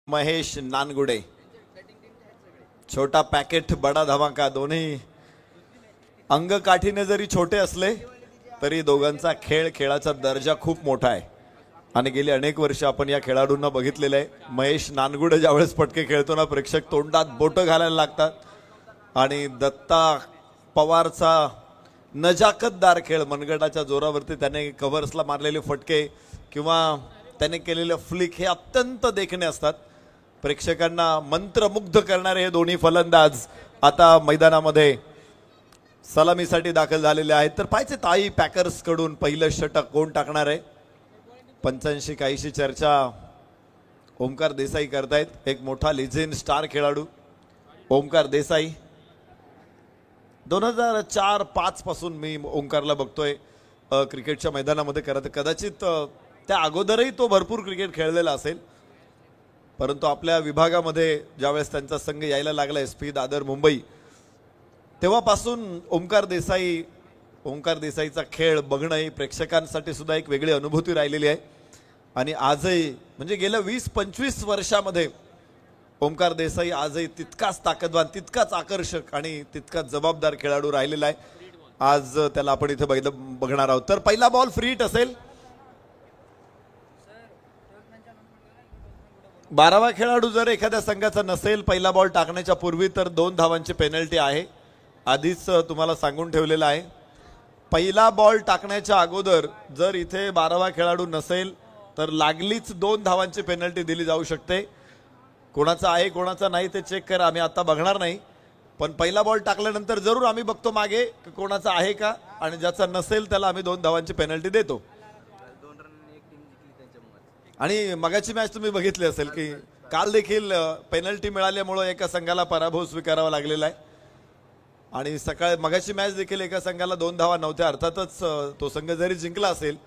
महेश नानगुडे। छोटा पॅकेट बडा धमाका, दोन्ही अंग काठीने जरी छोटे असले तरी दोघांचा खेळाचा दर्जा खूप मोठा आहे आणि गेली अनेक वर्ष आपण या खेळाडूंना बघितलेलं आहे। महेश नानगुडे ज्यावेळेस पटके खेळतो ना, प्रेक्षक तोंडात बोटं घालायला लागतात आणि दत्ता पवारचा नजाकतदार खेळ, मनगटाच्या जोरावरती त्याने कव्हर्सला मारलेले फटके किंवा त्याने केलेले फ्लिक हे अत्यंत देखणे असतात। प्रेक्षकांना मंत्रमुग्ध करणारे हे दोन्ही फलंदाज आता मैदानामध्ये सलामीसाठी दाखल झालेले आहेत। तर पाहिजे ताई पॅकर्स कडून पहिलं षटक कोण टाकणार आहे? 85 काहीशी चर्चा ओमकार देसाई करतायत। एक मोठा लिजेंड स्टार खेळाडू ओमकार देसाई। 2004-05 पासून मी ओमकारला बघतोय क्रिकेटच्या मैदानामध्ये करत। कदाचित त्या अगोदरही तो भरपूर क्रिकेट खेळलेला असेल, परंतु आपल्या विभागामध्ये ज्यावेळेस त्यांचा संघ यायला लागला SP दादर मुंबई, तेव्हापासून ओमकार देसाईचा खेळ बघणं ही प्रेक्षकांसाठी सुद्धा एक वेगळी अनुभूती राहिलेली आहे। आणि आजही म्हणजे गेल्या 20-25 वर्षामध्ये ओमकार देसाई आजही तितकाच ताकदवान, तितकाच आकर्षक आणि तितकाच जबाबदार खेळाडू राहिलेला आहे। आज त्याला आपण इथे बघणार आहोत। तर पहिला बॉल फ्री हिट असेल। 12वा खेळाडू जर एखाद्या संघाचा नसेल पहिला बॉल टाकण्याच्या पूर्वी तर 2 धावांची पेनल्टी आहे। आधीच तुम्हाला सांगून ठेवलेलं आहे। पहिला बॉल टाकण्याच्या अगोदर जर इथे 12वा खेळाडू नसेल तर लागलीच 2 धावांची पेनल्टी दिली जाऊ शकते। कोणाचा आहे कोणाचा नाही ते चेक करा, आम्ही आता बघणार नाही, पण पहिला बॉल टाकल्यानंतर जरूर आम्ही बघतो मागे की कोणाचा आहे का, आणि ज्याचा नसेल त्याला आम्ही 2 धावांची पेनल्टी देतो। आणि मगाची मॅच तुम्ही बघितली असेल की काल देखील पेनल्टी मिळाल्यामुळे एका संघाला पराभव स्वीकारावा लागलेला आहे आणि मगाची मॅच देखील एका संघाला 2 धावा नव्हत्या। अर्थातच तो संघ जरी जिंकला असेल।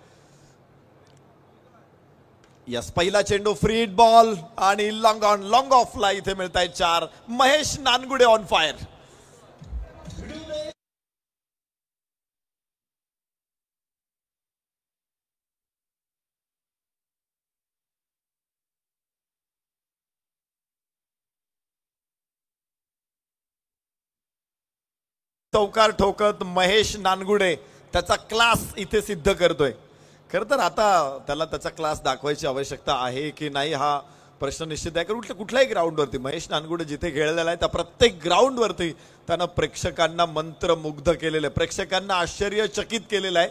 यस, पहिला चेंडू फ्री हिट बॉल आणि लॉंग ऑफला इथे मिळत आहेत 4। Mahesh Nangude on fire. चौकार ठोकत महेश नानगुडे त्याचा क्लास इथे सिद्ध करतोय। खरं तर आता त्याला त्याचा क्लास दाखवायची आवश्यकता आहे की नाही हा प्रश्न निश्चित आहे, कारण कुठल्याही ग्राउंडवरती महेश नानगुडे जिथे खेळलेला आहे त्या प्रत्येक ग्राउंडवरती त्यानं प्रेक्षकांना मंत्रमुग्ध केलेलं आहे, प्रेक्षकांना आश्चर्यचकित केलेलं आहे,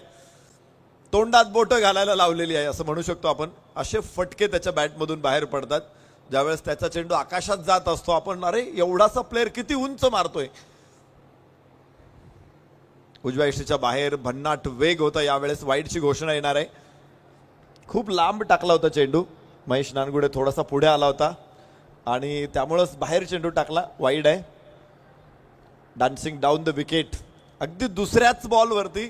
तोंडात बोटं घालायला लावलेली आहे असं म्हणू शकतो आपण। असे फटके त्याच्या बॅटमधून बाहेर पडतात ज्यावेळेस त्याचा चेंडू आकाशात जात असतो। आपण अरे एवढासा प्लेअर किती उंच मारतोय। उजव्या यष्टीच्या बाहेर भन्नाट वेग होता, यावेळेस वाईडची घोषणा येणार आहे। खूप लांब टाकला होता चेंडू, महेश नानगुडे थोडासा पुढे आला होता आणि त्यामुळेच बाहेर चेंडू टाकला, वाईड आहे। डान्सिंग डाऊन द विकेट, अगदी दुसऱ्याच बॉलवरती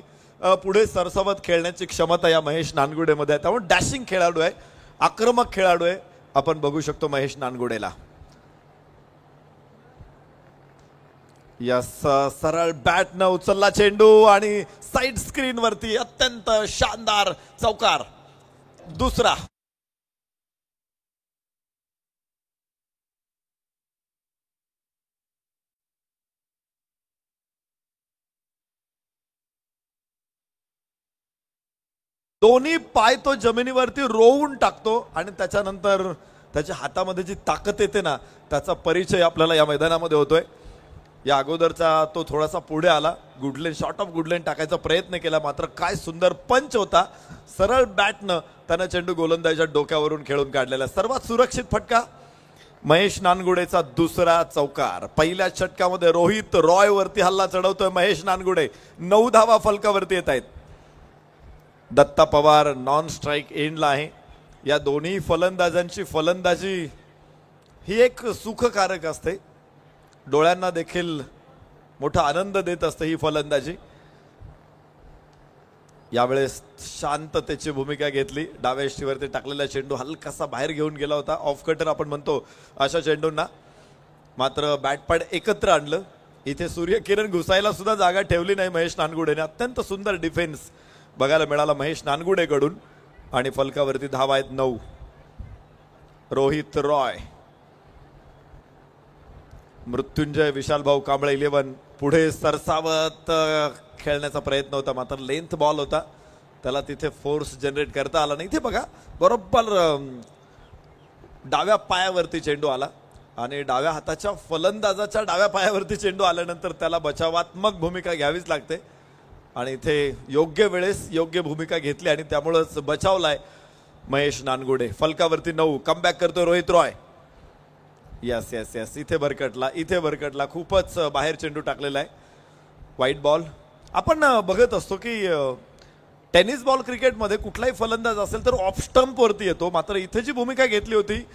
पुढे सरसवत खेळण्याची क्षमता या महेश नानगुडे मध्ये आहे। त्यामुळे डॅशिंग खेळाडू आहे, आक्रमक खेळाडू आहे, आपण बघू शकतो महेश नानगुडेला। यस, सरळ बॅट न उचलला चेंडू आणि साइड स्क्रीन वरती अत्यंत शानदार चौकार, दुसरा। दोन्ही पाय तो जमिनीवरती रोवून टाकतो आणि त्याच्यानंतर त्याच्या हातामध्ये जी ताकद येते ना, त्याचा परिचय आपल्याला या मैदानामध्ये होतोय। या अगोदरचा तो थोडासा पुढे आला, गुडलेन शॉर्ट ऑफ गुडलेन टाकायचा प्रयत्न केला, मात्र काय सुंदर पंच होता, सरळ बॅटनं त्यानं चेंडू गोलंदाजाच्या डोक्यावरून खेळून काढलेला। सर्वात सुरक्षित फटका महेश नानगुडेचा दुसरा चौकार। पहिल्या षटकामध्ये रोहित रॉय वरती हल्ला चढवतोय महेश नानगुडे, 9 धावा फलकावरती येत आहेत। दत्ता पवार नॉन स्ट्राइक एंडला आहे। या दोन्ही फलंदाजांची फलंदाजी ही एक सुखकारक असते, डोळ्यांना देखील मोठा आनंद देत असते ही फलंदाजी। यावेळेस शांततेची भूमिका घेतली, डाव्या यष्टीवरती टाकलेला चेंडू हलकासा बाहेर घेऊन गेला होता, ऑफ कटर आपण म्हणतो अशा चेंडूंना, मात्र बॅटपॅड एकत्र आणलं। इथे सूर्यकिरण घुसायला सुद्धा जागा ठेवली नाही महेश नानगुडेने। अत्यंत सुंदर डिफेन्स बघायला मिळाला महेश नानगुडेकडून आणि फलकावरती धावा आहेत 9। रोहित रॉय मृत्युंजय विशाल भाऊ कांबळे 11 पुढे सरसावत खेळण्याचा प्रयत्न होता, मात्र लेंथ बॉल होता, त्याला तिथे फोर्स जनरेट करता आला नाही. इथे बघा बरोबर डाव्या पायावरती चेंडू आला आणि डाव्या हाताच्या फलंदाजाच्या डाव्या पायावरती चेंडू आल्यानंतर त्याला बचावात्मक भूमिका घ्यावीच लागते आणि इथे योग्य वेळेस योग्य भूमिका घेतली आणि त्यामुळेच बचावलाय महेश नानगुडे. फलकावरती 9 कमबॅक करतोय Rohit Roy. Yes yes yes इथे भरकटला खूपच बाहेर चेंडू टाकलेला आहे. वाईट बॉल. आपण बघत असतो की टेनिस बॉल क्रिकेटमध्ये कुठलाही फलंदाज असेल तर ऑफ स्टंप वरती येतो, मात्र इथे जी भूमिका घेतली होती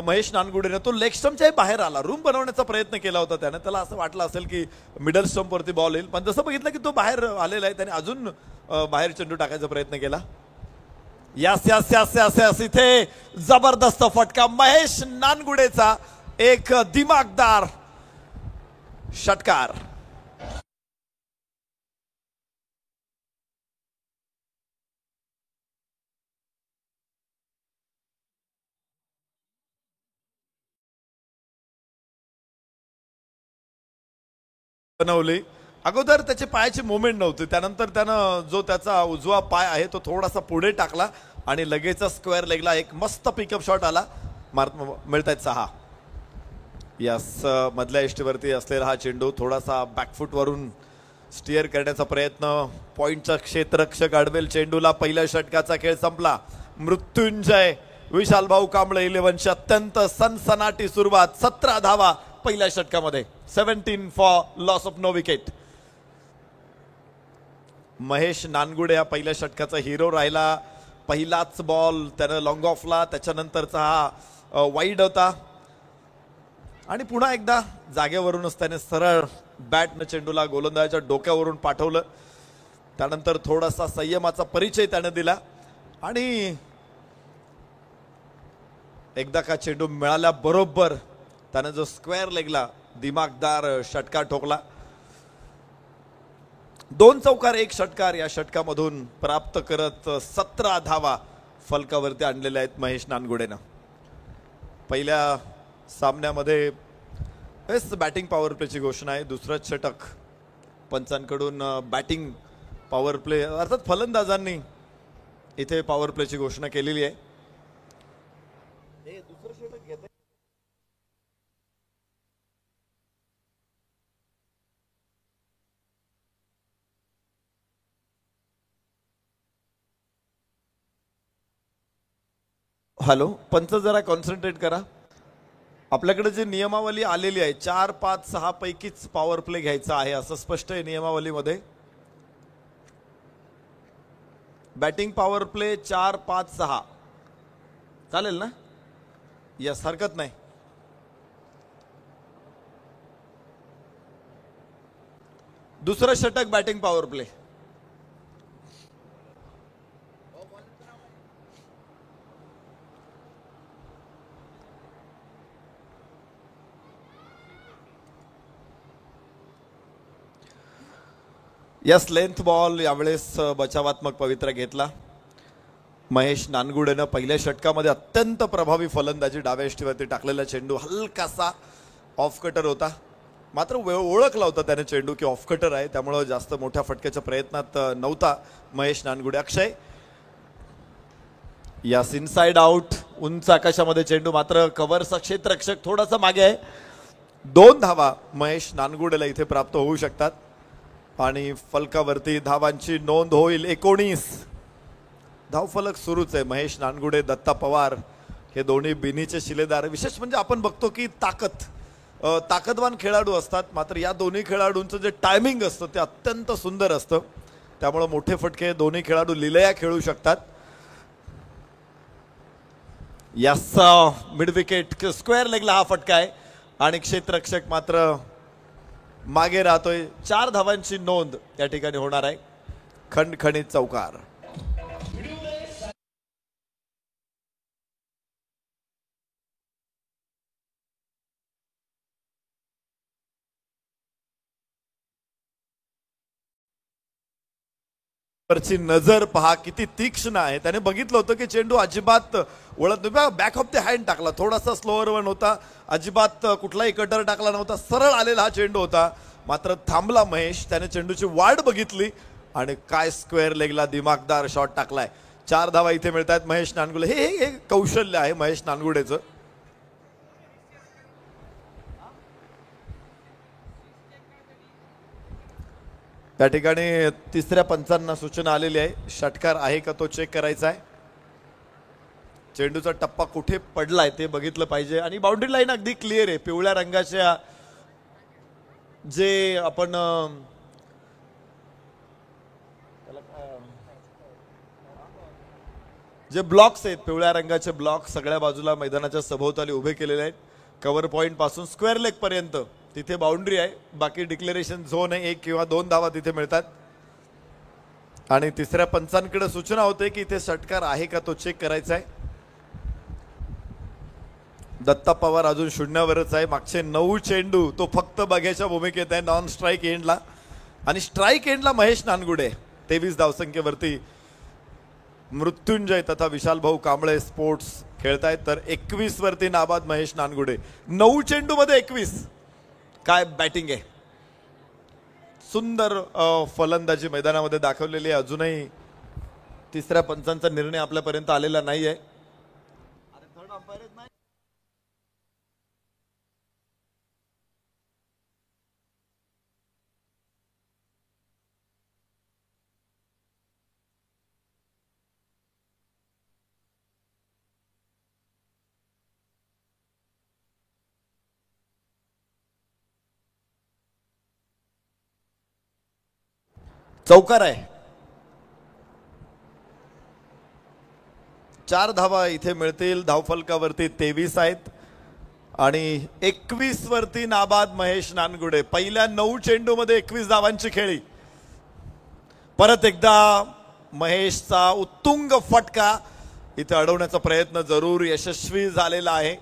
महेश नानगुडेने तो लेग स्टंपच्याही बाहेर आला. रूम बनवण्याचा प्रयत्न केला होता त्याने, त्याला असं वाटलं असेल की मिडल स्टंप वरती बॉल येईल, पण जसं बघितलं की तो बाहेर आलेला आहे, त्याने अजून बाहेर चेंडू टाकायचा प्रयत्न केला. यास यास यास यास यास इथे जबरदस्त फटका महेश नानगुडेचा, एक दिमागदार षटकार. बनवली. अगोदर त्याचे पायाची मुवमेंट नव्हती, त्यानंतर त्यानं जो त्याचा उजवा पाय आहे तो थोडासा पुढे टाकला आणि लगेच स्क्वेअर लेगला एक मस्त पिकअप शॉट आला. मिळतायत 6. यस मधल्या इष्टीवरती असलेला हा चेंडू थोडासा बॅकफूट वरून स्टिअर करण्याचा प्रयत्न. पॉइंटचा क्षेत्ररक्षक अडवेल चेंडूला. पहिल्या षटकाचा खेळ संपला. मृत्युंजय विशाल भाऊ कांबळे 11ची अत्यंत सनसनाटी सुरुवात. 17 धावा पहिल्या षटकामध्ये. 17 for loss of no wicket. Mahesh Nangude या पहिल्या षटकाचा हिरो राहिला. पहिलाच बॉल त्यानं लॉंग ऑफला, त्याच्यानंतरचा हा वाईड होता आणि पुन्हा एकदा जागेवरूनच त्याने सरळ बॅटनं चेंडूला गोलंदाजाच्या डोक्यावरून पाठवलं. त्यानंतर थोडासा संयमाचा परिचय त्याने दिला आणि एकदा का चेंडू मिळाल्याबरोबर त्याने जो स्क्वेअर लेगला दिमागदार षटकार ठोकला. 2 चौकार 1 षटकार या षटकामधून प्राप्त करत 17 धावा फलकावरती आणलेल्या आहेत महेश नानगुडेनं. पहिल्या सामन्यामध्ये बेस्ट बॅटिंग पॉवर प्लेची घोषणा आहे. दुसरं षटक पंचांकडून बॅटिंग पॉवर प्ले अर्थात फलंदाजांनी इथे पॉवर प्लेची घोषणा केलेली आहे. दुसरं षटक घेत हॅलो पंच जरा कॉन्सन्ट्रेट करा. आपल्याकडे जी नियमावली आलेली आहे 4, 5, 6 पैकीच पॉवर प्ले घ्यायचा आहे असं स्पष्ट आहे नियमावलीमध्ये. बॅटिंग पॉवर प्ले 4, 5, 6 चालेल ना? यस हरकत नाही. दुसरं षटक batting power play. Yes length ball यावेळेस बचावात्मक पवित्रा घेतला. महेश नानगुडेनं पहिल्या षटकामध्ये अत्यंत प्रभावी फलंदाजी. डाव्या इष्टीवरती टाकलेला चेंडू हलकासा ऑफ कटर होता, मात्र ओळखला होता त्याने चेंडू की ऑफ कटर आहे, त्यामुळं जास्त मोठ्या फटक्याच्या प्रयत्नात नव्हता महेश नानगुडे. अक्षय यास इनसाइड आउट. उंच आकाशामध्ये चेंडू, मात्र कव्हरचा क्षेत्ररक्षक थोडासा मागे आहे. 2 धावा महेश नानगुडेला इथे प्राप्त होऊ शकतात आणि फलकावरती धावांची नोंद होईल. 19 धावफलक सुरूच आहे. महेश नानगुडे, दत्ता पवार हे दोन्ही बिनीचे शिलेदार. विशेष म्हणजे आपण बघतो की ताकदवान खेळाडू असतात, मात्र या दोन्ही खेळाडूंचं जे टायमिंग असतं ते अत्यंत सुंदर असतं, त्यामुळे मोठे फटके दोन्ही खेळाडू लिलया खेळू शकतात. यस मिड विकेट स्क्वेअर लेगला हा फटका आहे आणि क्षेत्ररक्षक मात्र मागे राहतोय. 4 धावांची नोंद या ठिकाणी होणार आहे. खणखणीत चौकार. वरची नजर पहा किती तीक्ष्ण आहे. त्याने बघितलं होतं की चेंडू अजिबात वळत नाही. बॅक ऑफ द हँड टाकला, थोडासा स्लोअर वन होता, अजिबात कुठलाही कटर टाकला नव्हता, सरळ आलेला हा चेंडू होता. मात्र थांबला महेश, त्याने चेंडूची वाट बघितली आणि काय स्क्वेअर लेगला दिमागदार शॉट टाकलाय. 4 धावा इथे मिळतात महेश नानगुडे. हे कौशल्य आहे महेश नानगुडेचं. त्या ठिकाणी तिसऱ्या पंचांना सूचना आलेली आहे, षटकार आहे का तो चेक करायचा आहे. चेंडूचा टप्पा कुठे पडलाय ते बघितलं पाहिजे आणि बाउंड्री लाईन अगदी क्लिअर आहे. पिवळ्या रंगाच्या जे आपण जे ब्लॉक्स आहेत, पिवळ्या रंगाचे ब्लॉक सगळ्या बाजूला मैदानाच्या सभोवताली उभे केलेले आहेत. कव्हर पॉइंट पासून स्क्वेअर लेग पर्यंत तिथे बाउंड्री आहे. बाकी डिक्लेरेशन झोन आहे, 1 किंवा 2 धावा तिथे मिळतात. आणि तिसऱ्या पंचांकडे सूचना होते की इथे षटकार आहे का तो चेक करायचा आहे. दत्ता पवार अजून शून्यावरच आहे. मागचे 9 चेंडू तो फक्त बघ्याच्या भूमिकेत आहे नॉन स्ट्राईक एंडला. आणि स्ट्राईक एंडला महेश नानगुडे 23 धावसंख्येवरती. मृत्युंजय तथा विशाल भाऊ कांबळे स्पोर्ट्स खेळतायत. तर 21 वरती नाबाद महेश नानगुडे. 9 चेंडू मध्ये 21. काय बॅटिंग आहे. सुंदर फलंदाजी मैदानामध्ये दाखवलेली आहे. अजूनही तिसऱ्या पंचांचा निर्णय आपल्यापर्यंत आलेला नाहीये. चौकार आहे. 4 धावा इथे मिळतील. धावफलकावरती 23 आहेत आणि 21 वरती नाबाद महेश नानगुडे. पहिल्या 9 चेंडू मध्ये 21 धावांची खेळी. परत एकदा महेशचा उत्तुंग फटका इथे अडवण्याचा प्रयत्न जरूर यशस्वी झालेला आहे.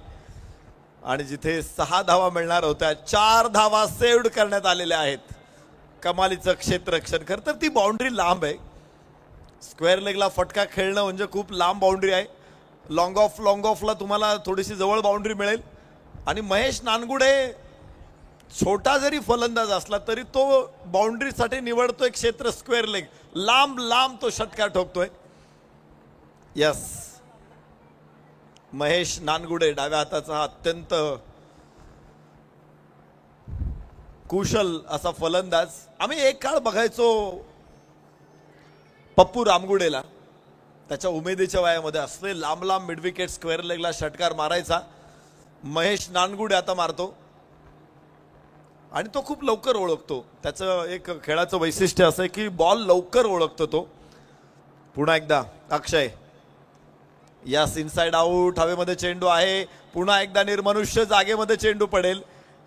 आणि जिथे 6 धावा मिळणार होत्या 4 धावा सेव्ड करण्यात आलेल्या आहेत. कमालीचं क्षेत्ररक्षण. खरं तर ती बाउंड्री लांब आहे. स्क्वेअर लेगला फटका खेळणं म्हणजे खूप लांब बाउंड्री आहे. लॉंग ऑफला तुम्हाला थोडीशी जवळ बाउंड्री मिळेल. आणि महेश नानगुडे छोटा जरी फलंदाज असला तरी तो बाउंड्रीसाठी निवडतोय क्षेत्र स्क्वेअर लेग. लांब लांब तो षटकार ठोकतोय. यस, महेश नानगुडे डाव्या हाताचा अत्यंत कुशल असा फलंदाज. आम्ही एक काळ बघायचो पप्पू रामगुडेला. त्याच्या उमेदीच्या वयामध्ये असले लांब लांब मिडविकेट स्क्वेअर लेगला षटकार मारायचा. महेश नानगुडे आता मारतो आणि तो खूप लवकर ओळखतो. त्याचं एक खेळाचं वैशिष्ट्य असं आहे की बॉल लवकर ओळखतो तो. पुन्हा एकदा अक्षय. यास इनसाइड आउट. हवेमध्ये चेंडू आहे. पुन्हा एकदा निर्मनुष्य जागेमध्ये चेंडू पडेल.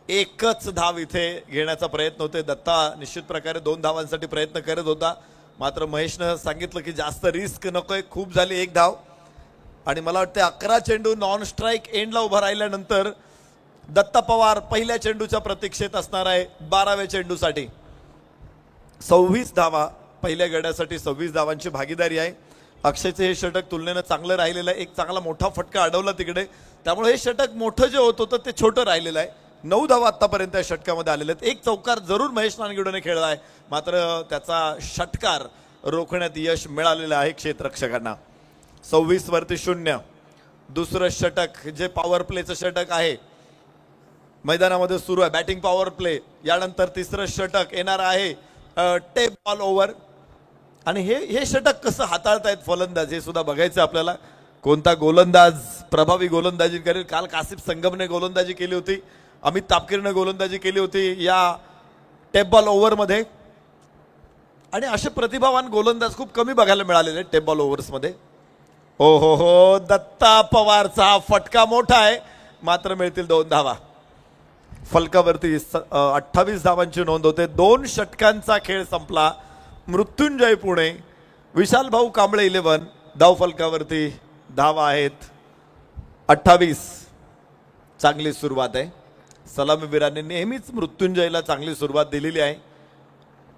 एकच धाव इथे घेण्याचा प्रयत्न होते. दत्ता निश्चित प्रकारे 2 धावांसाठी प्रयत्न करत होता. मात्र महेशनं सांगितलं की जास्त रिस्क नकोय, खूप झाली 1 धाव. आणि मला वाटतं 11 चेंडू नॉन स्ट्राईक एंडला उभा राहिल्यानंतर दत्ता पवार पहिल्या चेंडूच्या प्रतीक्षेत असणार आहे 12व्या चेंडूसाठी. 26 धावा पहिल्या गड्यासाठी 26 धावांची भागीदारी आहे. अक्षयचे हे षटक तुलनेनं चांगलं राहिलेलं आहे. एक चांगला मोठा फटका अडवला तिकडे, त्यामुळे हे षटक मोठं जे होत होतं ते छोटं राहिलेलं आहे. 9 धावा आतापर्यंत या षटकामध्ये आलेले आहेत. एक चौकार जरूर महेश नानगुडेने खेळला आहे, मात्र त्याचा षटकार रोखण्यात यश मिळालेलं आहे क्षेत्ररक्षकांना. 26 वरती 0. दुसरं षटक जे पॉवर प्लेचं षटक आहे मैदानामध्ये सुरू आहे. Batting power play. यानंतर तिसरं षटक येणार आहे टेप बॉल ओव्हर. आणि हे षटक कसं हाताळतायत फलंदाज हे सुद्धा बघायचं आपल्याला. कोणता गोलंदाज प्रभावी गोलंदाजी करेल. काल कासिफ संगमने गोलंदाजी केली होती, अमित तापकीरने गोलंदाजी केली होती या टेप बॉल ओव्हरमध्ये. आणि असे प्रतिभावान गोलंदाज खूप कमी बघायला मिळालेले टेप बॉल ओव्हर्समध्ये. हो हो हो, दत्ता पवारचा फटका मोठा आहे, मात्र मिळतील 2 धावा. फलकावरती 28 धावांची नोंद होते. 2 षटकांचा खेळ संपला. मृत्युंजय पुणे, विशाल भाऊ कांबळे 11. धाव फलकावरती धावा आहेत 28. चांगली सुरुवात आहे. सलामीवीरांनी नेहमीच मृत्युंजयला चांगली सुरुवात दिलेली आहे.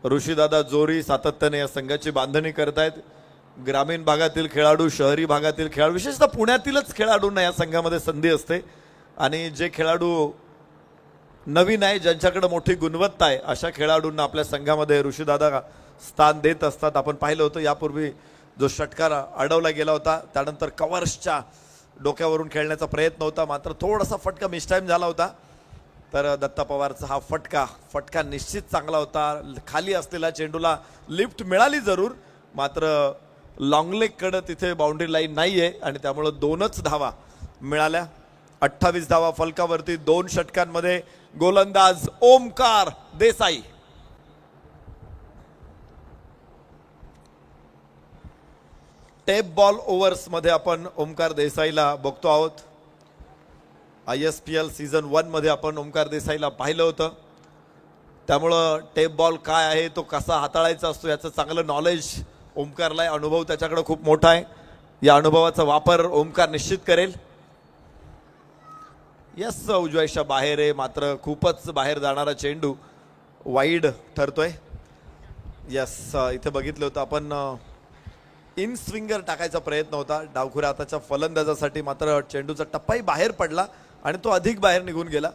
ऋषीदादा जोरी सातत्याने या संघाची बांधणी करतायत. ग्रामीण भागातील खेळाडू, शहरी भागातील खेळाडू, विशेषतः पुण्यातीलच खेळाडूंना या संघामध्ये संधी असते आणि जे खेळाडू नवीन आहे, ज्यांच्याकडे मोठी गुणवत्ता आहे, अशा खेळाडूंना आपल्या संघामध्ये ऋषीदादा स्थान देत असतात. आपण पाहिलं होतं यापूर्वी जो षटकार अडवला गेला होता त्यानंतर कव्हर्सच्या डोक्यावरून खेळण्याचा प्रयत्न होता, मात्र थोडासा फटका मिसटाईम झाला होता. तर दत्ता पवारचा हा फटका निश्चित चांगला होता. खाली असलेल्या चेंडूला लिफ्ट मिळाली जरूर, मात्र लॉंगलेगकडे तिथे बाउंड्री लाईन नाहीये आणि त्यामुळे 2च धावा मिळाल्या. 28 धावा फलकावरती 2 षटकांमध्ये. गोलंदाज Omkar Desai. Tape ball overs मध्ये आपण ओमकार देसाईला बघतो आहोत. ISPL सीझन 1 मध्ये आपण ओमकार देसाईला पाहिलं होतं, त्यामुळं टेप बॉल काय आहे, तो कसा हाताळायचा असतो याचं चांगलं नॉलेज ओमकारला आहे. अनुभव त्याच्याकडे खूप मोठा आहे. या अनुभवाचा वापर ओमकार निश्चित करेल. यस, उजव्याच्या बाहेर आहे, मात्र खूपच बाहेर जाणारा चेंडू वाईड ठरतोय. यस, इथे बघितलं होतं आपण इन स्विंगर टाकायचा प्रयत्न होता डावखुऱ्या हाताच्या फलंदाजासाठी, मात्र चेंडूचा टप्पाही बाहेर पडला आणि तो अधिक बाहेर निघून गेला.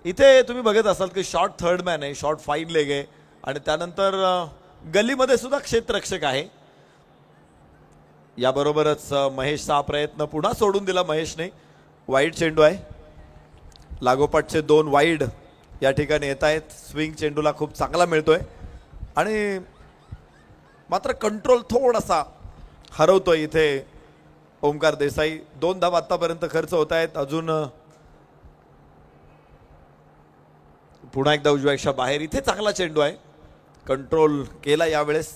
इथे तुम्ही बघत असाल की शॉर्ट थर्ड मॅन आहे, शॉर्ट फाईन लेग आहे आणि त्यानंतर गलीमध्ये सुद्धा क्षेत्ररक्षक आहे. याबरोबरच महेशचा प्रयत्न पुन्हा सोडून दिला महेशने. वाईड चेंडू आहे, लागोपाठचे 2 वाईड या ठिकाणी येत आहेत. स्विंग चेंडूला खूप चांगला मिळतोय आणि मात्र कंट्रोल थोडासा हरवतोय इथे ओमकार देसाई. 2 धावा आतापर्यंत खर्च होत आहेत. अजून पुन्हा एकदा उजव्याच्या बाहेर. इथे चांगला चेंडू आहे, कंट्रोल केला यावेळेस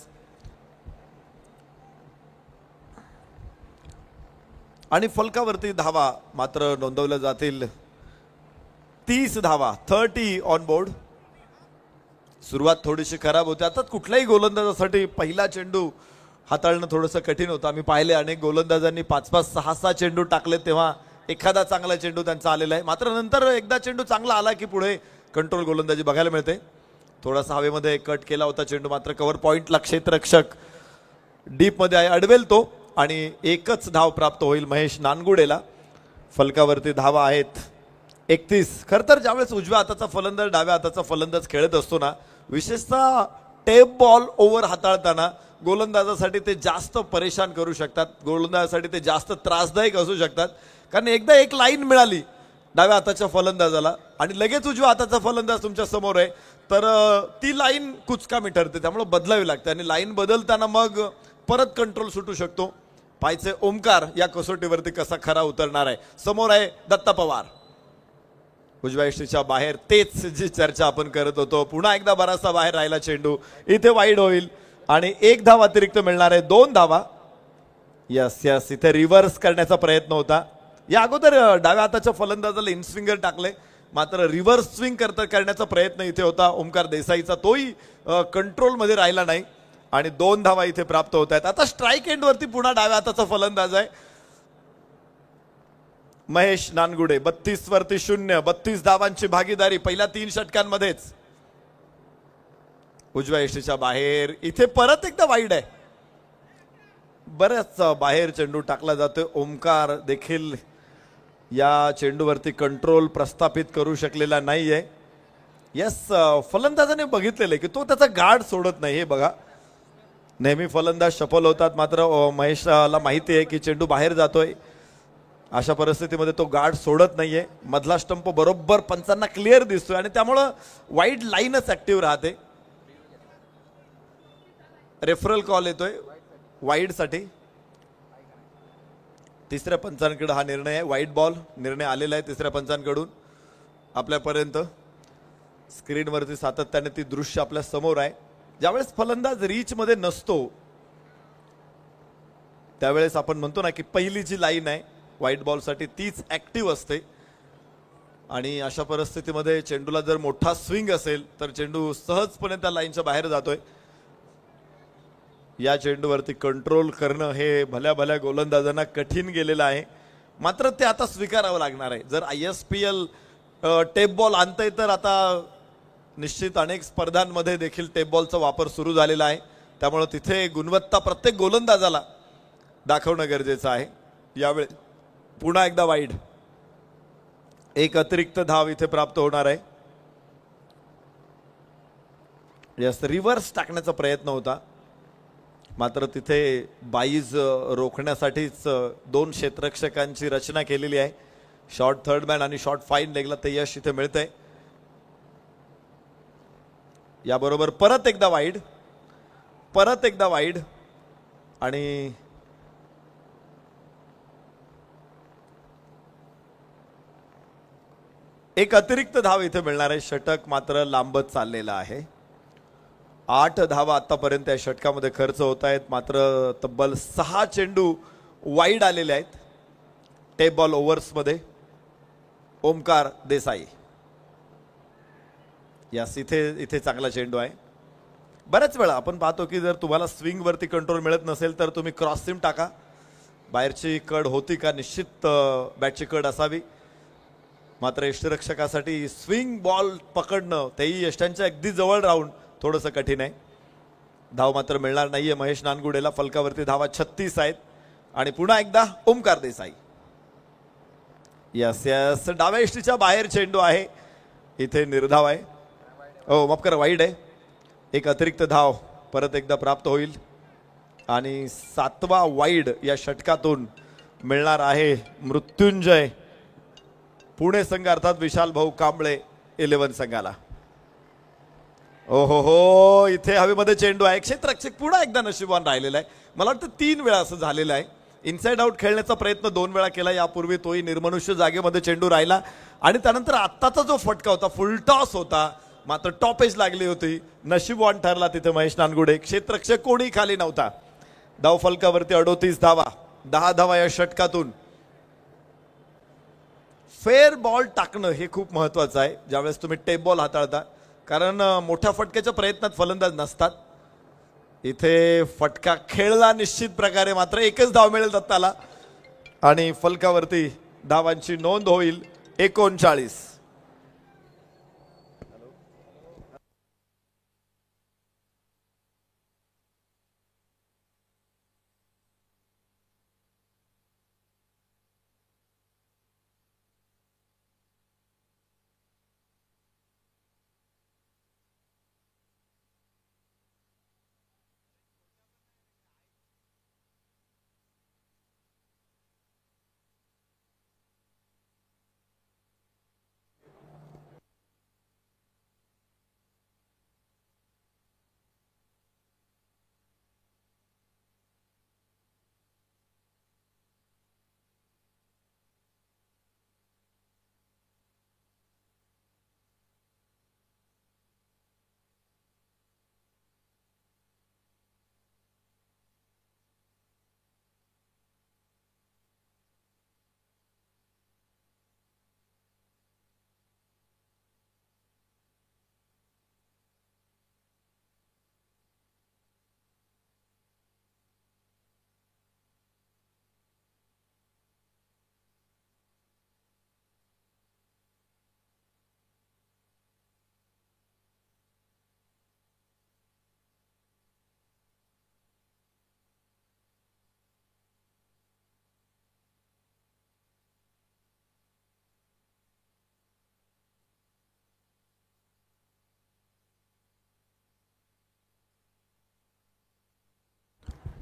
आणि फलकावरती धावा मात्र नोंदवल्या जातील. 30 धावा, 30 ऑन बोर्ड. सुरुवात थोडीशी खराब होते. आता कुठल्याही गोलंदाजासाठी पहिला चेंडू हाताळणं थोडंसं कठीण होतं. आम्ही पाहिले अनेक गोलंदाजांनी 5-5, 6-6 चेंडू टाकले तेव्हा एखादा चांगला चेंडू त्यांचा आलेला आहे. मात्र नंतर एकदा चेंडू चांगला आला की पुढे कंट्रोल गोलंदाजी बघायला मिळते. थोडासा हवेमध्ये कट केला होता चेंडू, मात्र कव्हर पॉइंटला क्षेत्ररक्षक डीप मध्ये आहे, अडवेल तो आणि 1च धाव प्राप्त होईल महेश नानगुडेला. फलकावरती धावा आहेत 31. खर तर ज्यावेळेस उजव्या हाताचा फलंदाज डाव्या हाताचा फलंदाज खेळत असतो ना, विशेषतः टेप बॉल ओव्हर हाताळताना गोलंदाजासाठी ते जास्त परेशान करू शकतात, गोलंदाजासाठी ते जास्त त्रासदायक असू शकतात. कारण एकदा एक लाईन मिळाली डाव्या हाताच्या फलंदाजाला आणि लगेच उजव्या हाताचा फलंदाज तुमच्या समोर आहे, तर ती लाईन कुचकामी ठरते. त्यामुळे बदलावी लागते आणि लाईन बदलताना मग परत कंट्रोल सुटू शकतो. पायचे ओमकार या कसोटीवरती कसा खरा उतरणार आहे. समोर आहे दत्ता पवार उजव्या यष्टीच्या बाहेर. तेच जी चर्चा आपण करत होतो, पुन्हा एकदा बराचसा बाहेर राहिला चेंडू. इथे वाईड होईल आणि 1 धाव अतिरिक्त मिळणार आहे. 2 धावा. यस यस, इथे रिव्हर्स करण्याचा प्रयत्न होता. या अगोदर डाव्या हाताच्या फलंदाजाला इन स्विंगर टाकले, मात्र रिव्हर्स स्विंग करण्याचा प्रयत्न इथे होता ओमकार देसाईचा, तोही कंट्रोल मध्ये राहिला नाही आणि 2 धावा इथे प्राप्त होत आहेत. आता स्ट्राईक एंड वरती पुन्हा डाव्या हाताचा फलंदाज आहे महेश नानगुडे. 32 वरती 0. 32 धावांची भागीदारी पहिल्या 3 षटकांमध्येच. उजव्या यष्टीच्या बाहेर. इथे परत एकदा वाईड आहे, बऱ्याच बाहेर चेंडू टाकला जातोय. ओमकार देखील या चेंडूवरती कंट्रोल प्रस्थापित करू शकलेला नाहीये. यस, फलंदाजाने बघितलेलं आहे की तो त्याचा गार्ड सोडत नाही. हे बघा, नेहमी फलंदाज सफल होतात, मात्र महेशला माहिती आहे की चेंडू बाहेर जातोय. अशा परिस्थितीमध्ये तो गार्ड सोडत नाहीये. मधला स्टंप बरोबर पंचांना क्लिअर दिसतोय आणि त्यामुळं वाईड लाईनच ऍक्टिव्ह राहते. रेफरल कॉल येतोय वाईड साठी. 3ऱ्या पंचांकडे हा निर्णय आहे. वाईड बॉल निर्णय आलेला आहे 3ऱ्या पंचांकडून आपल्यापर्यंत. स्क्रीनवरती सातत्याने ती दृश्य आपल्या समोर आहे. ज्यावेळेस फलंदाज रीच मध्ये नसतो त्यावेळेस आपण म्हणतो ना की पहिली जी लाईन आहे व्हाईट बॉलसाठी तीच ऍक्टिव्ह असते आणि अशा परिस्थितीमध्ये चेंडूला जर मोठा स्विंग असेल तर चेंडू सहजपणे त्या लाईनच्या बाहेर जातोय. या चेंडूवरती कंट्रोल करणं हे भल्या भल्या गोलंदाजांना कठीण गेलेलं आहे, मात्र ते आता स्वीकारावं लागणार आहे. जर ISPL टेप बॉल आणतंय तर आता निश्चित अनेक स्पर्धांमध्ये देखील टेप बॉलचा वापर सुरू झालेला आहे, त्यामुळे तिथे गुणवत्ता प्रत्येक गोलंदाजाला दाखवणं गरजेचं आहे. यावेळी पुन्हा एकदा वाईड, एक अतिरिक्त धाव इथे प्राप्त होणार आहे. यस, रिव्हर्स टाकण्याचा प्रयत्न होता, मात्र तिथे बाईज रोखण्यासाठीच दोन क्षेत्ररक्षकांची रचना केलेली आहे. शॉर्ट थर्ड मॅन आणि शॉर्ट फाईन लेगला ते यश इथे मिळतंय. याबरोबर परत एकदा वाईड आणि एक अतिरिक्त धाव इथे मिळणार आहे. षटक मात्र लांबत चाललेला आहे. 8 धावा आतापर्यंत या षटकामध्ये खर्च होत आहेत, मात्र तब्बल 6 चेंडू वाईड आलेले आहेत टेप बॉल ओव्हर्समध्ये. ओमकार देसाई, यास इथे चांगला चेंडू आहे. बऱ्याच वेळा आपण पाहतो की जर तुम्हाला स्विंग वरती कंट्रोल मिळत नसेल तर तुम्ही क्रॉस सीम टाका. बाहेरची कड होती का, निश्चित बॅटची कड असावी, मात्र यष्टिरक्षकासाठी स्विंग बॉल पकडणं तेही यष्ट्यांच्या अगदी जवळ राहून थोडंसं कठीण आहे. धाव मात्र मिळणार नाहीये महेश नानगुडेला. फलकावरती धावा 36 आहेत. आणि पुन्हा एकदा ओमकार देसाई. यस यस, डाव्या यष्टीच्या बाहेर चेंडू आहे, इथे निर्धाव आहे. हो माफ करा, वाईड आहे. एक अतिरिक्त धाव परत एकदा प्राप्त होईल आणि 7वा वाईड या षटकातून मिळणार आहे मृत्युंजय पुणे संघ अर्थात विशाल भाऊ कांबळे 11 संघाला. ओ हो, इथे हवेमध्ये चेंडू आहे. क्षेत्ररक्षक पुन्हा एकदा नशिबवान राहिलेला आहे. मला वाटतं 3 वेळा असं झालेलं आहे. इनसाइड आउट खेळण्याचा प्रयत्न 2 वेळा केला यापूर्वी, तोही निर्मनुष्य जागेमध्ये चेंडू राहिला. आणि त्यानंतर आत्ताचा जो फटका होता फुल टॉस होता, मात्र टॉप एज लागली होती. नशीबवान ठरला तिथे महेश नानगुडे. क्षेत्ररक्षक कोणी खाली नव्हता. धाव फलकावरती 38 धावा, 10 धावा या षटकातून. फेअर बॉल टाकणं हे खूप महत्वाचं आहे ज्यावेळेस तुम्ही टेप बॉल हाताळता, कारण मोठ्या फटक्याच्या प्रयत्नात फलंदाज नसतात. इथे फटका खेळला निश्चित प्रकारे, मात्र एकच धाव मिळेल दत्ताला आणि फलकावरती धावांची नोंद होईल 39.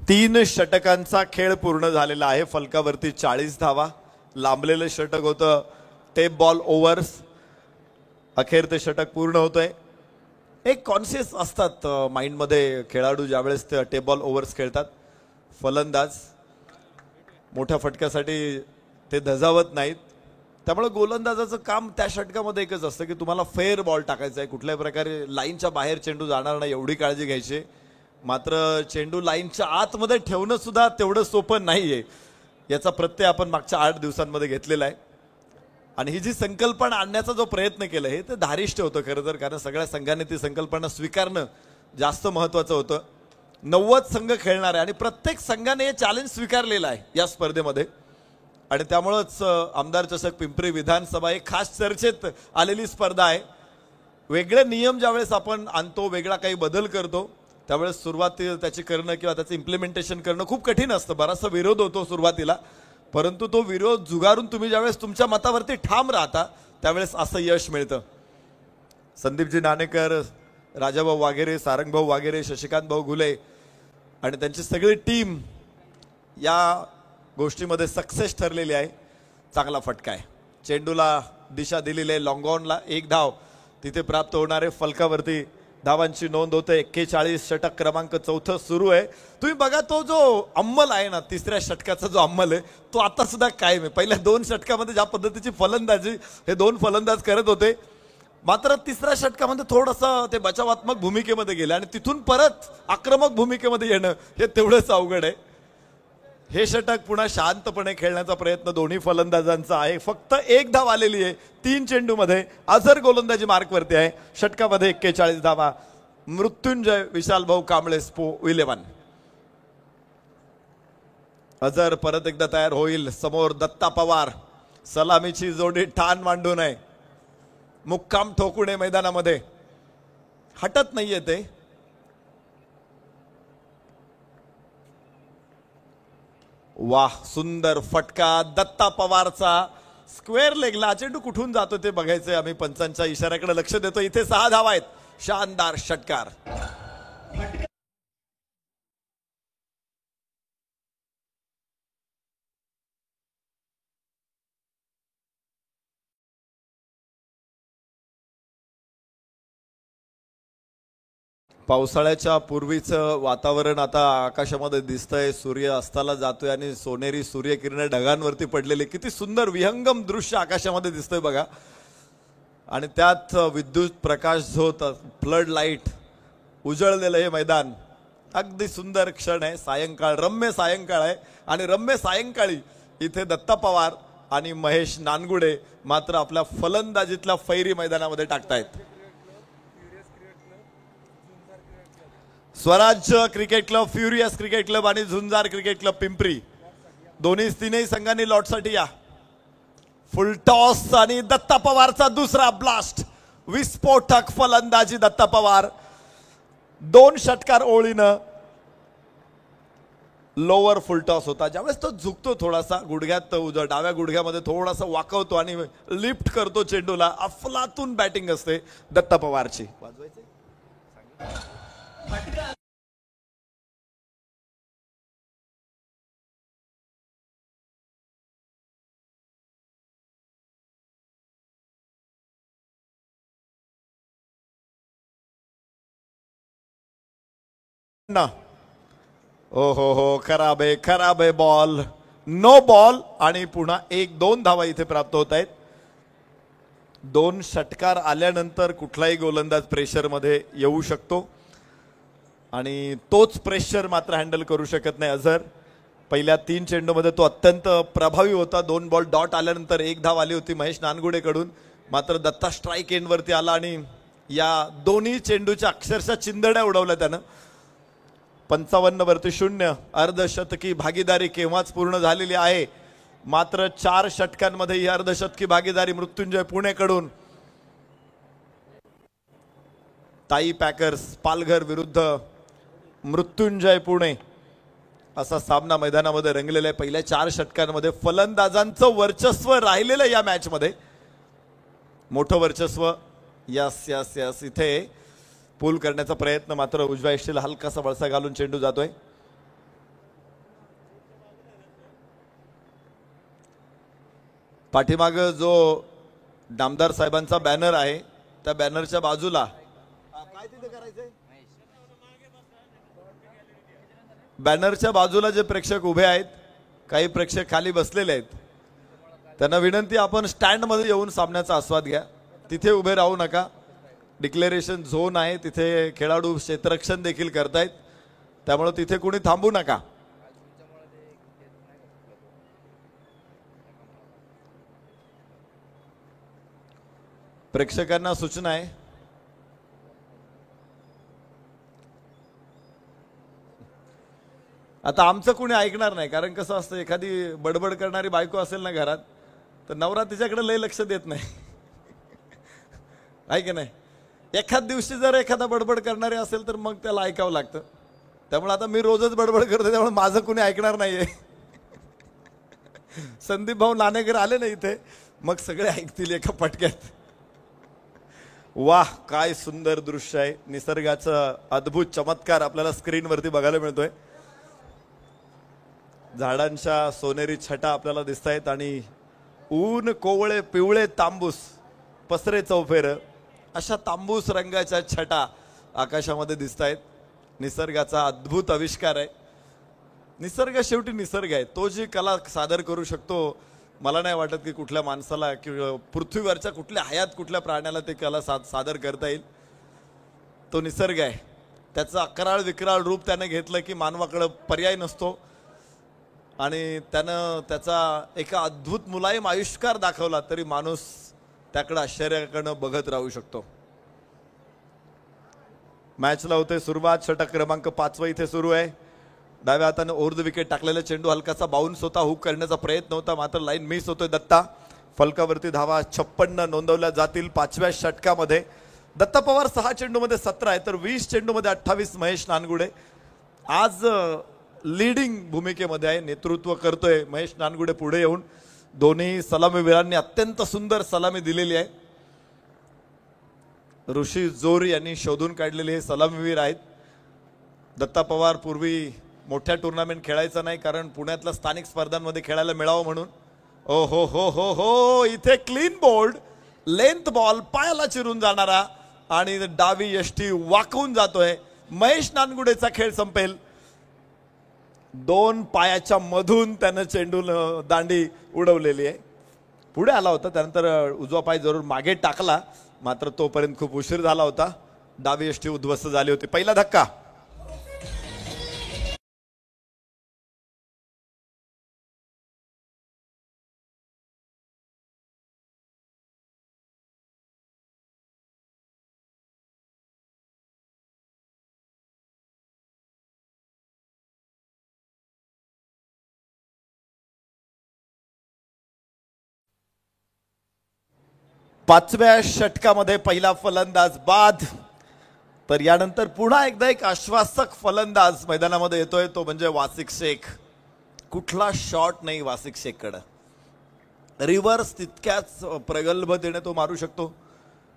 तीन षटकांचा खेळ पूर्ण झालेला आहे. फलकावरती 40 धावा. लांबलेलं षटक होतं टेप बॉल ओव्हर्स. अखेर ते षटक पूर्ण होतंय. एक कॉन्शियस असतात माइंडमध्ये खेळाडू ज्यावेळेस ते टेप बॉल ओव्हर्स खेळतात. फलंदाज मोठ्या फटक्यासाठी ते धजावत नाहीत. त्यामुळे गोलंदाजाचं काम त्या षटकामध्ये एकच असतं की तुम्हाला फेअर बॉल टाकायचा आहे. कुठल्याही प्रकारे लाईनच्या बाहेर चेंडू जाणार नाही एवढी काळजी घ्यायची. मात्र चेंडू लाईनच्या आतमध्ये ठेवणं सुद्धा तेवढं सोपं नाहीये. याचा प्रत्यय आपण मागच्या 8 दिवसांमध्ये घेतलेला आहे. आणि ही जी संकल्पना आणण्याचा जो प्रयत्न केला हे ते धारिष्ट होतं खरं तर, कारण सगळ्या संघाने ती संकल्पना स्वीकारणं जास्त महत्वाचं होतं. 90 संघ खेळणार आहे आणि प्रत्येक संघाने हे चॅलेंज स्वीकारलेलं आहे या स्पर्धेमध्ये. आणि त्यामुळंच आमदार चषक पिंपरी विधानसभा एक खास चर्चेत आलेली स्पर्धा आहे. वेगळे नियम ज्यावेळेस आपण आणतो, वेगळा काही बदल करतो, त्यावेळेस सुरुवाती त्याची करणं किंवा त्याचं इम्प्लिमेंटेशन करणं खूप कठीण असतं. बराचसा विरोध होतो सुरुवातीला, परंतु तो विरोध जुगारून तुम्ही ज्यावेळेस तुमच्या मतावरती ठाम राहता त्यावेळेस असं यश मिळतं. संदीपजी नाणेकर, राजाभाऊ वाघेरे, सारंगभाऊ वाघेरे, शशिकांत भाऊ घुले आणि त्यांची सगळी टीम या गोष्टीमध्ये सक्सेस ठरलेली आहे. चांगला फटका आहे. चेंडूला दिशा दिलेली आहे. लॉंगॉनला 1 धाव तिथे प्राप्त होणारे. फलकावरती धावांची नोंद होते. 41 षटक क्रमांक 4 सुरू आहे. तुम्ही बघा तो जो अंमल आहे ना, तिसऱ्या षटकाचा जो अंमल आहे तो आता सुद्धा कायम आहे. पहिल्या 2 षटकामध्ये ज्या पद्धतीची फलंदाजी हे 2 फलंदाज करत होते, मात्र तिसऱ्या षटकामध्ये थोडंसं ते बचावात्मक भूमिकेमध्ये गेले आणि तिथून परत आक्रमक भूमिकेमध्ये येणं हे तेवढंच अवघड आहे. हे षटक पुन्हा शांतपणे खेळण्याचा प्रयत्न दोन्ही फलंदाजांचा आहे. फक्त 1 धाव आलेली आहे 3 चेंडूमध्ये. अझर गोलंदाजी मार्कवरती आहे. षटकामध्ये 41 धावा. मृत्युंजय विशालभाऊ कांबळे स्पो 11. अझर परत एकदा तयार होईल. समोर दत्ता पवार. सलामीची जोडी ठाण मांडून आहे. मुक्काम ठोकून आहे मैदानामध्ये. हटत नाहीये ते. वाह, सुंदर फटका दत्ता पवारचा. स्क्वेअर लेगला चेंडू कुठून जातो ते बघायचंय. आम्ही पंचांच्या इशाऱ्याकडे लक्ष देतो. इथे 6 धावा आहेत. शानदार षटकार. पावसाळ्याच्या पूर्वीचं वातावरण आता आकाशामध्ये दिसतंय. सूर्य अस्ताला जातोय आणि सोनेरी सूर्यकिरणे ढगांवरती पडलेली. किती सुंदर विहंगम दृश्य आकाशामध्ये दिसतंय बघा. आणि त्यात विद्युत प्रकाश झोत, फ्लड लाईट उजळलेलं हे मैदान. अगदी सुंदर क्षण आहे. सायंकाळ, रम्य सायंकाळ आहे. आणि रम्य सायंकाळी इथे दत्ता पवार आणि महेश नानगुडे मात्र आपल्या फलंदाजीतल्या फैरी मैदानामध्ये टाकतायत. स्वराज्य cricket club, furious cricket club आणि झुंजार क्रिकेट क्लब पिंपरी तीनही संघांनी लॉटसाठी या. फुल टॉस आणि दत्ता पवारचा दुसरा ब्लास्ट. विस्फोटक फलंदाजी दत्ता पवार. 2 षटकार ओळीनं. लोअर फुल टॉस होता. ज्यावेळेस तो झुकतो थोडासा गुडघ्यात, डाव्या गुडघ्यामध्ये थोडासा वाकवतो आणि लिफ्ट करतो चेंडूला. अफलातून बॅटिंग असते दत्ता पवारची. ना ओ हो, खराब आहे बॉल. No ball. आणि पुन्हा 1-2 धावा इथे प्राप्त होत आहेत. 2 षटकार आल्यानंतर कुठलाही गोलंदाज प्रेशर मध्ये येऊ शकतो आणि तोच प्रेशर मात्र हँडल करू शकत नाही अझर. पहिल्या 3 चेंडूमध्ये तो अत्यंत प्रभावी होता. 2 बॉल डॉट आल्यानंतर 1 धाव आली होती महेश नानगुडेकडून. मात्र दत्ता स्ट्राईक एंडवरती आला आणि या दोन्ही चेंडूच्या अक्षरशः चिंदड्या उडवल्या त्यानं. 55 वरती 0. अर्धशतकी भागीदारी केव्हाच पूर्ण झालेली आहे. मात्र 4 षटकांमध्ये ही अर्धशतकी भागीदारी मृत्युंजय पुणेकडून. ताई पॅकर्स पालघर विरुद्ध मृत्युंजय पुणे असा सामना मैदानामध्ये रंगलेला आहे. पहिल्या 4 षटकांमध्ये फलंदाजांचं वर्चस्व राहिलेलं या मॅच मध्ये. मोठं वर्चस्व. यस इथे पूल करण्याचा प्रयत्न मात्र उजव्या इष्टीला हलकासा वळसा घालून चेंडू जातोय. पाठीमाग जो नामदार साहेबांचा बॅनर आहे त्या बॅनरच्या बाजूला काय तिथे करायचंय, बॅनरच्या बाजूला जे प्रेक्षक उभे आहेत, काही प्रेक्षक खाली बसलेले आहेत, त्यांना विनंती आपण स्टँड मध्ये येऊन सामन्याचा आस्वाद घ्या. तिथे उभे राहू नका. डिक्लेरेशन झोन आहे, तिथे खेळाडू क्षेत्ररक्षण देखील करतायत, त्यामुळे तिथे कोणी थांबू नका. प्रेक्षकांना सूचना आहे, आता आमचं कोणी ऐकणार नाही, कारण कसं असतं एखादी बडबड करणारी बायको असेल ना घरात तर नवरा तिच्याकडे लय लक्ष देत नाही आहे की नाही. एखाद दिवशी जर एखादा बडबड करणारे असेल तर मग त्याला ऐकावं लागतं. त्यामुळे आता मी रोजच बडबड करतो, त्यामुळे माझं कोणी ऐकणार नाहीये. संदीप भाऊ नाणेकर आले ना इथे, मग सगळे ऐकतील एका पटक्यात. वाह, काय सुंदर दृश्य आहे. निसर्गाचा अद्भुत चमत्कार आपल्याला स्क्रीनवरती बघायला मिळतोय. झाडांच्या सोनेरी छटा आपल्याला दिसत आहेत आणि ऊन कोवळे पिवळे तांबूस पसरे चौफेर अशा तांबूस रंगाच्या छटा आकाशामध्ये दिसत आहेत. निसर्गाचा अद्भुत आविष्कार आहे. निसर्ग शेवटी निसर्ग आहे. तो जी कला सादर करू शकतो, मला नाही वाटत की कुठल्या माणसाला किंवा पृथ्वीवरच्या कुठल्या हयात कुठल्या प्राण्याला ते कला सादर करता येईल. तो निसर्ग आहे. त्याचं अकराळ विकराळ रूप त्याने घेतलं की मानवाकडे पर्याय नसतो आणि त्यानं त्याचा एका अद्भुत मुलायम आविष्कार दाखवला तरी माणूस त्याकडे आश्चर्याकडनं बघत राहू शकतो. मॅचला होते सुरुवात. षटक क्रमांक 5 इथे सुरू आहे. डाव्या हाताने ओव्हर द विकेट टाकलेला चेंडू हलकासा बाउन्स होता, हुक करण्याचा प्रयत्न होता, मात्र लाईन मिस होतोय. दत्ता फलकावरती धावा 56 नोंदवल्या जातील 5व्या षटकामध्ये. दत्ता पवार 6 चेंडूमध्ये 17 आहे तर 20 चेंडूमध्ये 28 महेश नानगुडे. आज लीडिंग भूमिकेमध्ये आहे, नेतृत्व करतोय महेश नानगुडे. पुढे येऊन दोन्ही सलामीवीरांनी अत्यंत सुंदर सलामी दिलेली आहे. ऋषी जोर यांनी शोधून काढलेले हे सलामीवीर आहेत. दत्ता पवार पूर्वी मोठ्या टुर्नामेंट खेळायचा नाही, कारण पुण्यातल्या स्थानिक स्पर्धांमध्ये खेळायला मिळावं म्हणून. ओ हो हो हो हो, इथे क्लीन बोल्ड, लेंथ बॉल पायाला चिरून जाणारा आणि डावी यष्टी वाकवून जातोय. महेश नानगुडेचा खेळ संपेल. 2 पायाच्या मधून त्यानं चेंडू दांडी उडवलेली आहे. पुढे आला होता, त्यानंतर उजवा पाय जरूर मागे टाकला, मात्र तोपर्यंत खूप उशीर झाला होता. डावी यष्टी उद्ध्वस्त झाली होती. पहिला धक्का. पाचव्या षटकामध्ये पहिला फलंदाज बाद. तर यानंतर पुन्हा एकदा एक आश्वासक फलंदाज मैदानामध्ये येतोय, तो म्हणजे वासिक शेख. कुठला शॉट नाही वासिक शेखकडे. रिव्हर्स तितक्याच प्रगल्भतेने तो मारू शकतो.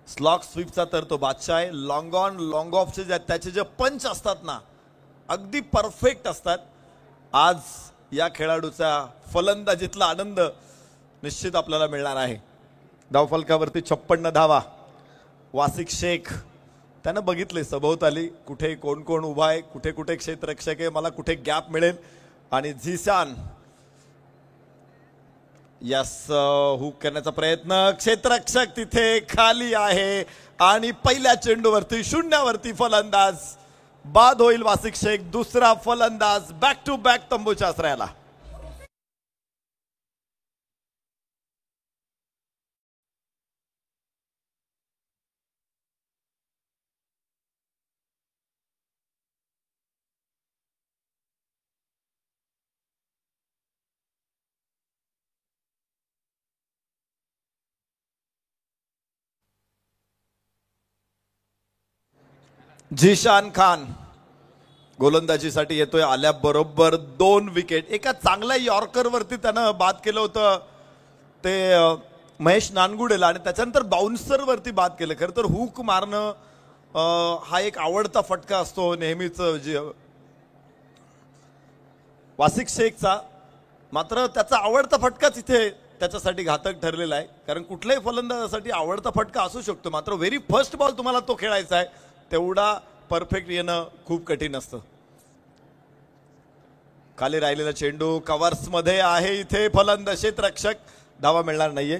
स्लॉक स्वीपचा तर तो बादशाह आहे. लॉंग ऑन लॉंग ऑफचे त्याचे जे पंच असतात ना, अगदी परफेक्ट असतात. आज या खेळाडूचा फलंदाजीतला आनंद निश्चित आपल्याला मिळणार आहे. धावफलकावरती 56 धावा. वासिक शेख त्यानं बघितले सभोवताली कुठे कोण कोण उभा आहे, कुठे कुठे क्षेत्ररक्षक आहे, मला कुठे गॅप मिळेल. आणि झिशान यस, हुक करण्याचा प्रयत्न. क्षेत्ररक्षक तिथे खाली आहे आणि पहिल्या चेंडूवरती शून्यावरती फलंदाज बाद होईल. वासिक शेख दुसरा फलंदाज बॅक टू बॅक तंबूच्या आश्रयाला. झिशान खान गोलंदाजीसाठी येतोय. आल्याबरोबर 2 विकेट. एका चांगल्या यॉर्करवरती त्यानं बाद केलं होतं ते महेश नानगुडेला आणि त्याच्यानंतर बाउन्सरवरती बाद केलं. खरं तर हुक मारणं हा एक आवडता फटका असतो नेहमीच वासिक शेखचा, मात्र त्याचा आवडता फटकाच इथे त्याच्यासाठी घातक ठरलेला आहे. कारण कुठल्याही फलंदाजासाठी आवडता फटका असू शकतो, मात्र व्हेरी फर्स्ट बॉल तुम्हाला तो खेळायचा आहे, तेवढा परफेक्ट येणं खूप कठीण असतं. खाली राहिलेला चेंडू कव्हर्स मध्ये आहे. इथे फलंदाज क्षेत्ररक्षक, धावा मिळणार नाहीये.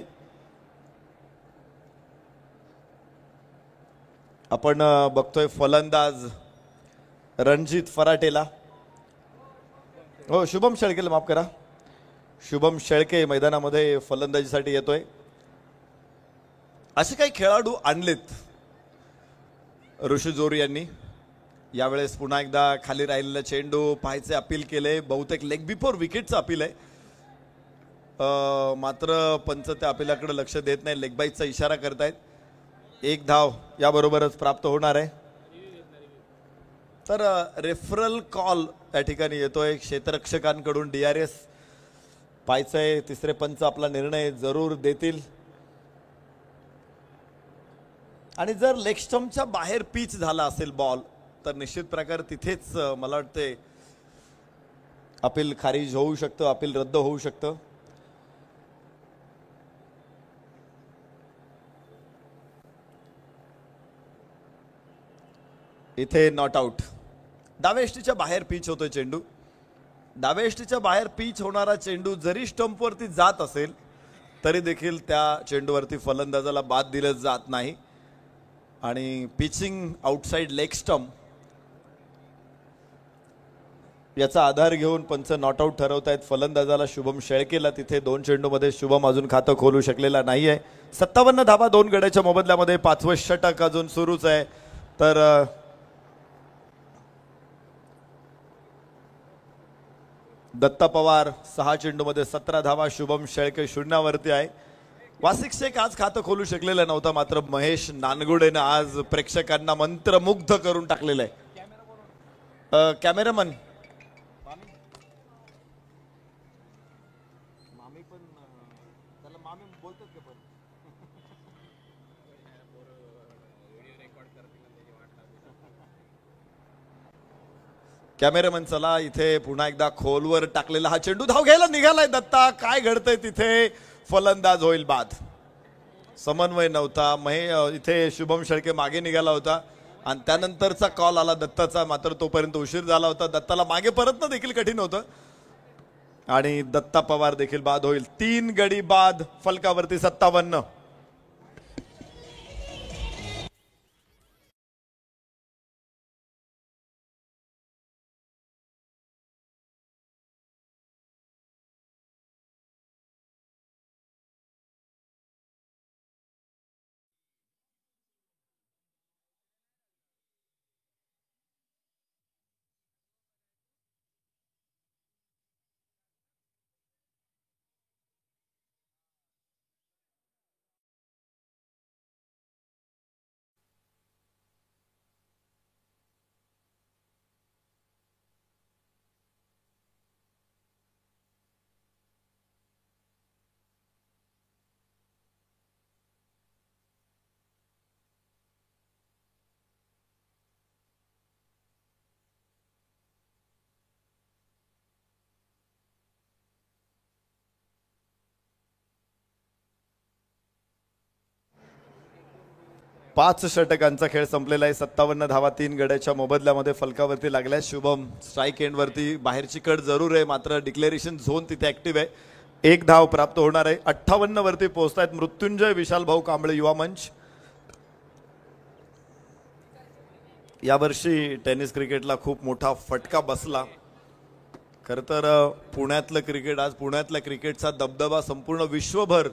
आपण बघतोय फलंदाज रणजित फराटेला, हो शुभम शेळकेला माफ करा, शुभम शेळके मैदानामध्ये फलंदाजीसाठी येतोय. असे काही खेळाडू आणलेत ऋषी जोरी यांनी. यावेळेस पुन्हा एकदा खाली राहिलेला चेंडू पाहायचे अपील केले, बहुतेक लेग बिफोर विकेटचं अपील आहे. मात्र पंच त्या अपिलाकडे लक्ष देत नाही, लेग बाईटचा इशारा करतायत. एक धाव याबरोबरच प्राप्त होणार आहे. तर रेफरल कॉल त्या ठिकाणी येतोय क्षेत्ररक्षकांकडून. DRS पाहायचंय, तिसरे पंच आपला निर्णय जरूर देतील. आणि जर लेग स्टंपच्या बाहेर पिच झाला असेल बॉल तर निश्चित प्रकारे तिथेच मला वाटते अपील खारिज होऊ शकतं, अपील रद्द होऊ शकतं. इथे नॉट आउट. डावेष्टीच्या बाहेर पिच होतोय चेंडू. डावेष्टीच्या बाहेर पिच होणारा चेंडू जरी स्टंपवरती जात असेल तरी देखील त्या चेंडूवरती फलंदाजाला बाद दिलं जात नाही. आणि पिचिंग आउटसाइड लेग स्टंप याचा आधार घेऊन पंच नॉट आउट ठरवत आहेत फलंदाजाला शुभम शेळकेला. तिथे 2 चेंडूमध्ये शुभम अजून खातं खोलू शकलेला नाहीये. 57 धावा 2 गड्याच्या मोबदल्यामध्ये. 5वं षटक अजून सुरूच आहे. तर दत्ता पवार 6 चेंडूमध्ये 17 धावा. शुभम शेळके 0वरती आहे. वासिक शेख आज खातं खोलू शकलेलं नव्हता, मात्र महेश नानगुडेनं आज प्रेक्षकांना मंत्रमुग्ध करून टाकलेलं आहे. कॅमेरामन कॅमेरामन चला. इथे पुन्हा एकदा खोलवर टाकलेला हा चेंडू. धाव घ्यायला निघालाय दत्ता. काय घडतंय तिथे? फलंदाज होईल बाद. समन्वय नव्हता. इथे शुभम शेळके मागे निघाला होता आणि त्यानंतरचा कॉल आला दत्ताचा, मात्र तोपर्यंत उशीर झाला होता. दत्ताला मागे परतणं देखील कठीण होतं आणि दत्ता पवार देखील बाद होईल. 3 गडी बाद. फलकावरती 57. पाच षटकांचा खेळ संपलेला आहे. 57 धावा 3 गड्याच्या मोबदल्यामध्ये फलकावरती लागल्या. शुभम स्ट्राईक एंडवरती. बाहेरची कट जरूर आहे, मात्र डिक्लेरेशन झोन तिथे ऍक्टिव्ह आहे. 1 धाव प्राप्त होणार आहे. 58 वरती पोहोचतायत मृत्युंजय विशाल भाऊ कांबळे युवा मंच. यावर्षी टेनिस क्रिकेटला खूप मोठा फटका बसला. खरं तर पुण्यातलं क्रिकेट, आज पुण्यातल्या क्रिकेटचा दबदबा संपूर्ण विश्वभर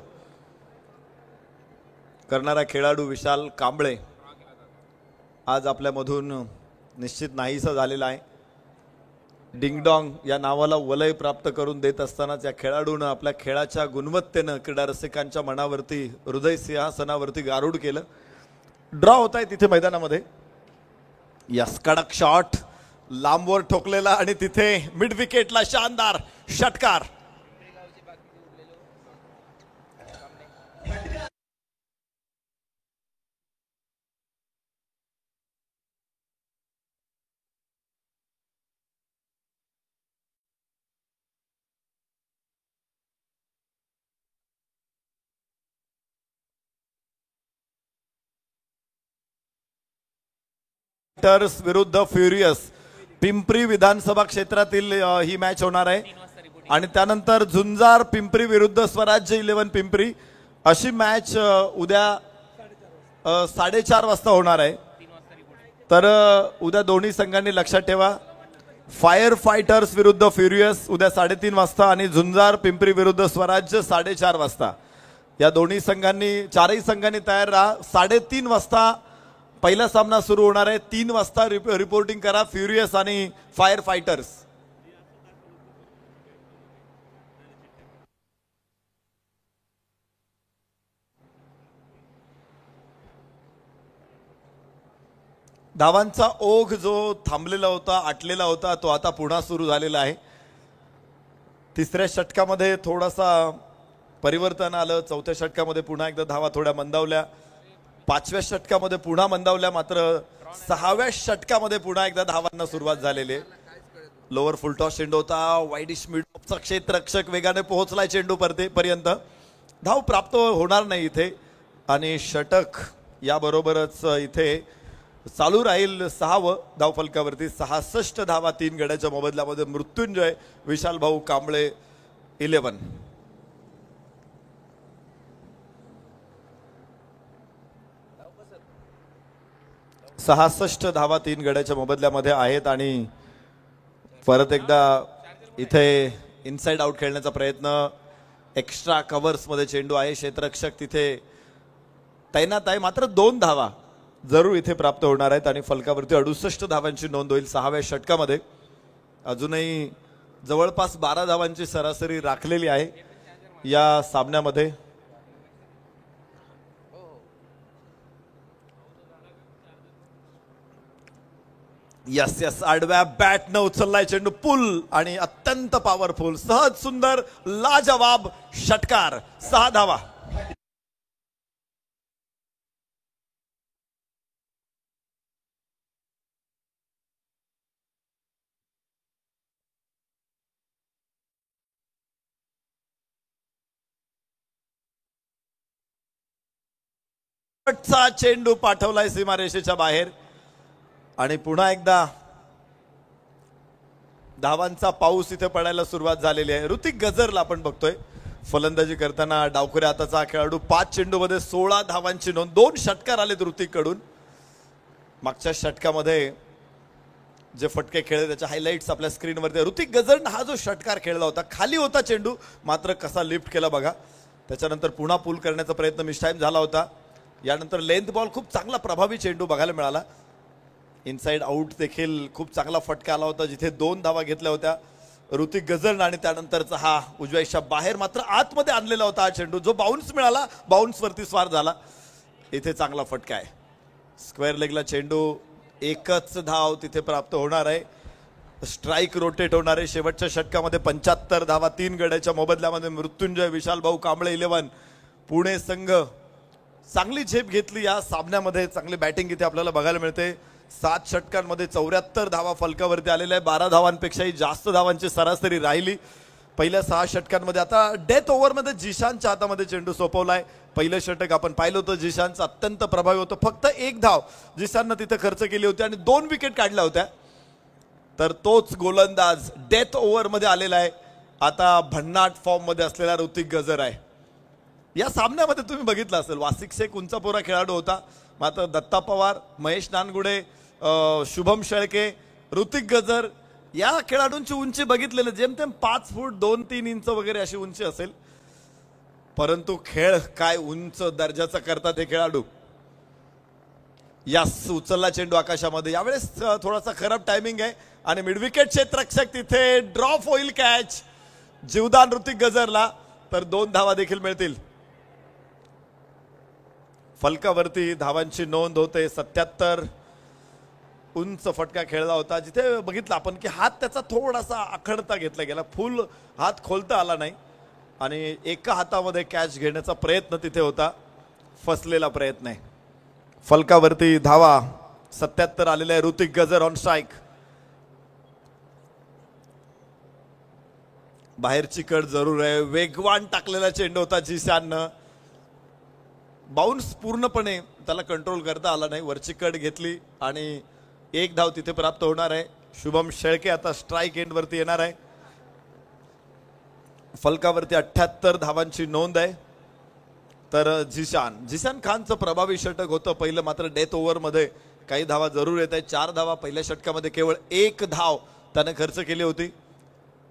करणारा खेळाडू विशाल कांबळे आज आपल्यामधून निश्चित नाहीसा झालेला आहे. डिंगडॉंग या नावाला वलय प्राप्त करून देत असतानाच या खेळाडूनं आपल्या खेळाच्या गुणवत्तेनं क्रीडा रसिकांच्या मनावरती, हृदय सिंहासनावरती गारूड केलं. ड्रॉ होत आहे तिथे मैदानामध्ये. यस, कडक शॉट लांबवर ठोकलेला आणि तिथे मिड विकेटला शानदार षटकार. विरुद्ध फ्युरियस, पिंपरी विधानसभा क्षेत्रातील ही मॅच होणार आहे. आणि त्यानंतर झुंजार पिंपरी विरुद्ध स्वराज्य 11 पिंपरी अशी मॅच उद्या 4:30 वाजता होणार आहे. तर उद्या दोन्ही संघांनी लक्षात ठेवा, फायर फायटर्स विरुद्ध फ्युरियस उद्या 3:30 वाजता आणि झुंजार पिंपरी विरुद्ध स्वराज्य 4:30 वाजता. या दोन्ही संघांनी, चारही संघांनी तयार राहा. 3:30 वाजता पहिला सामना सुरू होणार आहे 3 वाजता. रिपोर्टिंग करा फ्युरियस आणि फायर फायटर्स. धावांचा ओघ जो थांबलेला होता, आटलेला होता, तो आता पुन्हा सुरू झालेला आहे. तिसऱ्या षटकामध्ये थोडासा परिवर्तन आलं. चौथ्या षटकामध्ये पुन्हा एकदा धावा थोड्या मंदावल्या. पाचव्या षटकामध्ये पुन्हा मंदावल्या. मात्र 6व्या षटकामध्ये पुन्हा एकदा धावांना सुरुवात झालेली आहे. लोअर फुलटॉस चेंडू होता. वाईडिश मिडऑफचा क्षेत्ररक्षक वेगाने पोहोचलाय चेंडू पर्यंत. धाव प्राप्त होणार नाही इथे आणि षटक याबरोबरच इथे चालू राहील 6वं धावफलकावरती. 66 धावा 3 गड्याच्या मोबदल्यामध्ये. मृत्युंजय विशाल भाऊ कांबळे 11. सहासष्ट धावा 3 गड्याच्या मोबदल्यामध्ये आहेत आणि परत एकदा इथे इनसाइड आउट खेळण्याचा प्रयत्न. एक्स्ट्रा कव्हर्स मध्ये चेंडू आहे. क्षेत्ररक्षक तिथे तैनात आहे. मात्र 2 धावा जरूर इथे प्राप्त होणार आहेत आणि फलकावरती 68 धावांची नोंद होईल 6व्या षटकामध्ये. अजूनही जवळपास 12 धावांची सरासरी राखलेली आहे या सामन्यामध्ये. यस आडव्या बॅटनं उचललाय चेंडू. पुल आणि अत्यंत पॉवरफुल, सहज, सुंदर, लाजवाब षटकार. 6 धावा. चेंडू पाठवलाय सीमारेषेच्या बाहेर आणि पुन्हा एकदा धावांचा पाऊस इथे पडायला सुरुवात झालेली आहे. ऋतिक गजरला आपण बघतोय फलंदाजी करताना. डावखुऱ्या हाताचा खेळाडू. 5 चेंडूमध्ये 16 धावांची नोंद. 2 षटकार आलेत ऋतिक कडून. मागच्या षटकामध्ये जे फटके खेळले त्याच्या हायलाइट्स आपल्या स्क्रीनवरती. ऋतिक गजर हा जो षटकार खेळला होता, खाली होता चेंडू, मात्र कसा लिफ्ट केला बघा. त्याच्यानंतर पुन्हा पूल करण्याचा प्रयत्न मिसटाईम झाला होता. यानंतर लेंथ बॉल खूप चांगला प्रभावी चेंडू बघायला मिळाला. इनसाइड आउट देखील खूप चांगला फटका आला होता जिथे 2 धावा घेतल्या होत्या ऋतिक गजर. आणि त्यानंतरचा हा उजव्याच्या बाहेर मात्र आतमध्ये आणलेला होता हा चेंडू, जो बाउन्स मिळाला. बाउन्सवरती स्वार झाला. इथे चांगला फटका आहे. स्क्वेअर लेगला चेंडू. 1च धाव तिथे प्राप्त होणार आहे. स्ट्राईक रोटेट होणार आहे. शेवटच्या षटकामध्ये 75 धावा 3 गड्याच्या मोबदल्यामध्ये. मृत्युंजय विशाल भाऊ कांबळे 11. पुणे संघ चांगली झेप घेतली या सामन्यामध्ये. चांगली बॅटिंग इथे आपल्याला बघायला मिळते. 7 षटकांमध्ये 74 धावा फलकावरती आलेल्या आहे. 12 धावांपेक्षाही जास्त धावांची सरासरी राहिली पहिल्या 6 षटकांमध्ये. आता डेथ ओव्हरमध्ये जिशानच्या हातामध्ये चेंडू सोपवलाय. पहिलं षटक आपण पाहिलं होतं, जिशानचं अत्यंत प्रभावी होतं. फक्त 1 धाव जिशाननं तिथे खर्च केली होती आणि 2 विकेट काढल्या होत्या. तर तोच गोलंदाज डेथ ओव्हरमध्ये आलेला आहे. आता भन्नाट फॉर्म मध्ये असलेला ऋतिक गजर आहे. या सामन्यामध्ये तुम्ही बघितलं असेल, वासिक शेख उंचापोरा खेळाडू होता, मात्र दत्ता पवार, महेश नानगुडे, शुभम शेळके, ऋतिक गजर या खेळाडूंची उंची बघितलेली जेमतेम 5 फूट 2-3 इंच वगैरे अशी उंची असेल. परंतु खेळ काय उंच दर्जाचा करतात हे खेळाडू. यास उचलला चेंडू आकाशामध्ये. यावेळेस थोडासा खराब टायमिंग आहे आणि मिडविकेट क्षेत्ररक्षक तिथे ड्रॉप होईल. कॅच जीवदान ऋतिक गजरला. तर 2 धावा देखील मिळतील. फलकावरती धावांची नोंद होते. 77. उंच फटका खेळला होता जिथे बघितलं आपण की हात त्याचा थोडासा आखडता घेतला गेला. फुल हात खोलता आला नाही आणि एका हातामध्ये कॅच घेण्याचा प्रयत्न तिथे होता. फसलेला प्रयत्न आहे. फलकावरती धावा 77 आलेले आहे. ऋतिक गजर ऑन स्ट्राईक. बाहेरची कट जरूर आहे. वेगवान टाकलेला चेंडू होता जिशाननं. बाउन्स पूर्णपणे त्याला कंट्रोल करता आला नाही. वरची कट घेतली आणि 1 धाव तिथे प्राप्त होणार आहे. शुभम शेळके आता स्ट्राईक एंड वरती येणार आहे. फलकावरती 78 धावांची नोंद आहे. तर जिशान खानचं प्रभावी षटक होतं पहिलं, मात्र डेथ ओव्हर मध्ये काही धावा जरूर येत आहेत. 4 धावा पहिल्या षटकामध्ये. केवळ 1 धाव त्याने खर्च केली होती.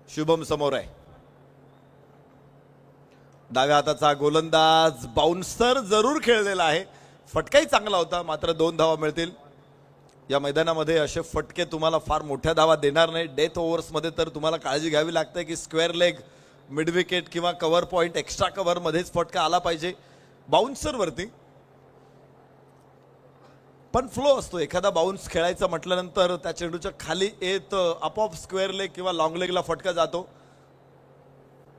शुभम समोर आहे. डाव्या हाताचा गोलंदाज बाउन्सर जरूर खेळलेला आहे. फटकाही चांगला होता, मात्र 2 धावा मिळतील. या मैदानामध्ये असे फटके तुम्हाला फार मोठ्या धावा देणार नाही. डेथ ओव्हर्समध्ये तर तुम्हाला काळजी घ्यावी लागते की स्क्वेअर लेग, मिड विकेट किंवा कव्हर पॉईंट, एक्स्ट्रा कव्हर मध्येच फटका आला पाहिजे बाउन्सर वरती. पण फ्लो असतो, एखादा बाउन्स खेळायचा म्हटल्यानंतर त्या चेंडूच्या खाली येत आपोआप स्क्वेअर लेग किंवा लॉंग लेगला फटका जातो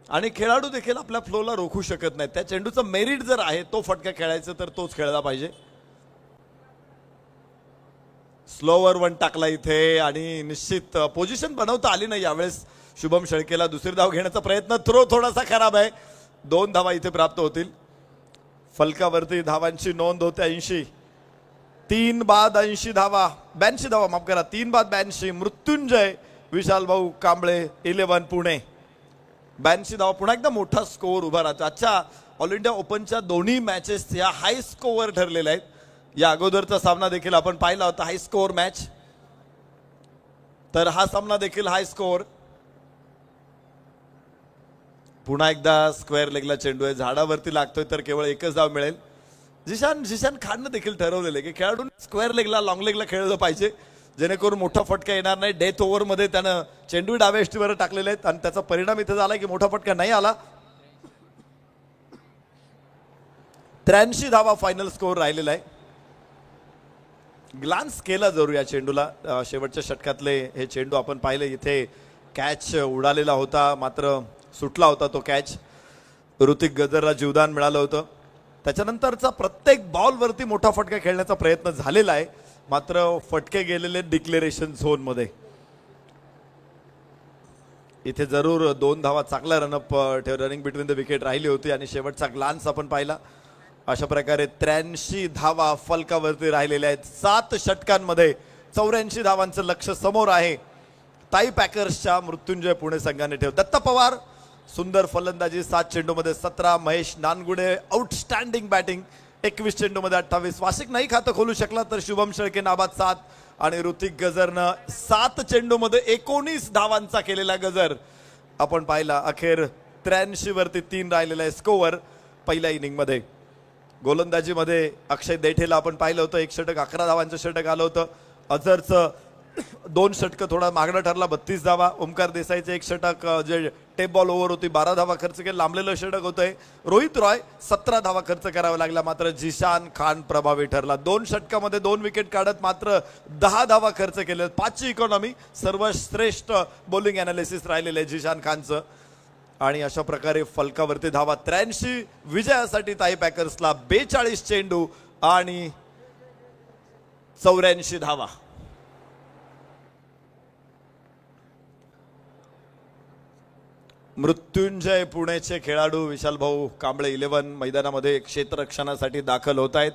आणि खेळाडू देखील आपल्या फ्लोला रोखू शकत नाही. त्या चेंडूचं मेरिट जर आहे तो फटका खेळायचा तर तोच खेळला पाहिजे. स्लोवर वन टाकला इथे आणि निश्चित पोझिशन बनवता आली नाही यावेळेस शुभम शेळकेला. दुसरी धाव घेण्याचा प्रयत्न, थ्रो थोडासा खराब आहे. 2 धावा इथे प्राप्त होतील. फलकावरती धावांची नोंद होते 80. 3 बाद 80 धावा, 82 धावा माफ करा, 3 बाद 82. मृत्युंजय विशाल भाऊ कांबळे 11 पुणे. 82 धावा, पुन्हा एकदा मोठा स्कोअर उभा राहतो. आजच्या ऑल इंडिया ओपनच्या दोन्ही मॅचेस या हाय स्कोअर ठरलेल्या आहेत. या अगोदरचा सामना देखील आपण पाहिला होता हाय स्कोअर मॅच, तर हा सामना देखील हाय स्कोअर. पुन्हा एकदा स्क्वेअर लेगला चेंडू आहे, झाडावरती लागतोय तर केवळ एकच धाव मिळेल. जिशान खाननं देखील ठरवलेलं आहे की खेळाडूंनी स्क्वेअर लेगला, लॉंग लेगला खेळलं पाहिजे जेणेकरून मोठा फटका येणार नाही. डेथ ओव्हरमध्ये त्यानं चेंडू डाव्या एष्टीवर टाकलेले आहेत आणि त्याचा परिणाम इथे झाला की मोठा फटका नाही आला. 83 धावा फायनल स्कोअर राहिलेला आहे. ग्लान्स केला जरूर या चेंडूला. शेवटच्या षटकातले हे चेंडू आपण पाहिले, इथे कॅच उडालेला होता मात्र सुटला होता तो कॅच. ऋतिक गजरला जीवदान मिळालं होतं. त्याच्यानंतरचा प्रत्येक बॉलवरती मोठा फटका खेळण्याचा प्रयत्न झालेला आहे मात्र फटके गेलेले डिक्लेरेशन झोन मध्ये. इथे जरूर 2 धावा चांगला run-up running between the wicket राहिली होती आणि शेवटचा ग्लान्स आपण पाहिला. अशा प्रकारे 83 धावा फलकावरती राहिलेल्या आहेत. 7 षटकांमध्ये 84 धावांचं लक्ष समोर आहे ताई पॅकर्सच्या मृत्युंजय पुणे संघाने ठेव. दत्ता पवार सुंदर फलंदाजी, 7 चेंडूमध्ये 17. Mahesh Nangude outstanding batting, 21 चेंडूमध्ये 28. वार्षिक नाही खातं खोलू शकला तर शुभम शेळके नाबाद 7 आणि ऋतिक गजरनं 7 चेंडूमध्ये 19 धावांचा केलेला गजर आपण पाहिला. अखेर 83 वरती 3 राहिलेला आहे स्कोअर पहिल्या इनिंगमध्ये. गोलंदाजीमध्ये अक्षय दैठेला आपण पाहिलं होतं, 1 षटक 11 धावांचं षटक आलं होतं. अझरचं 2 षटकं थोडा मागणं ठरला, 32 धावा. ओमकार देसाईचं 1 षटक जे टेप बॉल ओव्हर होती 12 धावा खर्च केला, लांबलेलं षटक होतंय. रोहित रॉय 17 धावा खर्च करावा लागला मात्र जिशान खान प्रभावी ठरला. 2 षटकामध्ये 2 विकेट काढत मात्र 10 धावा खर्च केले. 5ची इकॉनॉमी, सर्वश्रेष्ठ बॉलिंग अनालिसिस राहिलेलं आहे जिशान खानचं. आणि अशा प्रकारे फलकावरती धावा 83 विजयासाठी ताई पॅकर्सला. 42 चेंडू आणि 84 धावा. मृत्युंजय पुणेचे खेळाडू विशाल भाऊ कांबळे 11 मैदानामध्ये क्षेत्ररक्षणासाठी दाखल होत आहेत.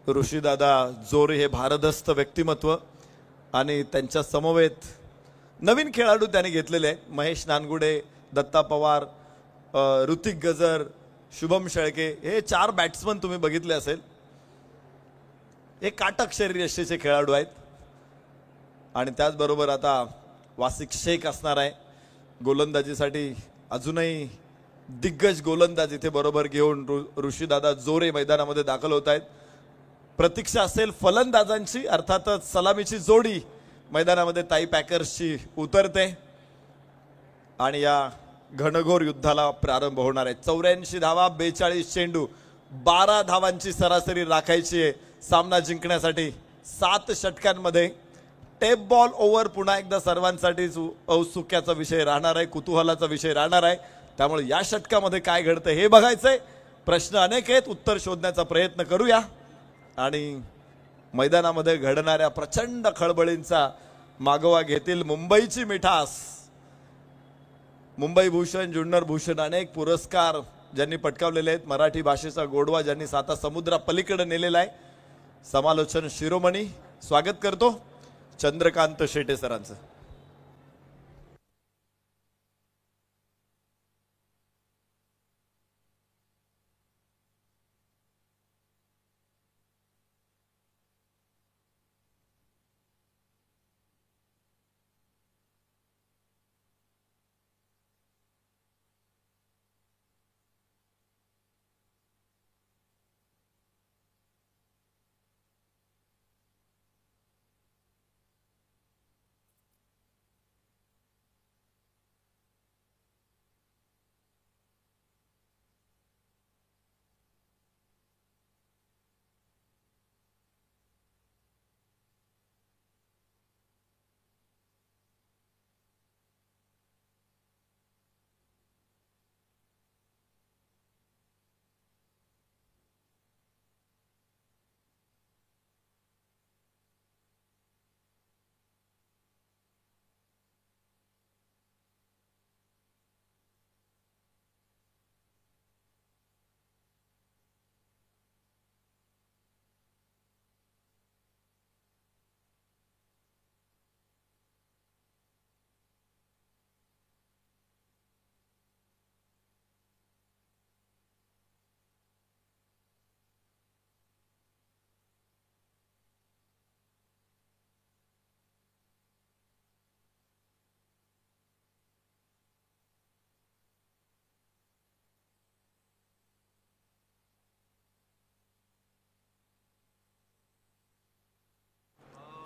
ऋषीदादा जोरे हे भारदस्त व्यक्तिमत्व आणि त्यांच्या समवेत नवीन खेळाडू त्यांनी घेतलेले आहेत. महेश नानगुडे, दत्ता पवार, ऋतिक गजर, शुभम शेळके हे 4 बॅट्समन तुम्ही बघितले असेल. हे काटक शरीरयष्टीचे खेळाडू आहेत आणि त्याचबरोबर आता वासिक शेख असणार आहे गोलंदाजीसाठी. अजूनही दिग्गज गोलंदाज इथे बरोबर घेऊन ऋषीदादा जोरे मैदानामध्ये दाखल होत आहेत. प्रतीक्षा असेल फलंदाजांची, अर्थातच सलामीची जोडी मैदानामध्ये ताई पॅकर्सची उतरते आणि या घनघोर युद्धाला प्रारंभ होणार आहे. 84 धावा, 42 चेंडू, 12 धावांची सरासरी राखायची आहे सामना जिंकण्यासाठी. 7 षटकांमध्ये टेप बॉल ओव्हर पुन्हा एकदा सर्वांसाठीच औत्सुक्याचा विषय राहणार आहे, कुतूहलाचा विषय राहणार आहे. त्यामुळे या षटकामध्ये काय घडतं हे बघायचंय. प्रश्न अनेक आहेत, उत्तर शोधण्याचा प्रयत्न करूया आणि मैदानामध्ये घडणाऱ्या प्रचंड खळबळींचा मागोवा घेतील मुंबईची मिठास. मुंबई भूषण, जुन्नर भूषण अनेक पुरस्कार ज्यांनी पटकावलेले आहेत. मराठी भाषेचा गोडवा ज्यांनी 7 समुद्रा पलीकडे नेलेला आहे. समालोचन शिरोमणी स्वागत करतो चंद्रकांत शेटे सरांचं.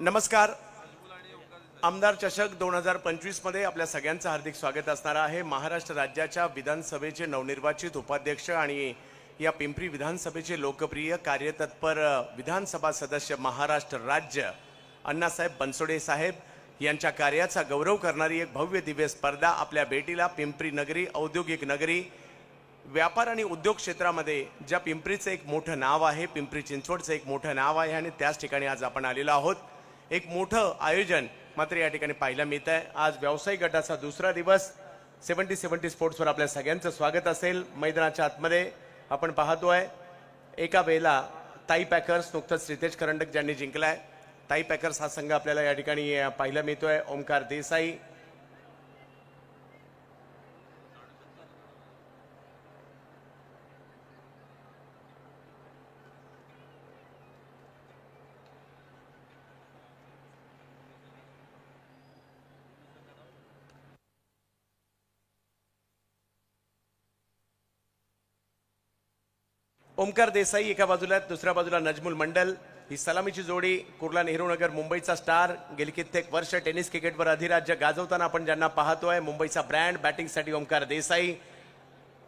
नमस्कार. आमदार चषक 2025 मध्ये आपल्या सगळ्यांचं हार्दिक स्वागत असणार आहे. महाराष्ट्र राज्याच्या विधानसभेचे नवनिर्वाचित उपाध्यक्ष आणि या पिंपरी विधानसभेचे लोकप्रिय कार्यतत्पर विधानसभा सदस्य महाराष्ट्र राज्य अण्णासाहेब बनसोडे साहेब यांच्या कार्याचा गौरव करणारी एक भव्य दिव्य स्पर्धा आपल्या भेटीला पिंपरी नगरी, औद्योगिक नगरी, व्यापार आणि उद्योग क्षेत्रामध्ये ज्या पिंपरीचं एक मोठं नाव आहे, पिंपरी चिंचवडचं एक मोठं नाव आहे आणि त्याच ठिकाणी आज आपण आलेलो आहोत. एक मोठं आयोजन मात्र या ठिकाणी पाहायला मिळत आहे. आज व्यावसायिक गटाचा दुसरा दिवस 70 स्पोर्ट्सवर आपल्या सगळ्यांचं स्वागत असेल. मैदानाच्या आतमध्ये आपण पाहतोय एका वेळेला ताई पॅकर्स, नुकतंच रितेश करंडक ज्यांनी जिंकलाय, ताई पॅकर्स हा संघ आपल्याला या ठिकाणी पाहायला मिळतोय. ओमकार देसाई, ओमकार देसाई एका बाजूला, दुसऱ्या बाजूला नजमुल मंडल. ही सलामीची जोडी. कुर्ला नेहरू नगर मुंबईचा स्टार, गेली कित्येक वर्ष टेनिस क्रिकेटवर अधिराज्य गाजवताना आपण ज्यांना पाहतोय, मुंबईचा ब्रँड. बॅटिंगसाठी ओमकार देसाई.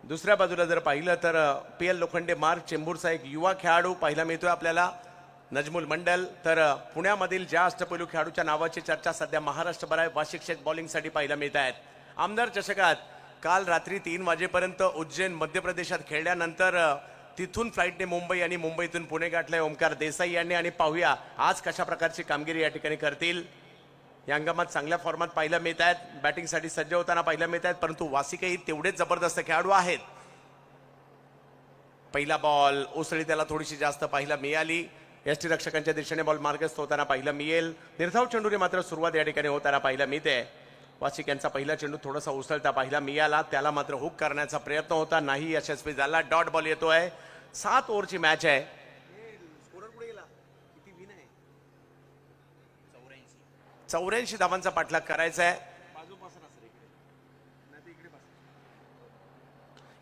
दुसऱ्या बाजूला जर पाहिलं तर PL लोखंडे मार्ग, चेंबूरचा एक युवा खेळाडू पाहायला मिळतोय आपल्याला, नजमुल मंडल. तर पुण्यामधील ज्या अष्टपैलू खेळाडूच्या नावाची चर्चा सध्या महाराष्ट्रभर आहे, वार्षिक शेत बॉलिंगसाठी पाहायला मिळत आहेत. आमदार चषकात काल रात्री 3 वाजेपर्यंत उज्जैन मध्य प्रदेशात खेळल्यानंतर तिथून फ्लाईटने मुंबई आणि मुंबईतून पुणे गाठलंय ओमकार देसाई यांनी. आणि पाहूया आज कशा प्रकारची कामगिरी या ठिकाणी करतील. या हंगामात चांगल्या फॉर्मात पाहायला मिळत आहेत, बॅटिंगसाठी सज्ज होताना पाहायला मिळत आहेत, परंतु वासिकही तेवढेच जबरदस्त खेळाडू आहेत. पहिला बॉल उसळी त्याला थोडीशी जास्त पाहायला मिळाली. यष्टी रक्षकांच्या दिशेने बॉल मार्गस्थ होताना पाहायला मिळेल. निर्धाव चेंडूने मात्र सुरुवात या ठिकाणी होताना पाहायला मिळते. वासिक यांचा पहिला चेंडू थोडासा उसळता पाहायला मिळाला, त्याला मात्र हुक करण्याचा प्रयत्न होता, नाही यशस्वी झाला. डॉट बॉल येतोय. 7 ओव्हरची मॅच आहे. 84 धावांचा पाठलाग करायचा आहे.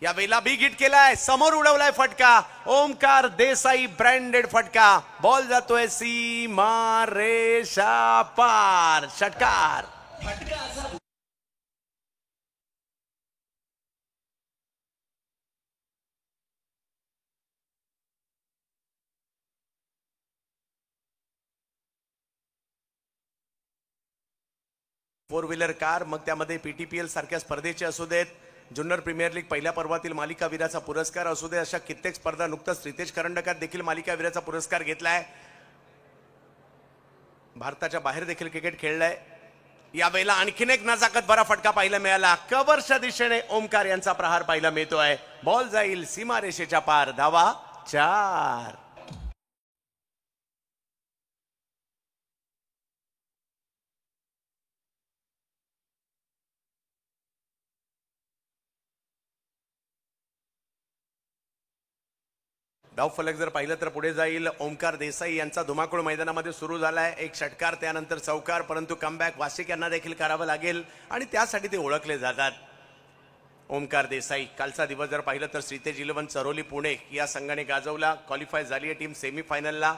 या वेळेला बिग हिट केलाय, समोर उडवलाय फटका. ओमकार देसाई ब्रँडेड फटका. बॉल जातोय सीमा रेषा पार. षटकार. 4 व्हीलर कार, मग त्यामध्ये PTPL सारख्या स्पर्धेचे असू देत, जुन्नर प्रीमियर लीग पहिल्या पर्वातील मालिकावीराचा पुरस्कार असू दे, अशा कित्येक स्पर्धा. नुकताच रितेश करंडकात देखील मालिकावीराचा पुरस्कार घेतलाय. भारताच्या बाहेर देखील क्रिकेट खेळलाय. या वेळेला आणखीन एक नजाकत भरा फटका पाहायला मिळाला. कव्हरच्या दिशेने ओमकार यांचा प्रहार पाहायला मिळतोय. बॉल जाईल सीमारेषेच्या पार. धावा 4. डाव फलक जर पाहिलं तर पुढे जाईल. ओमकार देसाई यांचा धुमाकूळ मैदानामध्ये सुरू झालाय. एक षटकार, त्यानंतर चौकार, परंतु कमबॅक वासिक यांना देखील करावं लागेल आणि त्यासाठी ते ओळखले जातात. ओमकार देसाई कालचा दिवस जर पाहिलं तर श्रीतेज 11 चरोली पुणे या संघाने गाजवला. क्वालिफाय झाली आहे टीम सेमीफायनलला.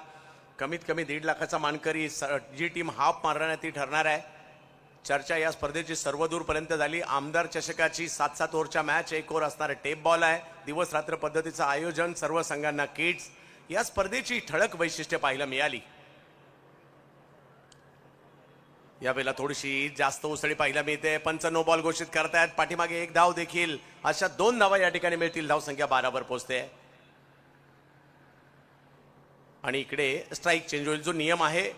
कमीत कमी 1.5 लाखाचा मानकरी जी टीम हाफ मारणार ती ठरणार आहे. चर्चा या स्पर्धेची सर्वदूरपर्यंत झाली. आमदार चषकाची 7 ओव्हरच्या मॅच, 1 ओव्हर असणारे टेप बॉल आहे. दिवस रात्र पद्धतीचं आयोजन, सर्व संघांना किट्स. या स्पर्धेची ठळक वैशिष्ट्ये पाहायला मिळाली. यावेळेला थोडीशी जास्त उसळी पाहायला मिळते. पंच नो बॉल घोषित करतायत. पाठीमागे 1 धाव देखील, अशा 2 धावा या ठिकाणी मिळतील. धाव संख्या 12 वर पोहोचते. आणि इकडे स्ट्राईक चेंज होईल. जो नियम आहे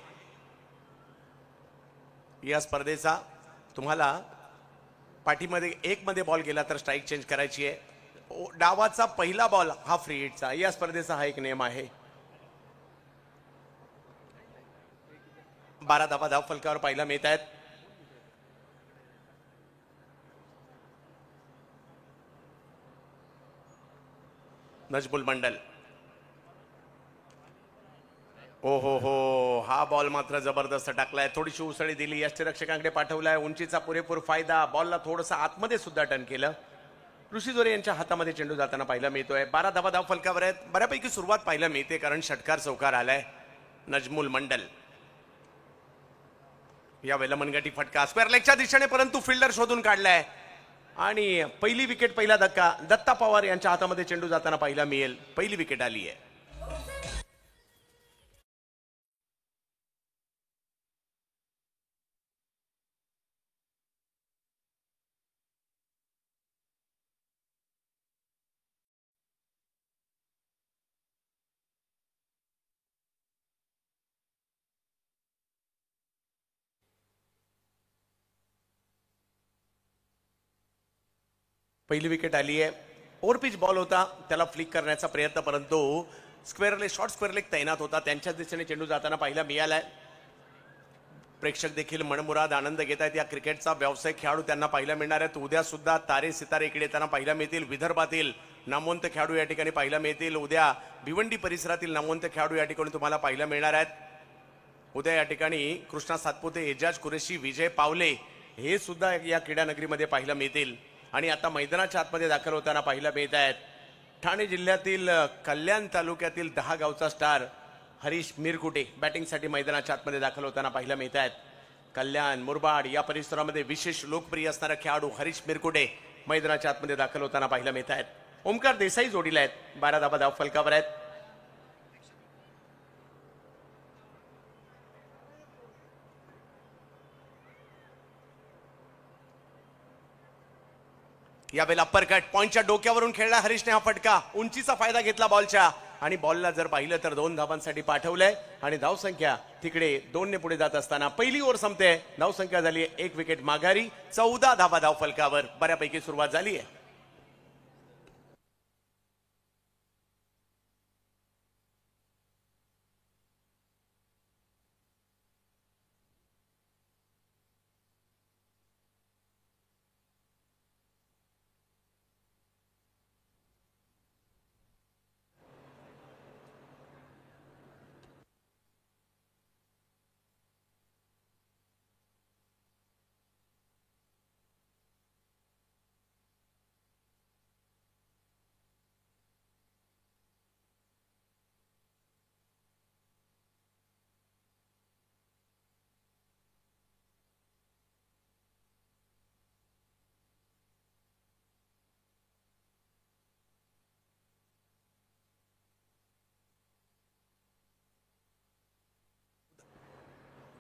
या स्पर्धेचा, तुम्हाला पाठीमध्ये 1 मध्ये बॉल गेला तर स्ट्राईक चेंज करायची आहे. डावाचा पहिला बॉल हा फ्री हिटचा. या स्पर्धेचा हा एक नियम आहे. 12 धावा धाव फलकावर पाहायला मिळत आहेत. नजमुल मंडल. ओ हो, हा बॉल मात्र जबरदस्त टाकलाय. थोडीशी उसळी दिली, यष्टीरक्षकांकडे पाठवलाय. उंचीचा पुरेपूर फायदा. बॉलला थोडंसं आतमध्ये सुद्धा टर्न केलं. ऋषी जोरे यांच्या हातामध्ये चेंडू जाताना पाहायला मिळतोय. 12 धावा धाव फलकावर आहेत. बऱ्यापैकी सुरुवात पाहायला मिळते कारण षटकार चौकार आलाय. नजमुल मंडल यावेळेला मनगटी फटका स्क्वेअर लेगच्या दिशेने, परंतु फिल्डर शोधून काढलाय आणि पहिली विकेट, पहिला धक्का दत्ता पवार यांच्या हातामध्ये चेंडू जाताना पाहायला मिळेल. पहिली विकेट आली आहे. पहिली विकेट आली आहे. ओव्हरपिच बॉल होता, त्याला फ्लिक करण्याचा प्रयत्न, परंतु शॉर्ट स्क्वेअर लेग तैनात होता, त्यांच्याच दिशेने चेंडू जाताना पाहायला मिळालाय. प्रेक्षक देखील मनमुराद आनंद घेत आहेत. या क्रिकेटचा व्यावसायिक खेळाडू त्यांना पाहायला मिळणार आहेत. उद्या सुद्धा तारे सितारे इकडे त्यांना पाहायला मिळतील. विदर्भातील नामवंत खेळाडू या ठिकाणी पाहायला मिळतील. उद्या भिवंडी परिसरातील नामवंत खेळाडू या ठिकाणी तुम्हाला पाहायला मिळणार आहेत. उद्या या ठिकाणी कृष्णा सातपुते, एजाज कुरेशी, विजय पावले हे सुद्धा या क्रीडा नगरीमध्ये पाहायला मिळतील. आणि आता मैदानाच्या आतमध्ये दाखल होताना पाहायला मिळत आहेत ठाणे जिल्ह्यातील कल्याण तालुक्यातील 10 गावचा स्टार हरीश मिरकुटे बॅटिंगसाठी मैदानाच्या आतमध्ये दाखल होताना पाहायला मिळत आहेत. कल्याण, मुरबाड या परिसरामध्ये विशेष लोकप्रिय असणारा खेळाडू हरीश मिरकुटे मैदानाच्या आतमध्ये दाखल होताना पाहायला मिळत आहेत. ओमकार देसाई जोडीला आहेत. 12 धावा धाव फलकावर आहेत. यावेळेला अप्परकट पॉइंटच्या डोक्यावरून खेळला हरीशने. हा फटका, उंचीचा फायदा घेतला बॉलच्या आणि बॉलला जर पाहिलं तर 2 धावांसाठी पाठवलंय आणि धावसंख्या तिकडे 2 ने पुढे जात असताना पहिली ओव्हर संपते. धावसंख्या झाली 1 विकेट माघारी. 14 धावा धाव फलकावर. बऱ्यापैकी सुरुवात झाली आहे.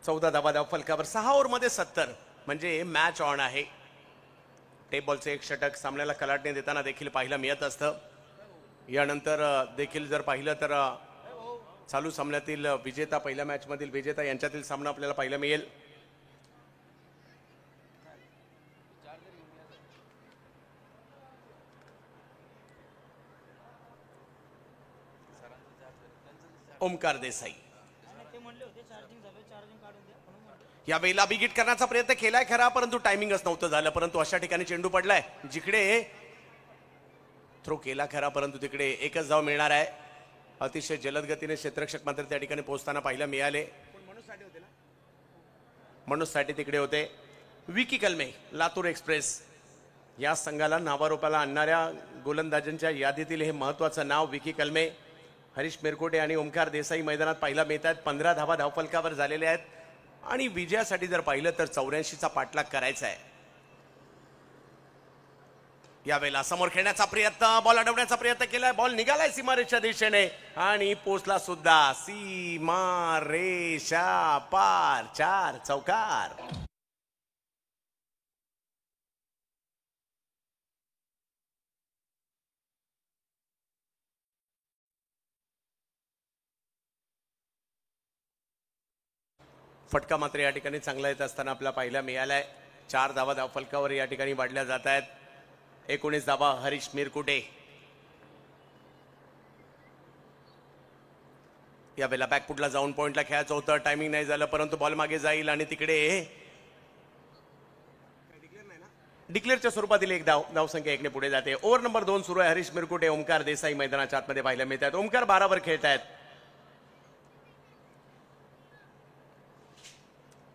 चौदा धावा धाव फलकावर. 6 ओव्हरमध्ये 70 म्हणजे मॅच ऑन आहे. टेबॉलचं एक षटक सामन्याला कलाटणे देताना देखील पाहायला मिळत असतं. यानंतर देखील जर पाहिलं तर चालू सामन्यातील विजेता, पहिल्या मॅच मधील विजेता यांच्यातील सामना आपल्याला पाहायला मिळेल. ओमकार देसाई यावेळेला बिगिट करण्याचा प्रयत्न केलाय खरा, परंतु टायमिंगच नव्हतं झालं. परंतु अशा ठिकाणी चेंडू पडलाय जिकडे थ्रो केला खरा, परंतु तिकडे एकच धाव मिळणार आहे. अतिशय जलद गतीने क्षेत्ररक्षक मात्र त्या ठिकाणी पोहोचताना पाहायला मिळाले. मनोज साठी तिकडे होते. विकी कलमे, लातूर एक्सप्रेस या संघाला नावारूपाला आणणाऱ्या गोलंदाजांच्या यादीतील हे महत्वाचं नाव विकी कलमे. हरीश मिरकोटे आणि ओमकार देसाई मैदानात पाहायला मिळतात. 15 धावा धावफलकावर झालेले आहेत आणि विजयासाठी जर पाहिलं तर 84चा पाठलाग करायचा आहे. यावेळेला समोर खेळण्याचा प्रयत्न, बॉल अडवण्याचा प्रयत्न केलाय. बॉल निघालाय सीमारेषेच्या दिशेने आणि पोचला सुद्धा. सीमारेषा पार. 4 चौकार. फटका मात्र या ठिकाणी चांगला येत असताना आपल्याला पाहायला मिळालाय. 4 धावा धावफलकावर या ठिकाणी वाढल्या जात आहेत. 19 धावा हरीश मिरकुटे. यावेळेला बॅकफुटला जाऊन पॉइंटला खेळायचं होतं. टायमिंग नाही झालं, परंतु बॉल मागे जाईल आणि तिकडे डिक्लेअरच्या स्वरूपातील एक धावसंख्या 1 ने पुढे जाते. ओव्हर नंबर 2 सुरू आहे. हरीश मिरकुटे, ओमकार देसाई मैदानाच्या आतमध्ये पाहायला मिळतात. ओमकार 12 वर खेळत आहेत.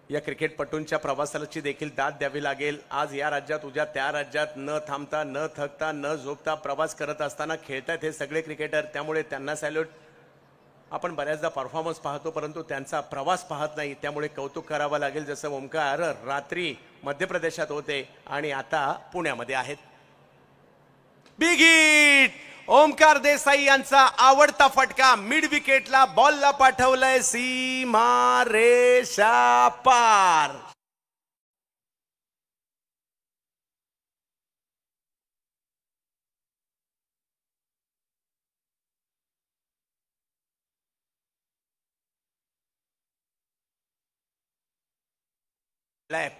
या क्रिकेटपटूंच्या प्रवासाची देखील दाद द्यावी लागेल. आज या राज्यात, उद्या त्या राज्यात, न थांबता, न थकता, न झोपता प्रवास करत असताना खेळतात हे सगळे क्रिकेटर. त्यामुळे त्यांना सॅल्यूट. आपण बऱ्याचदा परफॉर्मन्स पाहतो परंतु त्यांचा प्रवास पाहत नाही, त्यामुळे कौतुक करावं लागेल. जसं ओमकार रात्री मध्य प्रदेशात होते आणि आता पुण्यामध्ये आहेत. बिग हिट ओमकार देसाई यांचा आवडता फटका मिड विकेटला बॉलला पाठवलंय सीमा रेषा पार.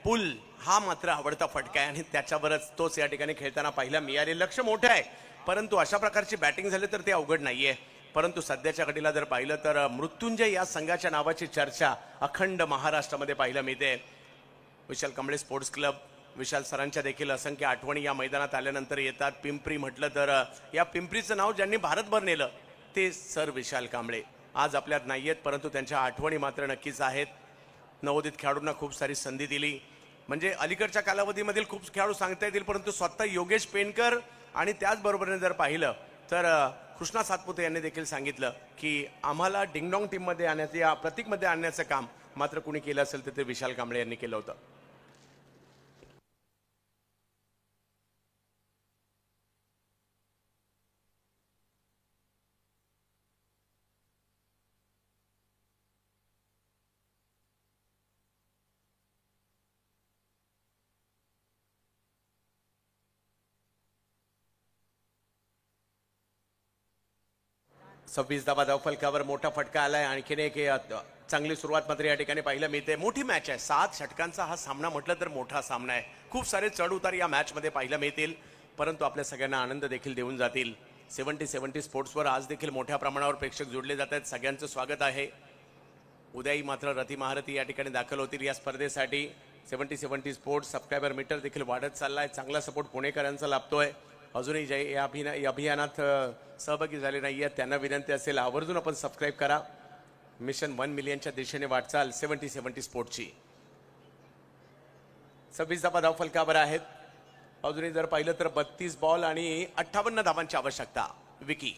पुल हा मात्र आवडता फटका आहे आणि त्याच्यावरच तोच या ठिकाणी खेळताना पाहिला मिळाले. लक्ष मोठं आहे परंतु अशा प्रकारची बॅटिंग झाली तर ते अवघड नाहीये. परंतु सध्याच्या घडीला जर पाहिलं तर मृत्युंजय या संघाच्या नावाची चर्चा अखंड महाराष्ट्रामध्ये पाहायला मिळते. विशाल कांबळे स्पोर्ट्स क्लब, विशाल सरांच्या देखील असंख्य आठवणी या मैदानात आल्यानंतर येतात. पिंपरी म्हटलं तर या पिंपरीचं नाव ज्यांनी भारतभर नेलं ते सर विशाल कांबळे आज आपल्यात नाहीयेत परंतु त्यांच्या आठवणी मात्र नक्कीच आहेत. नवोदित खेळाडूंना खूप सारी संधी दिली, म्हणजे अलीकडच्या कालावधीमधील खूप खेळाडू सांगता येतील परंतु स्वतः योगेश पेनकर आणि त्याचबरोबरीने जर पाहिलं तर कृष्णा सातपुते यांनी देखील सांगितलं की आम्हाला डिंगडॉंग टीममध्ये आणण्याचं या प्रतीकमध्ये आणण्याचं काम मात्र कुणी केलं असेल तर ते विशाल कांबळे यांनी केलं होतं. सव्वीस धावा धावफलकावर मोठा फटका आलाय. आणखीन एक चांगली सुरुवात मात्र या ठिकाणी पाहायला मिळते. मोठी मॅच आहे, 7 षटकांचा हा सामना म्हटलं तर मोठा सामना आहे. खूप सारे चढ उतार या मॅच मध्ये पाहायला मिळतील परंतु आपल्या सगळ्यांना आनंद देखील देऊन जातील. 70 स्पोर्ट्सवर आज देखील मोठ्या प्रमाणावर प्रेक्षक जोडले जात आहेत. सगळ्यांचं स्वागत आहे. उद्याही मात्र रथी महारथी या ठिकाणी दाखल होतील या स्पर्धेसाठी. 70 स्पोर्ट्स सबस्क्रायबर मीटर देखील वाढत चाललाय. चांगला सपोर्ट पुणेकरांचा लाभतोय. अजूनही जे या अभियानात सहभागी झाले नाही आहेत त्यांना विनंती असेल आवर्जून आपण सबस्क्राईब करा. मिशन 1 मिलियनच्या दिशेने वाटचाल 70 स्पोर्ट्सची. 26 धावा धावफलकावर आहेत. अजूनही जर पाहिलं तर 32 बॉल आणि 58 धावांची आवश्यकता. विकी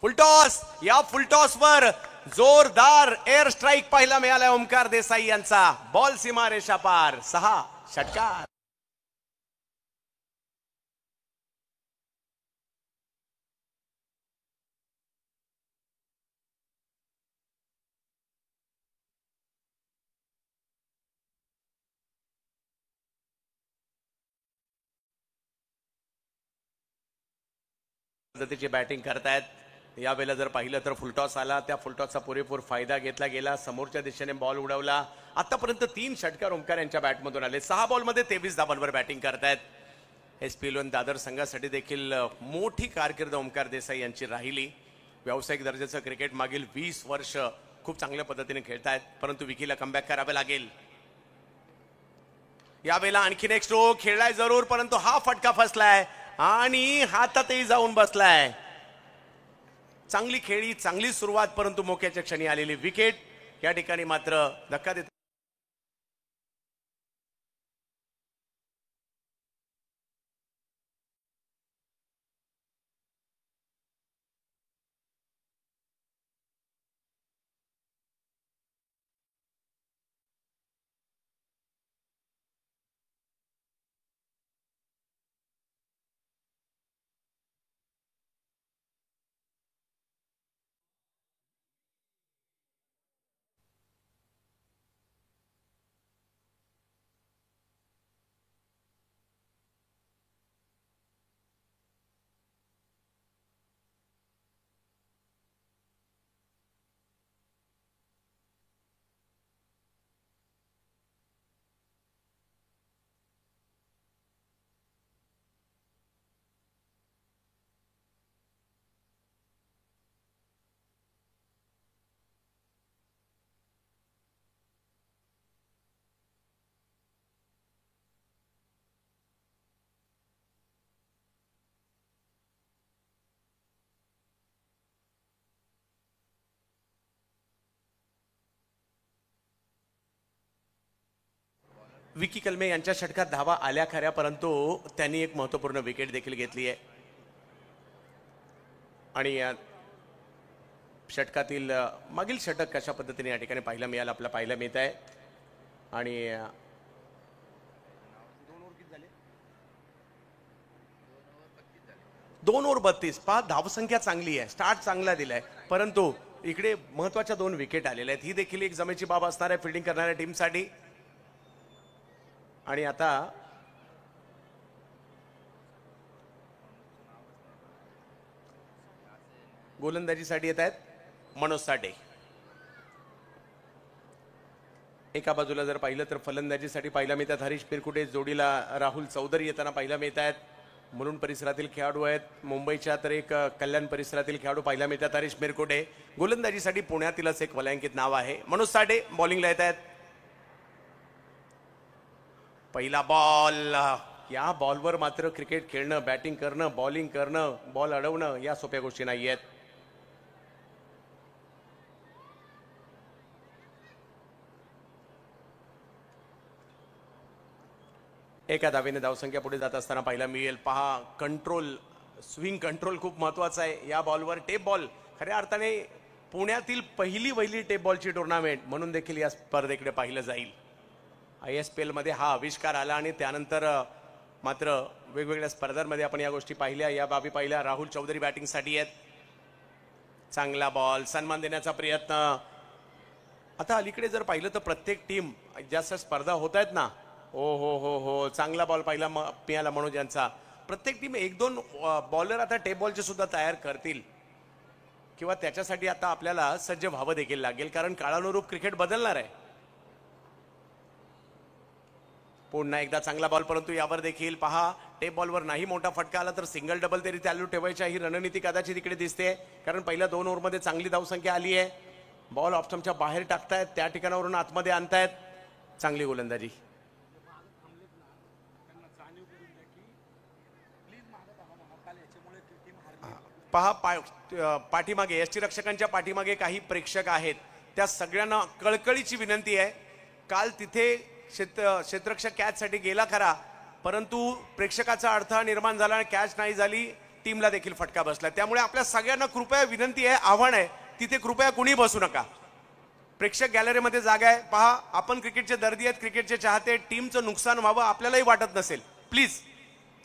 फुलटॉस, या फुलटॉसवर जोरदार एअर स्ट्राईक पाहायला मिळाला ओमकार देसाई यांचा. बॉल सीमा रेषा पार, 6 षटकार. पद्धतीची बॅटिंग करतायत. यावेळेला जर पाहिलं तर फुलटॉस आला, त्या फुलटॉसचा पुरेपूर फायदा घेतला गेला. समोरच्या दिशेने बॉल उडवला. आतापर्यंत 3 षटकार ओमकार यांच्या बॅटमधून आले. 6 बॉलमध्ये 23 धावांवर बॅटिंग करतायत. SP11 दादर संघासाठी देखील मोठी कारकीर्द ओमकार देसाई यांची राहिली. व्यावसायिक दर्जाचं क्रिकेट मागील 20 वर्ष खूप चांगल्या पद्धतीने खेळतायत परंतु विकीला कमबॅक करावे लागेल. यावेळेला आणखीन एक स्ट्रोक खेळलाय जरूर परंतु हा फटका फसलाय आणि हातातही जाऊन बसलाय. चांगली खेळी, चांगली सुरुवात परंतु मोक्याच्या क्षणी आलेली विकेट या ठिकाणी मात्र धक्का देत. विकी कलमे यांच्या षटकात धावा आल्या खऱ्या परंतु त्यांनी एक महत्त्वपूर्ण विकेट देखील घेतली आहे. आणि षटकातील मागील षटक कशा पद्धतीने या ठिकाणी पाहायला मिळालं आपल्याला पाहायला मिळत आहे. आणि 2 ओव्हर 32 पहा धावसंख्या चांगली आहे, स्टार्ट चांगला दिलाय, परंतु इकडे महत्वाच्या 2 विकेट आलेल्या आहेत. ही देखील एक जमेची बाब असणार आहे फिल्डिंग करणाऱ्या टीमसाठी. आणि आता गोलंदाजीसाठी येत आहेत मनोज साठे. एका बाजूला जर पाहिलं तर फलंदाजीसाठी पाहायला मिळतात हरीश पिरकुटे, जोडीला राहुल चौधरी येताना पाहायला मिळत आहेत. मुलुंड परिसरातील खेळाडू आहेत. मुंबईच्या तर एक कल्याण परिसरातील खेळाडू पाहायला मिळतात हरीश पिरकुटे. गोलंदाजीसाठी पुण्यातीलच एक वलयांकित नाव आहे मनोज साठे. बॉलिंगला येत आहेत. पहिला बॉल. या बॉलवर मात्र क्रिकेट खेळणं, बॅटिंग करणं, बॉलिंग करणं, बॉल अडवणं या सोप्या गोष्टी नाही आहेत. एका धावेने धावसंख्या पुढे जात असताना पाहायला मिळेल. पहा कंट्रोल, स्विंग कंट्रोल खूप महत्वाचा आहे या बॉलवर. टेप बॉल खऱ्या अर्थाने पुण्यातील पहिली टेप बॉलची टुर्नामेंट म्हणून देखील या स्पर्धेकडे पाहिलं जाईल. ISPL मध्ये हा आविष्कार आला आणि त्यानंतर मात्र वेगवेगळ्या स्पर्धांमध्ये आपण या गोष्टी पाहिल्या, या बाबी पाहिल्या. राहुल चौधरी बॅटिंगसाठी आहेत. चांगला बॉल, सन्मान देण्याचा प्रयत्न. आता अलीकडे जर पाहिलं तर प्रत्येक टीम जास्त स्पर्धा होत आहेत ना, हो चांगला बॉल पाहिला मिळाला मनोज यांचा. प्रत्येक टीम 1-2 बॉलर आता टेप बॉलचे सुद्धा तयार करतील किंवा त्याच्यासाठी आता आपल्याला सज्ज व्हावं देखील लागेल, कारण काळानुरूप क्रिकेट बदलणार आहे. पुन्हा एकदा चांगला बॉल, परंतु यावर देखील पहा टेप बॉलवर नाही मोठा फटका आला तर सिंगल डबल तरी चालू ठेवायची ही रणनीती कदाचित इकडे दिसते, कारण पहिल्या 2 ओव्हरमध्ये चांगली धावसंख्या आली आहे. बॉल ऑफ स्टंपच्या बाहेर टाकतायत, त्या ठिकाणावरून आतमध्ये आणतायत. चांगली गोलंदाजी. पहा पाठीमागे यष्टीरक्षकांच्या पाठीमागे काही प्रेक्षक आहेत, त्या सगळ्यांना कळकळीची विनंती आहे. काल तिथे क्षेत्ररक्षक कॅच साठी गेला खरा, परंतु प्रेक्षकाचा अडथळा निर्माण झाला आणि कॅच नाही झाली, टीमला देखील फटका बसला. त्यामुळे आपल्या सगळ्यांना कृपया विनंती आहे, आव्हान आहे, तिथे कृपया कुणी बसू नका. प्रेक्षक गॅलरीमध्ये जागा आहे. पहा आपण क्रिकेटचे दर्दी आहेत, क्रिकेटचे चाहते, टीमचं नुकसान व्हावं आपल्यालाही वाटत नसेल. प्लीज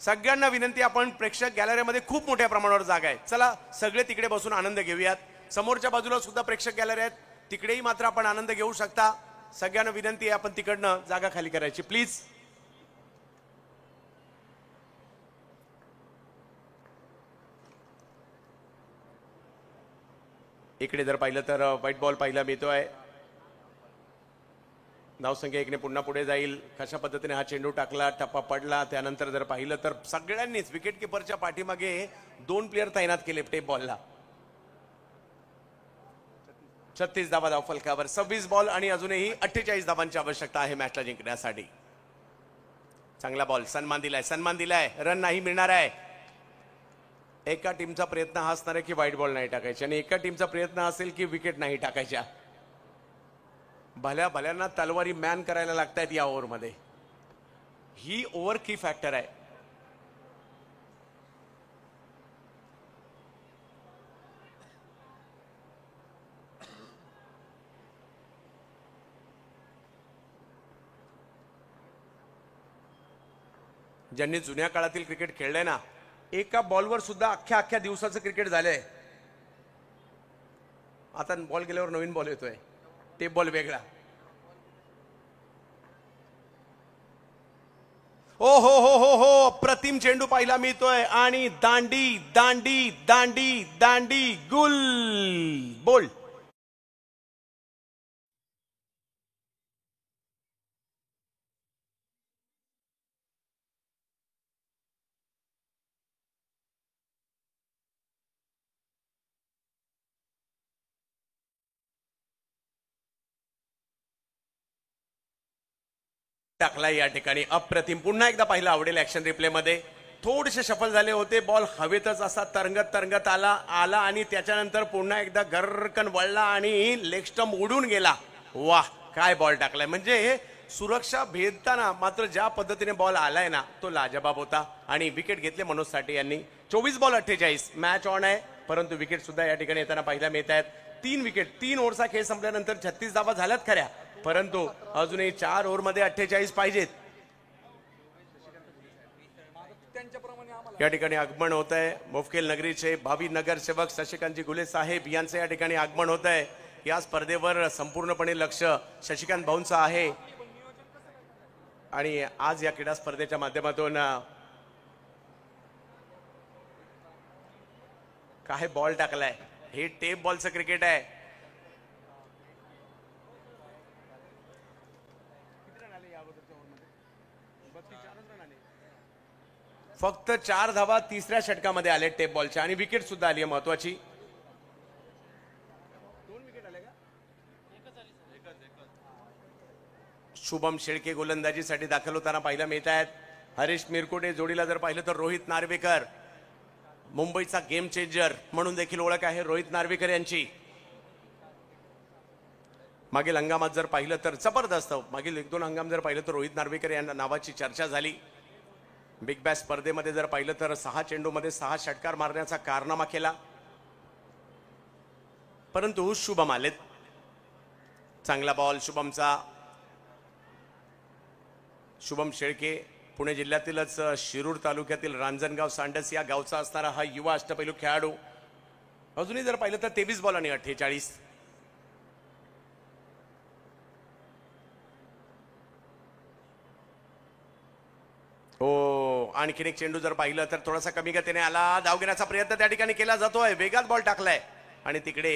सगळ्यांना विनंती, आपण प्रेक्षक गॅलरीमध्ये खूप मोठ्या प्रमाणावर जागा आहे, चला सगळे तिकडे बसून आनंद घेऊयात. समोरच्या बाजूला सुद्धा प्रेक्षक गॅलरी आहेत, तिकडेही मात्र आपण आनंद घेऊ शकता. सगळ्यांना विनंती आहे, आपण तिकडनं जागा खाली करायची प्लीज. इकडे जर पाहिलं तर व्हाईट बॉल पाहिला मिळतोय. धावसंख्या 1ने पुन्हा पुढे जाईल. कशा पद्धतीने हा चेंडू टाकला, टप्पा पडला, त्यानंतर जर पाहिलं तर सगळ्यांनीच विकेट किपरच्या पाठीमागे 2 प्लेयर तैनात केले टेप बॉलला. 36 धावा धाव फलकावर, 26 बॉल आणि अजूनही 48 धावांची आवश्यकता आहे मॅचला जिंकण्यासाठी. चांगला बॉल, सन्मान दिलाय, रन नाही मिळणार आहे. एका टीमचा प्रयत्न हा असणार आहे की व्हाईट बॉल नाही टाकायचे आणि एका टीमचा प्रयत्न असेल की विकेट नाही टाकायच्या. भल्यांना तलवारी मॅन करायला लागतायत या ओव्हरमध्ये. ही ओव्हर की फॅक्टर आहे. ज्यांनी जुन्या काळातील क्रिकेट खेळलंय ना, एका बॉलवर सुद्धा अख्ख्या दिवसाचं क्रिकेट झालंय. आता बॉल गेल्यावर नवीन बॉल येतोय, टेप बॉल वेगळा. ओ हो प्रतिम चेंडू पाहिला मिळतोय आणि दांडी दांडी दांडी दांडी गुल बोल. टाकला या ठिकाणी अप्रतिम. पुन्हा एकदा पाहिलं आवडेल ऍक्शन रिप्ले मध्ये. थोडेसे शफल झाले होते, बॉल हवेतच असा तरंगत आला आणि त्याच्यानंतर पुन्हा एकदा गरकन वळला आणि लेग स्टंप उडून गेला. वाह, काय बॉल टाकलाय. म्हणजे सुरक्षा भेदताना मात्र ज्या पद्धतीने बॉल आलाय ना, तो लाजबाब होता आणि विकेट घेतले मनोज साठे यांनी. 24 बॉल 48. मॅच ऑन आहे, परंतु विकेट सुद्धा या ठिकाणी येताना पाहायला मिळत आहेत. 3 विकेट, 3 ओव्हरचा खेळ संपल्यानंतर 36 धावा झाल्यात खऱ्या, परंतु अजूनही 4 ओव्हरमध्ये 48 पाहिजेत. या ठिकाणी आगमन होत आहे मुफकेल नगरीचे भावी नगरसेवक शशिकांतजी गुले साहेब यांचे या ठिकाणी आगमन होत आहे. या स्पर्धेवर संपूर्णपणे लक्ष शशिकांत भाऊंचं आहे आणि आज या क्रीडा स्पर्धेच्या माध्यमातून काय बॉल टाकलाय, हे टेप बॉलचं क्रिकेट आहे. फक्त 4 धावा तिसऱ्या षटकामध्ये आले टेप बॉलच्या आणि विकेट सुद्धा आली आहे महत्वाची. शुभम शेळके गोलंदाजीसाठी दाखल होताना पाहायला मिळत आहेत. हरीश मिरकुटे जोडीला जर पाहिलं तर रोहित नार्वेकर, मुंबईचा गेम चेंजर म्हणून देखील ओळख आहे रोहित नार्वेकर यांची. मागील हंगामात जर पाहिलं तर जबरदस्त, मागील 1-2 हंगाम जर पाहिलं तर रोहित नार्वेकर यांना नावाची चर्चा झाली. बिग बॅश स्पर्धेमध्ये जर पाहिलं तर 6 चेंडूमध्ये 6 षटकार मारण्याचा कारनामा केला, परंतु शुभम आलेत. चांगला बॉल शुभमचा. शुभम शेळके पुणे जिल्ह्यातीलच शिरूर तालुक्यातील रांजणगाव सांडस या गावचा असणारा हा युवा अष्टपैलू खेळाडू. अजूनही जर पाहिलं तर 23 बॉल आणि 48. हो, आणखीन एक चेंडू जर पाहिलं तर थोडासा कमी गतीने आला. धाव घेण्याचा प्रयत्न त्या ठिकाणी केला जातोय, वेगात बॉल टाकलाय आणि तिकडे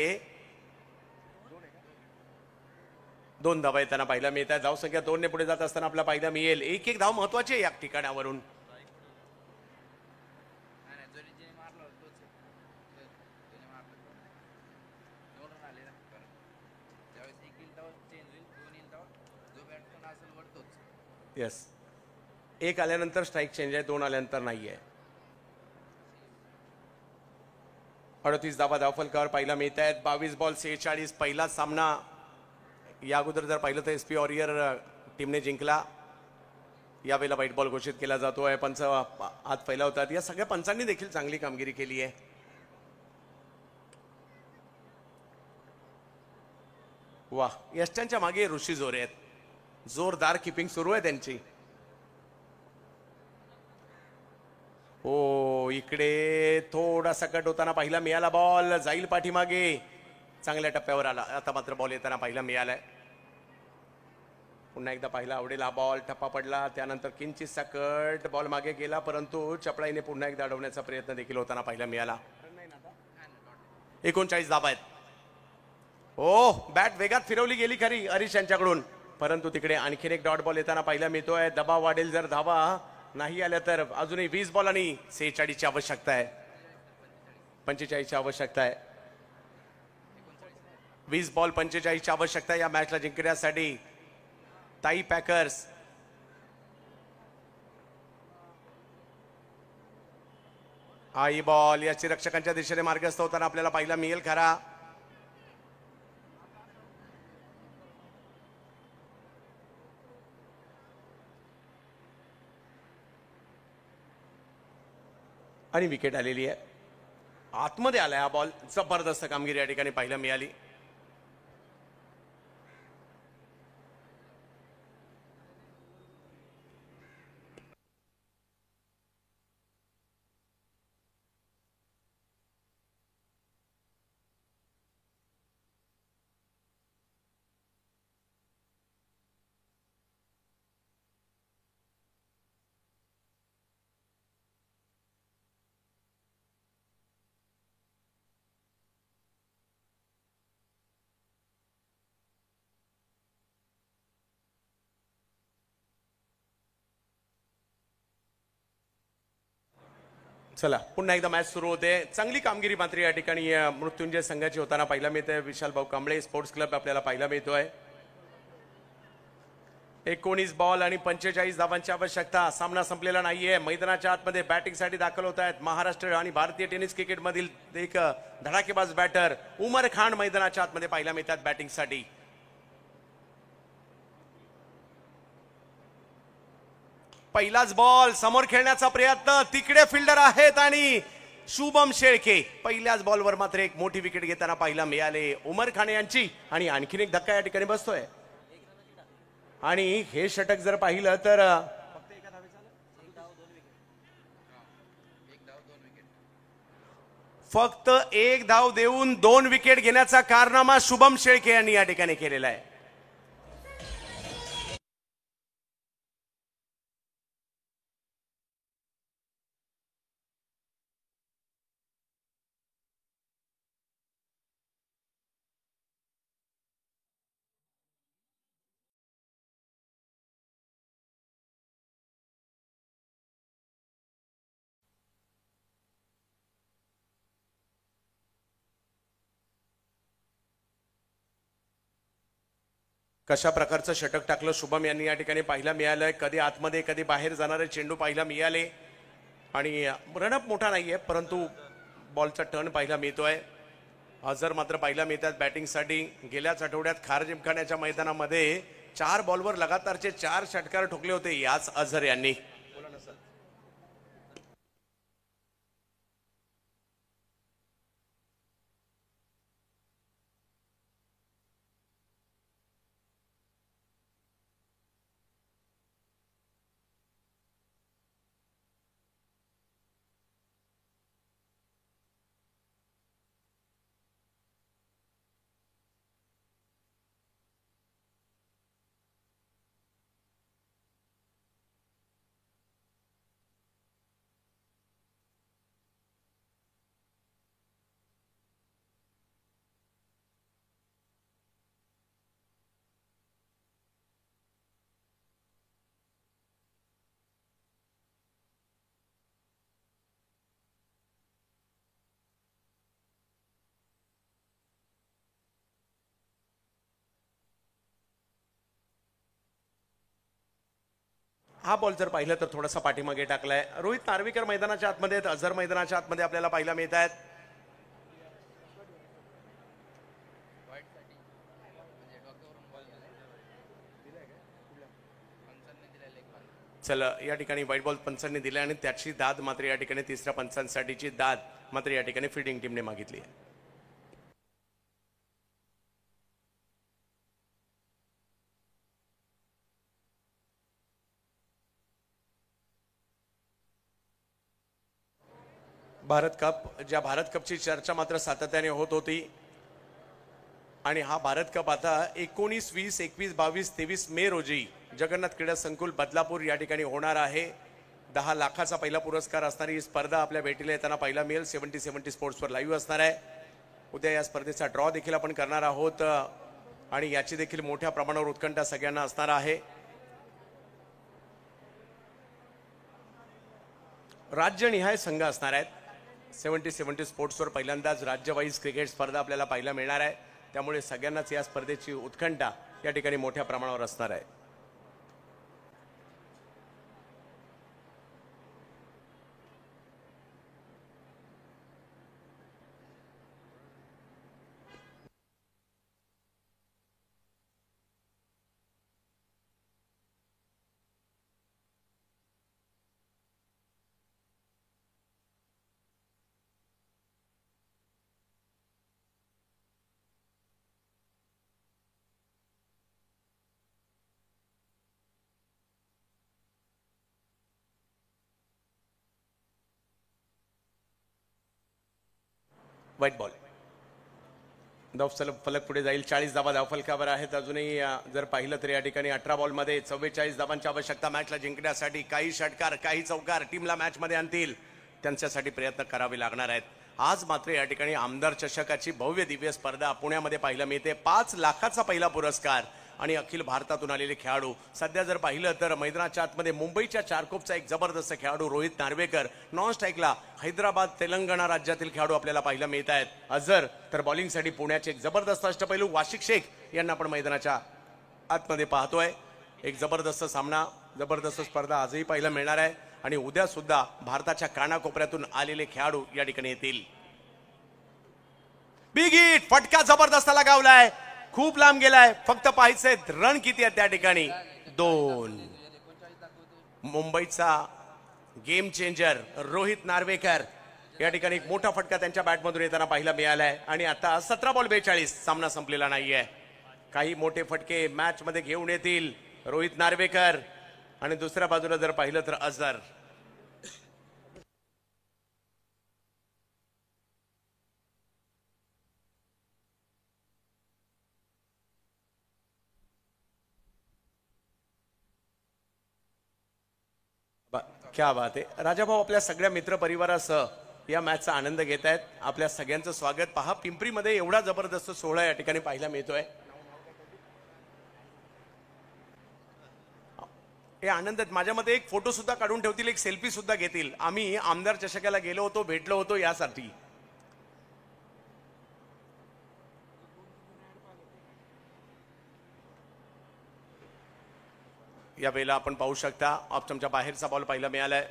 2 धावा येताना पाहायला मिळत आहे. धाव संख्या 2 ने पुढे जात असताना आपल्याला पाहायला मिळेल. एक धाव महत्वाची आहे या ठिकाणावरून. येस, 1 आल्यानंतर स्ट्राईक चेंज आहे, 2 आल्यानंतर नाहीये. 38 धावा धावफलकावर पाहायला मिळत आहेत. 22 बॉल 46. पहिला सामना या अगोदर जर पाहिलं तर एसपी वॉरियर टीमने जिंकला. यावेळेला व्हाईट बॉल घोषित केला जातोय. पंच हात फैलावतात. या सगळ्या पंचांनी देखील चांगली कामगिरी केली आहे. वा, यष्टांच्या मागे ऋषी जोरे आहेत. जोरदार किपिंग सुरू आहे त्यांची. हो, इकडे थोडासा कट होताना पाहिला मिळाला. बॉल जाईल पाठीमागे, चांगल्या टप्प्यावर आला. आता मात्र बॉल येताना पाहिला मिळालाय. पुन्हा एकदा पाहिला आवडेल हा बॉल. टप्पा पडला, त्यानंतर किंचितसा कट, बॉल मागे गेला, परंतु चपळाईने पुन्हा एकदा अडवण्याचा प्रयत्न देखील होताना पाहिला मिळाला. 39 धावा आहेत. हो, बॅट वेगात फिरवली गेली खरी हरीश यांच्याकडून, परंतु तिकडे आणखीन एक डॉट बॉल येताना पाहायला मिळतोय. दबाव वाढेल जर धावा नाही आल्या तर. अजूनही 20 बॉल आणि 46 ची आवश्यकता आहे. 45 ची आवश्यकता आहे. 20 बॉल 45 ची आवश्यकता आहे या मॅचला जिंकण्यासाठी. ताई पॅकर्स आई बॉल याची रक्षकांच्या दिशेने मार्गस्थ होताना आपल्याला पाहायला मिळेल खरा. आणि विकेट आलेली आहे. आतमध्ये आलाय हा बॉल. जबरदस्त कामगिरी या ठिकाणी पाहायला मिळाली. चला, पुन्हा एकदा मॅच सुरू होते. चांगली कामगिरी मात्र या ठिकाणी मृत्युंजय संघाची होताना पाहायला मिळते. विशाल भाऊ कांबळे स्पोर्ट्स क्लब आपल्याला पाहायला मिळतोय. 19 बॉल आणि 45 धावांची आवश्यकता. सामना संपलेला नाहीये. मैदानाच्या आतमध्ये बॅटिंगसाठी दाखल होत आहेत महाराष्ट्र आणि भारतीय टेनिस क्रिकेट मधील एक धडाकेबाज बॅटर उमर खान मैदानाच्या आतमध्ये पाहायला मिळतात बॅटिंगसाठी. पहिलाच बॉल, समोर खेळण्याचा प्रयत्न, तिकडे फिल्डर आहेत आणि शुभम शेळके पहिल्याच बॉलवर मात्र एक मोठी विकेट घेताना पाहायला मिळाले उमर खान यांची. आणि आणखीन एक धक्का या ठिकाणी बसतोय. आणि हे षटक जर पाहिलं तर फक्त एक धाव देऊन 2 विकेट घेण्याचा कारनामा शुभम शेळके यांनी या ठिकाणी केलेला आहे. कशा प्रकारचं षटक टाकलं शुभम यांनी या ठिकाणी पाहायला मिळालंय. कधी आतमध्ये कधी बाहेर जाणारे चेंडू पाहायला मिळाले. आणि रनअप मोठा नाहीये परंतु बॉलचा टर्न पाहायला मिळतोय. अझर मात्र पाहायला मिळतात बॅटिंगसाठी. गेल्याच आठवड्यात खार जिमखान्याच्या मैदानामध्ये 4 बॉलवर लगातारचे 4 षटकार ठोकले होते याच अझर यांनी. हा बॉल जर पाहिलं तर थोडासा पाठीमागे टाकलाय. रोहित नार्वेकर मैदानाच्या आतमध्ये आहेत. अझर मैदानाच्या आतमध्ये आपल्याला पाहायला मिळत आहेत. चला या ठिकाणी व्हाईट बॉल पंचांनी दिला आणि त्याची दाद मात्र या ठिकाणी तिसऱ्या पंचांसाठीची दाद मात्र या ठिकाणी फिल्डिंग टीमने मागितली आहे. भारत कप ज्या भारत कपची चर्चा मात्र सातत्याने होत होती. आणि हा भारत कप आता 19, 20, 21, 22, 23 मे रोजी जगन्नाथ क्रीडा संकुल बदलापूर या ठिकाणी होणार आहे. 10 लाखाचा पहिला पुरस्कार असणारी ही स्पर्धा आपल्या भेटीला येताना पाहायला मिळेल. 70 स्पोर्ट्सवर लाईव्ह असणार आहे. उद्या या स्पर्धेचा ड्रॉ देखील आपण करणार आहोत आणि याची देखील मोठ्या प्रमाणावर उत्कंठा सगळ्यांना असणार आहे. राज्यनिहाय संघ असणार आहेत. 70 स्पोर्ट्सवर पहिल्यांदाच राज्यवाईज क्रिकेट स्पर्धा आपल्याला पाहायला मिळणार आहे. त्यामुळे सगळ्यांनाच या स्पर्धेची उत्कंठा या ठिकाणी मोठ्या प्रमाणावर असणार आहे. व्हाईट बॉल धाव फलक पुढे जाईल. 40 धावा धावफलकावर आहेत. अजूनही जर पाहिलं तर या ठिकाणी 18 बॉलमध्ये 44 धावांची आवश्यकता मॅचला जिंकण्यासाठी. काही षटकार काही चौकार टीमला मॅच मध्ये आणतील त्यांच्यासाठी प्रयत्न करावे लागणार आहेत. आज मात्र या ठिकाणी आमदार चषकाची भव्य दिव्य स्पर्धा पुण्यामध्ये पाहायला मिळते. 5 लाखाचा पहिला पुरस्कार आणि अखिल भारतातून आलेले खेळाडू. सध्या जर पाहिलं तर मैदानाच्या आतमध्ये मुंबईच्या चारकोपचा एक जबरदस्त खेळाडू रोहित नार्वेकर. नॉन स्ट्राईकला हैदराबाद तेलंगणा राज्यातील खेळाडू आपल्याला पाहायला मिळत आहेत. अझर तर बॉलिंगसाठी पुण्याचे एक जबरदस्त अष्टपैलू वाशिक शेख यांना आपण मैदानाच्या आतमध्ये पाहतोय. एक जबरदस्त सामना जबरदस्त स्पर्धा आजही पाहायला मिळणार आहे. आणि उद्या सुद्धा भारताच्या कानाकोपऱ्यातून आलेले खेळाडू या ठिकाणी येतील. बिग हिट फटका जबरदस्त लगावलाय. खूप लांब गेलाय. फक्त पाहायचंय रन किती आहेत त्या ठिकाणी. 2. मुंबईचा गेम चेंजर रोहित नार्वेकर या ठिकाणी एक मोठा फटका त्यांच्या बॅटमधून येताना पाहायला मिळालाय आणि आता 17 बॉल 42 सामना संपलेला नाहीये. काही मोठे फटके मॅच मध्ये घेऊन येतील रोहित नार्वेकर आणि दुसऱ्या बाजूला जर पाहिलं तर अझर. क्या बात आहे. राजाभाऊ आपल्या सगळ्या मित्र परिवारासह या मॅचचा आनंद घेत आहेत. आपल्या सगळ्यांचं स्वागत. पहा पिंपरीमध्ये एवढा जबरदस्त सोहळा या ठिकाणी पाहायला मिळतोय. हे आनंदात माझ्या मते एक फोटो सुद्धा काढून ठेवतील, एक सेल्फी सुद्धा घेतील. आम्ही आमदार चषकाला गेलो होतो, भेटलो होतो यासाठी. या वेळेला आपण पाहू शकता ऑप्शनच्या बाहेरचा बॉल पाहायला मिळालाय.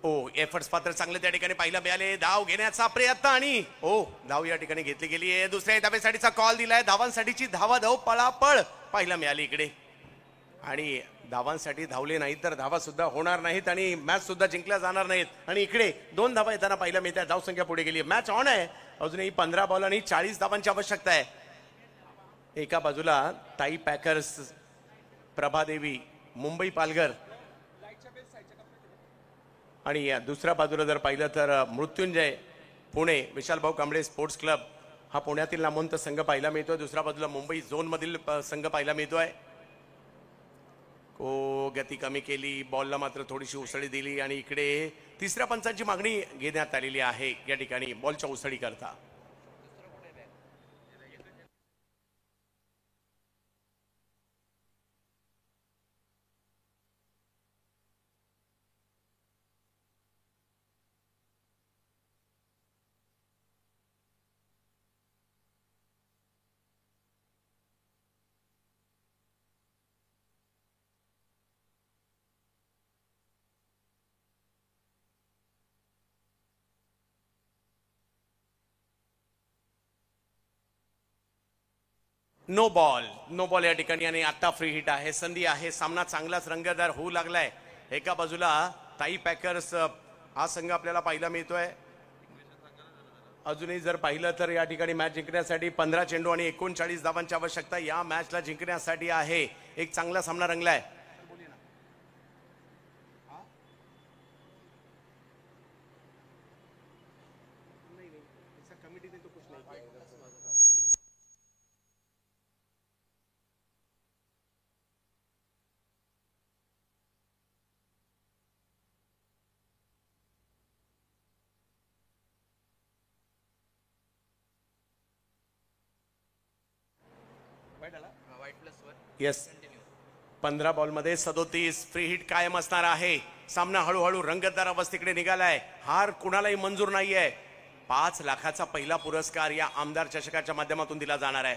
ओ एफर्ट्स पात्र चांगले त्या ठिकाणी पाहायला मिळाले. धाव घेण्याचा प्रयत्न आणि धाव या ठिकाणी घेतली गेली आहे. दुसऱ्या धावेसाठीचा कॉल दिलाय. धावांसाठीची धावाधाव पळापळ पाहायला मिळाली इकडे आणि धावांसाठी धावले नाहीत तर धावा सुद्धा होणार नाहीत आणि मॅच सुद्धा जिंकल्या जाणार नाहीत. आणि इकडे 2 धावा येताना पाहायला मिळतात. धावसंख्या पुढे गेली. मॅच ऑन आहे. अजूनही 15 बॉल आणि 40 धावांची आवश्यकता आहे. एका बाजूला ताई पॅकर्स, प्रभादेवी, मुंबई पालघर आणि दुसऱ्या बाजूला जर पाहिलं तर मृत्युंजय पुणे, विशालभाऊ कांबळे स्पोर्ट्स क्लब हा पुण्यातील नामवंत संघ पाहायला मिळतोय. दुसऱ्या बाजूला मुंबई झोन मधील संघ पाहायला मिळतोय. गती कमी केली, बॉलला मात्र थोडीशी उसळी दिली आणि इकडे तिसऱ्या पंचांची मागणी घेण्यात आलेली आहे या ठिकाणी बॉलच्या उसळी करता. नो बॉल या ठिकाणी आणि आता फ्री हिट आहे. संधी आहे. सामना चांगलाच रंगतदार होऊ लागलाय. एका बाजूला ताई पॅकर्स हा संघ आपल्याला पाहायला मिळतोय. अजूनही जर पाहिलं तर या ठिकाणी मॅच जिंकण्यासाठी 15 चेंडू आणि 39 धावांची आवश्यकता या मॅचला जिंकण्यासाठी आहे. एक चांगला सामना रंगलाय. येस 15 बॉलमध्ये 37. फ्री हिट कायम असणार आहे. सामना हळूहळू रंगतदार अवस्थेकडे निघालाय. हार कुणालाही मंजूर नाहीये. 5 लाखाचा पहिला पुरस्कार या आमदार चषकाच्या माध्यमातून दिला जाणार आहे.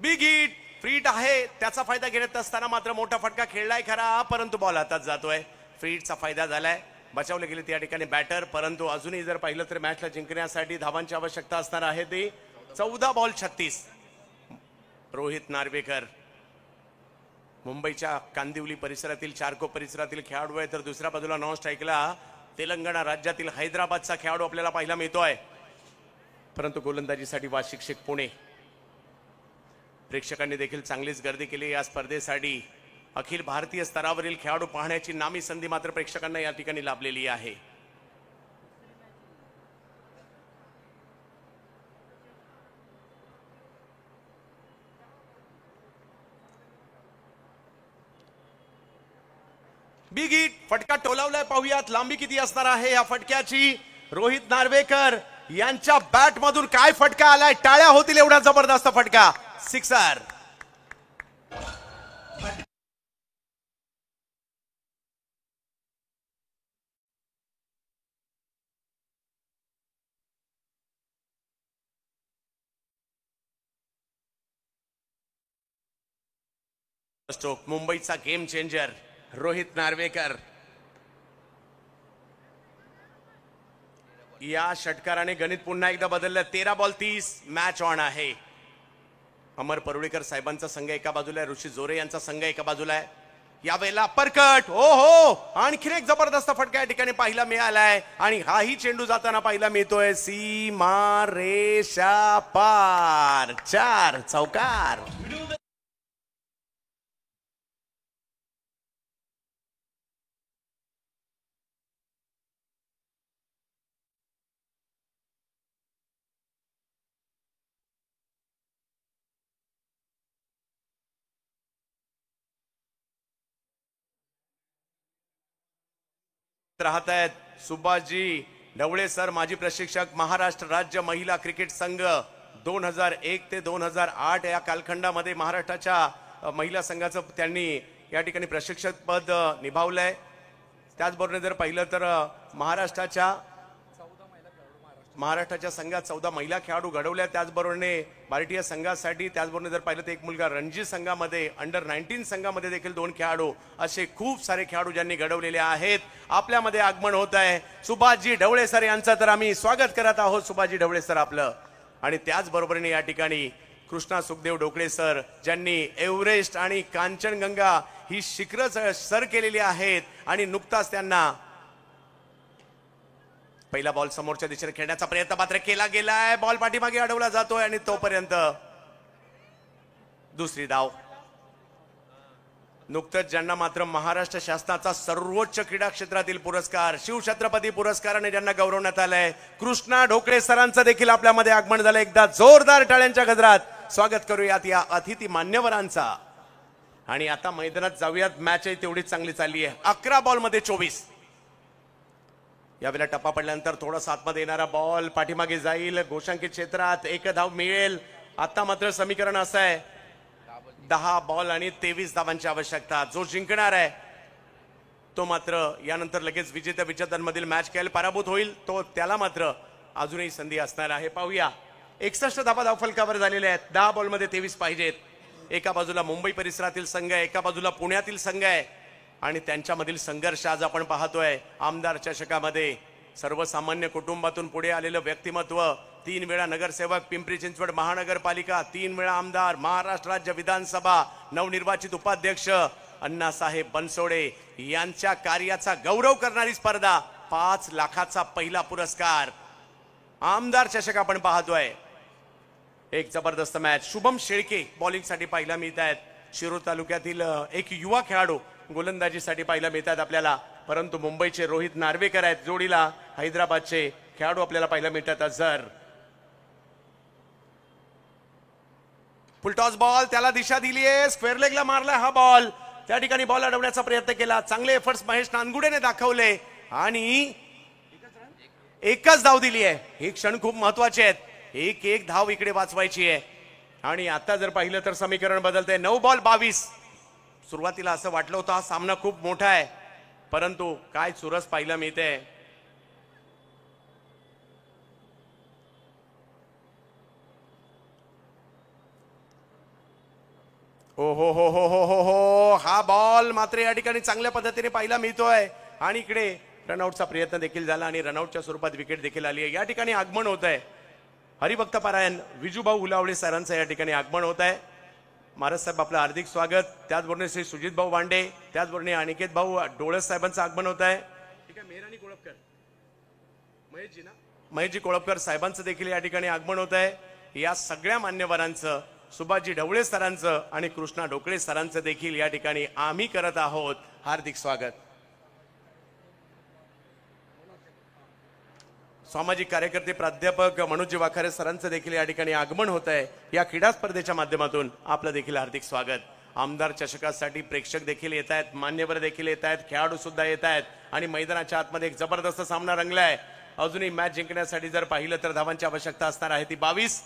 बिग हिट फ्री हिट आहे. त्याचा फायदा घेत असताना मात्र मोठा फटका खेळलाय खरा, परंतु बॉल हातात जातोय. फ्री हिटचा फायदा झालाय. बचावले गेले त्या ठिकाणी बॅटर, परंतु अजूनही जर पाहिलं तर मॅचला जिंकण्यासाठी धावांची आवश्यकता असणार आहे. ती 14 बॉल 36. रोहित नार्वेकर मुंबईच्या कांदिवली परिसरातील, चारको परिसरातील खेळाडू आहे. तर दुसऱ्या बाजूला नॉन स्ट्राईकला तेलंगणा राज्यातील हैदराबादचा खेळाडू आपल्याला पाहायला मिळतोय. परंतु गोलंदाजीसाठी वार्षिक शिक पुणे. प्रेक्षकांनी देखील चांगलीच गर्दी केली या स्पर्धेसाठी. अखिल भारतीय स्तरावरील खेळाडू पाहण्याची नामी संधी मात्र प्रेक्षकांना या ठिकाणी लाभलेली आहे. बिग हिट फटका टोलावलाय. पाहूयात लांबी किती असणार आहे या फटक्याची. रोहित नार्वेकर यांच्या बॅट मधून काय फटका आलाय. टाळ्या होतील एवढा जबरदस्त फटका. सिक्सर. स्ट्रोक मुंबईचा गेम चेंजर रोहित नार्वेकर. या षटकाराने गणित पुन्हा एकदा बदललं. 13 बॉल 30, मॅच ऑन आहे. अमर परुळेकर साहेबांचा संघ एका बाजूला आहे, ऋषी जोरे यांचा संघ एका बाजूला आहे. यावेळेला परकट, हो हो, आणखीन एक जबरदस्त फटका या ठिकाणी पाहायला मिळालाय आणि हाही चेंडू जाताना पाहायला मिळतोय. सीमा रेषा पार, 4 चौकार. राहत आहेत सुभाषजी ढवळे सर, माजी प्रशिक्षक, महाराष्ट्र राज्य महिला क्रिकेट संघ 2001 ते 2008 या कालखंडामध्ये महाराष्ट्राच्या महिला संघाचं त्यांनी या ठिकाणी प्रशिक्षक पद निभावलंय. त्याचबरोबर जर पाहिलं तर महाराष्ट्राच्या संघात 14 महिला खेळाडू घडवल्या. त्याचबरोबरने भारतीय संघासाठी, त्याचबरोबर जर पाहिलं तर एक मुलगा रणजी संघामध्ये, अंडर 19 संघामध्ये देखील 2 खेळाडू, असे खूप सारे खेळाडू ज्यांनी घडवलेले आहेत. आपल्यामध्ये आगमन होत आहे सुभाषजी ढवळे सर यांचं, तर आम्ही स्वागत करत आहोत सुभाषजी ढवळे सर आपलं. आणि त्याचबरोबरीने या ठिकाणी कृष्णा सुखदेव ढोकळे सर, ज्यांनी एव्हरेस्ट आणि कांचनगंगा ही शिखरं सर केलेली आहेत आणि नुकताच त्यांना पहिला बॉल समोरच्या दिशेने खेळण्याचा प्रयत्न मात्र केला गेलाय. बॉल पाठीमागे अडवला जातोय आणि तोपर्यंत दुसरी धाव. नुकतंच ज्यांना मात्र महाराष्ट्र शासनाचा सर्वोच्च क्रीडा क्षेत्रातील पुरस्कार शिवछत्रपती पुरस्काराने ज्यांना गौरवण्यात आलंय, कृष्णा ढोकळे सरांचं देखील आपल्यामध्ये आगमन झालं. एकदा जोरदार टाळ्यांच्या गजरात स्वागत करूयात या अतिथी मान्यवरांचा. आणि आता मैदानात जाऊयात. मॅच आहे तेवढीच चांगली चालली आहे. 11 बॉलमध्ये 24. यावेळेला टप्पा पडल्यानंतर थोडासा आतमध्ये येणारा बॉल पाठीमागे जाईल, गोशांकित क्षेत्रात 1 धाव मिळेल. आता मात्र समीकरण असं आहे 10 बॉल आणि 23 धावांची आवश्यकता. जो जिंकणार आहे तो मात्र यानंतर लगेच विजेत्यांमधील मॅच खेळेल. पराभूत होईल तो त्याला मात्र अजूनही संधी असणार आहे. पाहूया. 61 धावा धावफलकावर झालेल्या आहेत. 10 बॉलमध्ये 23 पाहिजेत. एका बाजूला मुंबई परिसरातील संघ आहे, एका बाजूला पुण्यातील संघ आहे आणि त्यांच्यामधील संघर्ष आज आपण पाहतोय. आमदार चषकामध्ये सर्वसामान्य कुटुंबातून पुढे आलेलं व्यक्तिमत्व, 3 वेळा नगरसेवक पिंपरी चिंचवड महानगरपालिका, 3 वेळा आमदार, महाराष्ट्र राज्य विधानसभा नवनिर्वाचित उपाध्यक्ष अण्णासाहेब बनसोडे यांच्या कार्याचा गौरव करणारी स्पर्धा. 5 लाखाचा पहिला पुरस्कार आमदार चषक आपण पाहतोय. एक जबरदस्त मॅच. शुभम शेळके बॉलिंगसाठी पाहायला मिळत आहेत. शिरूर तालुक्यातील एक युवा खेळाडू गोलंदाजीसाठी पाहायला मिळतात आपल्याला. परंतु मुंबईचे रोहित नार्वेकर आहेत जोडीला. हैदराबादचे खेळाडू आपल्याला पाहायला मिळतात. अझर फुलटॉस बॉल, त्याला दिशा दिलीये, स्क्वेअर लेगला मारला हा बॉल. त्या ठिकाणी बॉल अडवण्याचा प्रयत्न केला. चांगले एफर्ट्स महेश नानगुडेने दाखवले आणि एकच धाव दिली आहे. हे क्षण खूप महत्वाचे आहेत. एक धाव इकडे वाचवायची आहे. आणि आता जर पाहिलं तर समीकरण बदलतंय. 9 बॉल 22. सुरुवातीला असं वाटलं होतं हा सामना खूप मोठा आहे, परंतु काय चुरस पाहायला मिळते. हो हो हो हो हो हो हो, हा बॉल मात्र या ठिकाणी चांगल्या पद्धतीने पाहायला मिळतोय. आणि इकडे रनआउटचा प्रयत्न देखील झाला आणि रनआउटच्या स्वरूपात विकेट देखील आली आहे. या ठिकाणी आगमन होत आहे हरिभक्त पारायण विजूभाऊ हुलावळे सरांचं या ठिकाणी आगमन होत आहे. महाराज साहेब आपलं हार्दिक स्वागत. त्याचबरोबर श्री सुजित भाऊ वांडे, त्याचबरोबर अनिकेत भाऊ डोळस साहेबांचं आगमन होत आहे. ठीक आहे. मेहरानी कोळपकर, महेशजी कोळपकर साहेबांचं देखील या ठिकाणी आगमन होत आहे. या सगळ्या मान्यवरांचं, सुभाषजी ढवळे सरांचं आणि कृष्णा ढोकळे सरांचं देखील या ठिकाणी आम्ही करत आहोत हार्दिक स्वागत. सामाजिक कार्यकर्ते प्राध्यापक मनोज वाखारे सरांचं देखील या ठिकाणी आगमन होत आहे. या क्रीडा स्पर्धेच्या माध्यमातून आपलं देखील हार्दिक स्वागत. आमदार चषकासाठी प्रेक्षक देखील येत आहेत, मान्यवर देखील येत आहेत, खेळाडू सुद्धा येत आहेत आणि मैदानाच्या आतमध्ये एक जबरदस्त सामना रंगलाय. अजूनही मॅच जिंकण्यासाठी जर पाहिलं तर धावांची आवश्यकता असणार आहे ती 22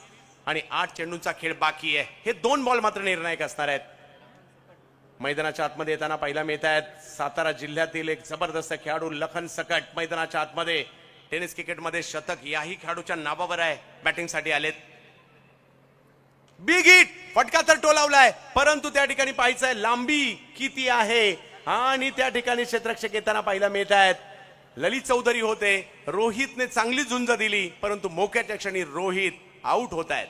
आणि 8 चेंडूंचा खेळ बाकी आहे. हे 2 बॉल मात्र निर्णायक असणार आहेत. मैदानाच्या आतमध्ये येताना पाहायला मिळत आहेत सातारा जिल्ह्यातील एक जबरदस्त खेळाडू लखन सकट मैदानाच्या आतमध्ये टेनिस क्रिकेटमध्ये शतक याही खेळाडूच्या नावावर आहे. बॅटिंगसाठी आलेत. बिग हिट, फटका तर टोलावलाय, परंतु त्या ठिकाणी पाहायचंय लांबी किती आहे आणि त्या ठिकाणी क्षेत्ररक्षक येताना पाहायला मिळत आहेत. ललित चौधरी होते. रोहितने चांगली झुंज दिली, परंतु मोक्याच्या क्षणी रोहित आउट होत आहेत.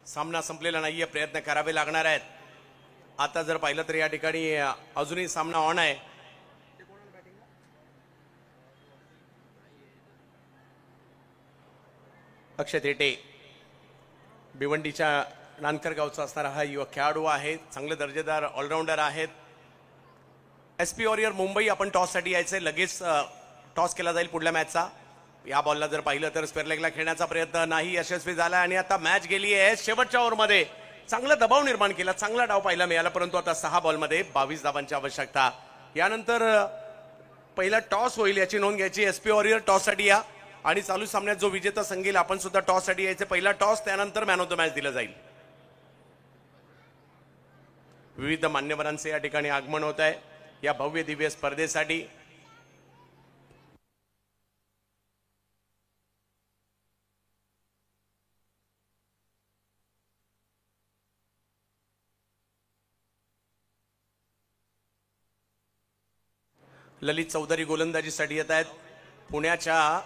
सामना संपलेला नाहीये, प्रयत्न करावे लागणार आहेत. आता जर पाहिलं तर या ठिकाणी अजूनही सामना ऑन आहे. अक्षय थेटे भिवंडीच्या नानकर गावचा असणारा हा युवा खेळाडू आहे. चांगले दर्जेदार ऑलराऊंडर आहेत. SP वॉरियर मुंबई आपण टॉससाठी यायचंय. लगेच टॉस केला जाईल पुढल्या मॅचचा. या बॉलला जर पाहिलं तर स्क्वेअर लेगला खेळण्याचा प्रयत्न नाही यशस्वी झाला आणि आता मॅच गेली आहे शेवटच्या ओव्हरमध्ये. चांगला दबाव निर्माण केला, चांगला डाव पाहायला मिळाला, परंतु आता 6 बॉलमध्ये 22 धावांची आवश्यकता. यानंतर पहिला टॉस होईल याची नोंद घ्यायची. SP वॉरियर टॉससाठी या आणि चालू सामन्यात जो विजेता संघेल आपण सुद्धा टॉससाठी यायचे. पहिला टॉस, त्यानंतर मॅन ऑफ द मॅच दिलं जाईल. विविध मान्यवरांचे या ठिकाणी आगमन होत आहे या भव्य दिव्य स्पर्धेसाठी. ललित चौधरी गोलंदाजीसाठी येत आहेत. पुण्याच्या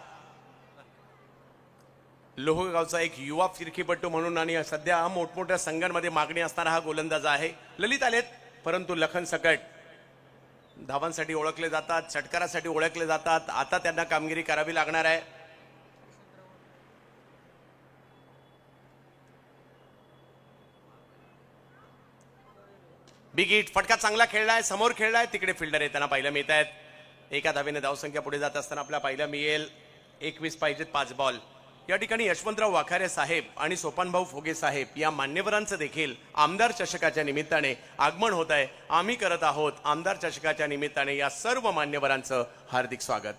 लोहगावचा एक युवा फिरकीपट्टू म्हणून आणि सध्या मोठमोठ्या संघांमध्ये मागणी असणारा हा गोलंदाज आहे. ललित आलेत, परंतु लखन सकट धावांसाठी ओळखले जातात, षटकारासाठी ओळखले जातात. आता त्यांना कामगिरी करावी लागणार आहे. बिग हिट, फटका चांगला खेळलाय, समोर खेळलाय, तिकडे फिल्डर येताना पाहायला मिळत आहेत. एका धावेने धावसंख्या पुढे जात असताना आपल्याला पाहायला मिळेल 21 पाहिजेत 5 बॉल. या ठिकाणी यशवंतराव वाखारे साहेब आणि सोपानभाऊ फोगे साहेब या मान्यवरांचं देखील आमदार चषकाच्या निमित्ताने आगमन होत आहे. आम्ही करत आहोत आमदार चषकाच्या निमित्ताने या सर्व मान्यवरांचं हार्दिक स्वागत.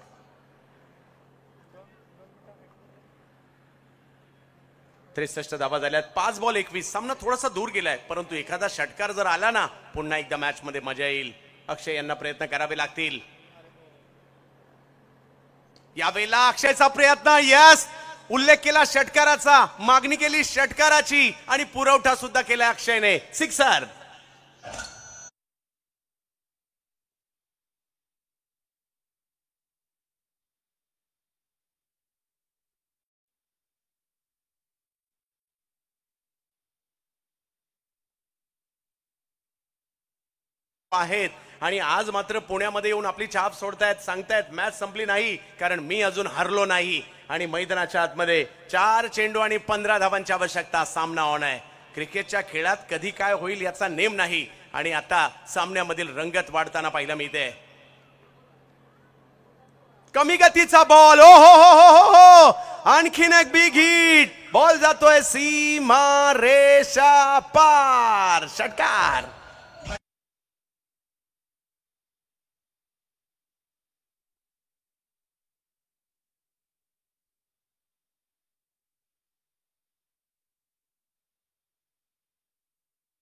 त्रेसष्ट धावा झाल्यात, 5 बॉल 21. सामना थोडासा दूर गेलाय, परंतु एखादा षटकार जर आला ना पुन्हा एकदा मॅच मध्ये मजा येईल. अक्षय यांना प्रयत्न करावे लागतील. यावेळेला अक्षयचा प्रयत्न, यस, उल्लेख केला षटकाराचा, मागणी केली षटकाराची आणि पुरवठा सुद्धा केला अक्षयने. सिक्सर. आहेत आणि आज मात्र पुण्यामध्ये येऊन आपली छाप सोडतायत. सांगतायत मॅच संपली नाही, कारण मी अजून हरलो नाही. आणि मैदानाच्या आतमध्ये 4 चेंडू आणि 15 धावांची आवश्यकता. सामना ऑन आहे. क्रिकेटच्या खेळात कधी काय होईल याचा नेम नाही आणि आता सामन्यामधील रंगत वाढताना पाहायला मिळते. कमी गतीचा बॉल, ओ हो हो हो हो, आणखीन एक बिग हिट. बॉल जातोय सीमा रेषा पार. षटकार.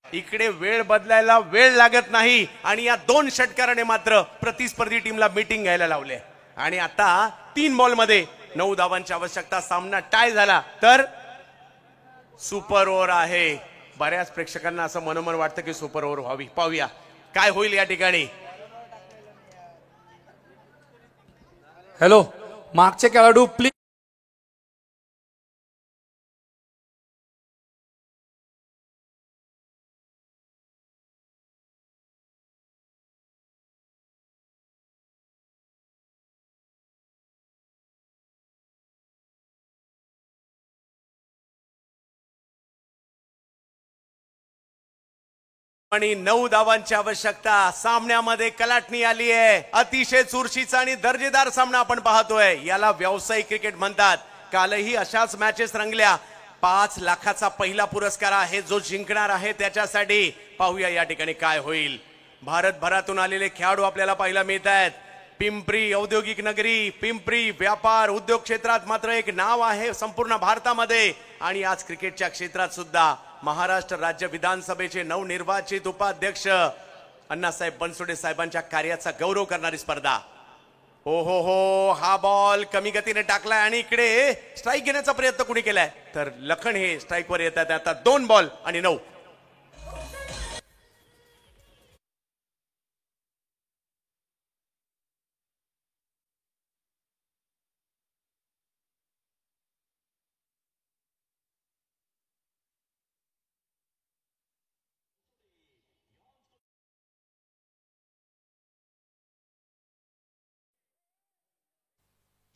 इकडे वेळ बदलायला वेळ लागत नाही आणि या 2 षटकाराने मात्र प्रतिस्पर्धी टीमला मीटिंग घ्यायला लावले. आणि आता 3 बॉल मध्ये 9 धावांची आवश्यकता. सामना टाय झाला तर सुपर ओव्हर आहे. बऱ्याच प्रेक्षकांना असं मनोमन वाटतं की सुपर ओव्हर व्हावी. पाहूया काय होईल या ठिकाणी. हॅलो, मागचे खेळाडू प्लीज. आणि 9 धावांची आवश्यकता. सामन्यामध्ये कलाटणी आली आहे. अतिशय चुरशीचा आणि दर्जेदार सामना आपण पाहतोय. याला व्यावसायिक क्रिकेट म्हणतात. कालही अशाच मॅचेस रंगल्या. 5 लाखाचा पहिला पुरस्कार आहे जो जिंकणार आहे त्याच्यासाठी. पाहूया या ठिकाणी काय होईल. भारतभरातून आलेले खेळाडू आपल्याला पाहायला मिळत आहेत. पिंपरी औद्योगिक नगरी, पिंपरी व्यापार उद्योग क्षेत्रात मात्र एक नाव आहे संपूर्ण भारतामध्ये आणि आज क्रिकेटच्या क्षेत्रात सुद्धा महाराष्ट्र राज्य विधानसभेचे नवनिर्वाचित उपाध्यक्ष अण्णासाहेब बनसोडे साहेबांच्या कार्याचा गौरव करणारी स्पर्धा. हो हो हो, हा बॉल कमी गतीने टाकलाय आणि इकडे स्ट्राईक घेण्याचा प्रयत्न कुणी केलाय तर लखन हे स्ट्राईक वर येतात. आता 2 बॉल आणि 9.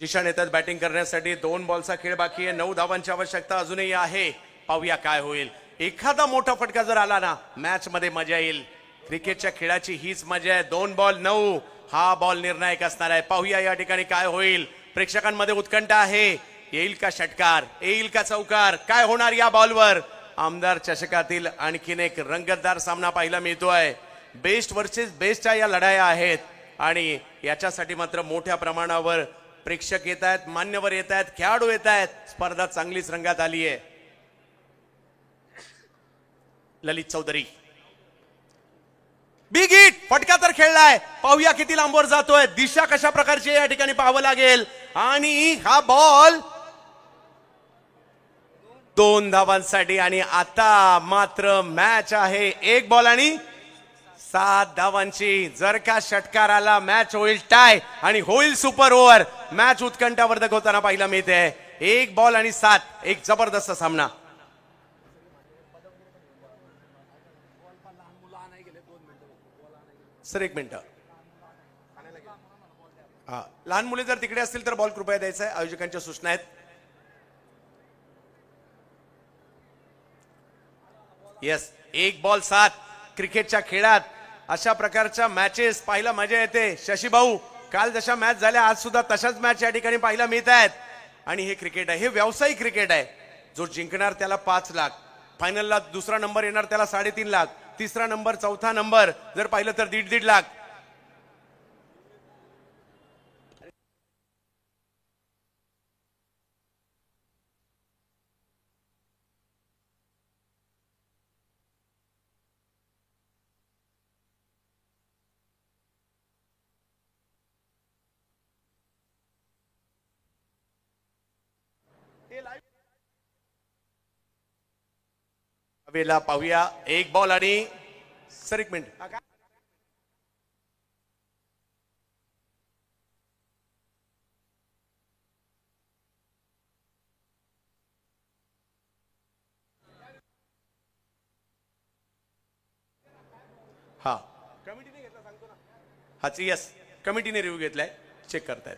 जिशान येतात बॅटिंग करण्यासाठी. 2 बॉलचा खेळ बाकी आहे. 9 धावांची आवश्यकता अजूनही आहे. पाहूया काय होईल. एखादा मोठा फटका जर आला ना मॅच मध्ये मजा येईल. क्रिकेटच्या खेळाची हीच मजा आहे. 2 बॉल 9 हा बॉल निर्णायक असणार आहे. पाहूया या ठिकाणी काय होईल. प्रेक्षकांमध्ये उत्कंठा आहे. येईल का षटकार, येईल का चौकार, काय होणार या बॉलवर. आमदार चषकातील आणखीन एक रंगतदार सामना पाहायला मिळतोय. बेस्ट वर्सेस बेस्टच्या या लढाया आहेत आणि याच्यासाठी मात्र मोठ्या प्रमाणावर प्रेक्षक येत आहेत, मान्यवर येत आहेत, खेळाडू येत आहेत. स्पर्धा चांगलीच रंगात आली आहे. ललित चौधरी बिग हिट, फटका तर खेळलाय. पाहूया किती लांबवर जातोय. दिशा कशा प्रकारची या ठिकाणी पाहावं लागेल. आणि हा बॉल 2 धावांसाठी आणि आता मात्र मॅच आहे 1 बॉल आणि 7 धावांची. जर का षटकार आला मॅच होईल टाय आणि होईल सुपर ओव्हर. मॅच उत्कंठावर्धक होताना पाहायला मिळते. 1 बॉल आणि 7, एक जबरदस्त सामना. Sir 1 minute. हा, लहान मुले जर तिकडे असतील तर बॉल कृपया द्यायचा आहे. आयोजकांच्या सूचना आहेत. Yes, 1 ball 7. क्रिकेटच्या खेळात अशा प्रकारच्या मॅचेस पाहायला मजा येते. शशी भाऊ, काल जशा मॅच झाल्या आज सुद्धा तशाच मॅच या ठिकाणी पाहायला मिळत आहेत. आणि हे क्रिकेट आहे, हे व्यावसायिक क्रिकेट आहे. जो जिंकणार त्याला 5 लाख, फायनलला दुसरा नंबर येणार त्याला 3.5 लाख, तिसरा नंबर, चौथा नंबर जर पाहिलं तर 1.5 लाख. वेला पाहूया. 1 बॉल आणि सर 1 मिनिट. हा, कमिटीने घेतला सांगतो ना. हाच यस, कमिटीने रिव्ह्यू घेतलाय, चेक करतायत.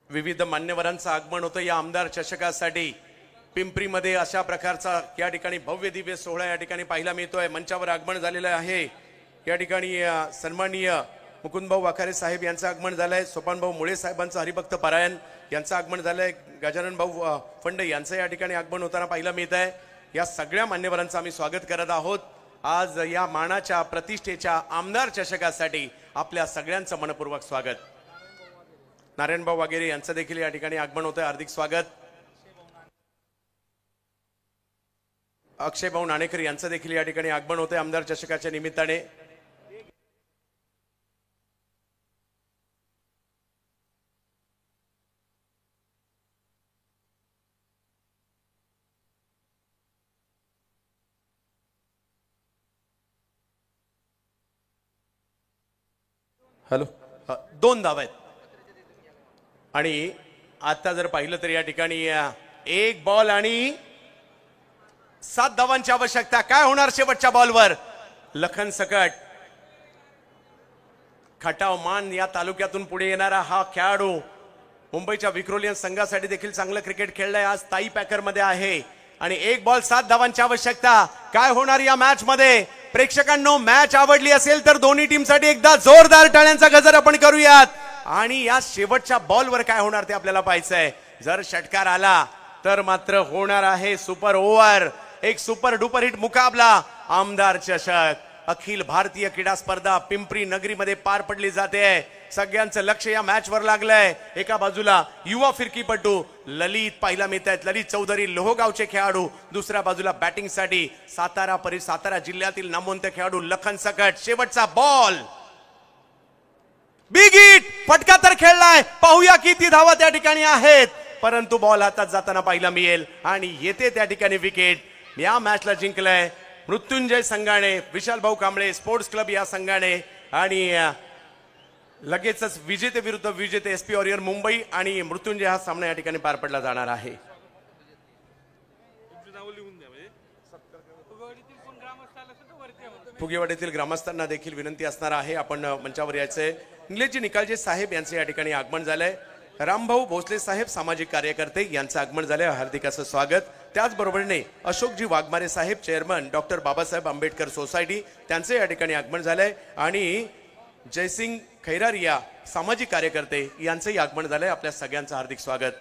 विविध मान्यवरांचं आगमन होतं या आमदार चषकासाठी. पिंपरीमध्ये अशा प्रकारचा या ठिकाणी भव्य दिव्य सोहळा या ठिकाणी पाहायला मिळतोय. मंचावर आगमन झालेलं आहे. या ठिकाणी सन्माननीय मुकुंदभाऊ वाखारे साहेब यांचं आगमन झालंय. सोपानभाऊ मुळे साहेबांचं हरिभक्त पारायण यांचं आगमन झालंय. गजानन भाऊ फंड यांचं या ठिकाणी आगमन होताना पाहायला मिळत आहे. या सगळ्या मान्यवरांचं आम्ही स्वागत करत आहोत. आज या मानाच्या प्रतिष्ठेच्या आमदार चषकासाठी आपल्या सगळ्यांचं मनपूर्वक स्वागत. नारायणभाऊ वगैरे यांचं देखील या ठिकाणी आगमन होतंय. हार्दिक स्वागत. अक्षय भाऊ नाणेकर यांचं देखील या ठिकाणी आगमन होतंय आमदार चषकाच्या निमित्ताने. हॅलो, 2 धावा आहेत आणि आता जर पाहिलं तर या ठिकाणी 1 बॉल आणि 7 धावांची आवश्यकता. काय होणार शेवटच्या बॉलवर. लखन सकट, खटाव मान या तालुक्यातून पुढे येणारा हा खेळाडू मुंबईच्या विक्रोलियन संघासाठी देखील चांगलं क्रिकेट खेळलंय आज. ताई पॅकर मध्ये आहे आणि 1 बॉल 7 धावांची आवश्यकता. काय होणार या मॅच मध्ये? प्रेक्षकांनो, मॅच आवडली असेल तर दोन्ही टीमसाठी एकदा जोरदार टाळ्यांचा गजर आपण करूयात. आणि या शेवटच्या बॉलवर काय होणार ते आपल्याला पाहायचंय. जर षटकार आला तर मात्र होणार आहे सुपर ओव्हर. एक सुपर डुपर हिट मुकाबला. आमदार चषक अखिल भारतीय क्रीडा स्पर्धा पिंपरी नगरीमध्ये पार पडली जाते. सगळ्यांचं लक्ष या मॅच वर लागलंय. एका बाजूला युवा फिरकीपटू ललित पाहायला मिळत आहेत, ललित चौधरी लोहगावचे खेळाडू. दुसऱ्या बाजूला बॅटिंग साठी सातारा जिल्ह्यातील नामवंत खेळाडू लखन सकट. शेवटचा बॉल, बिग हिट, फटका तर खेळलाय. पाहूया किती धावा त्या ठिकाणी आहेत, परंतु बॉल हातात जाताना पाहायला मिळेल आणि येते त्या ठिकाणी विकेट. या मॅचला जिंकलंय मृत्युंजय संघाने, विशाल भाऊ कांबळे स्पोर्ट्स क्लब या संघाने. आणि लगेचच विजेते विरुद्ध विजेते एसपी वॉरियर मुंबई आणि मृत्युंजय हा सामना या ठिकाणी पार पडला जाणार आहे. फुगेवाडीतील ग्रामस्थांना देखील विनंती असणार आहे, आपण मंचावर यायचंय. निलेशजी निकालजे साहेब यांचे या ठिकाणी आगमन झालंय. रामभाऊ भोसले साहेब सामाजिक कार्यकर्ते यांचं आगमन झालंय. हार्दिक असं स्वागत. त्याचबरोबरने अशोकजी वाघमारे साहेब chairman doctor Babasaheb Ambedkar society त्यांचे या ठिकाणी आगमन झालंय. आणि जयसिंग खैरारिया सामाजिक कार्यकर्ते यांचंही आगमन झालंय. आपल्या सगळ्यांचं हार्दिक स्वागत.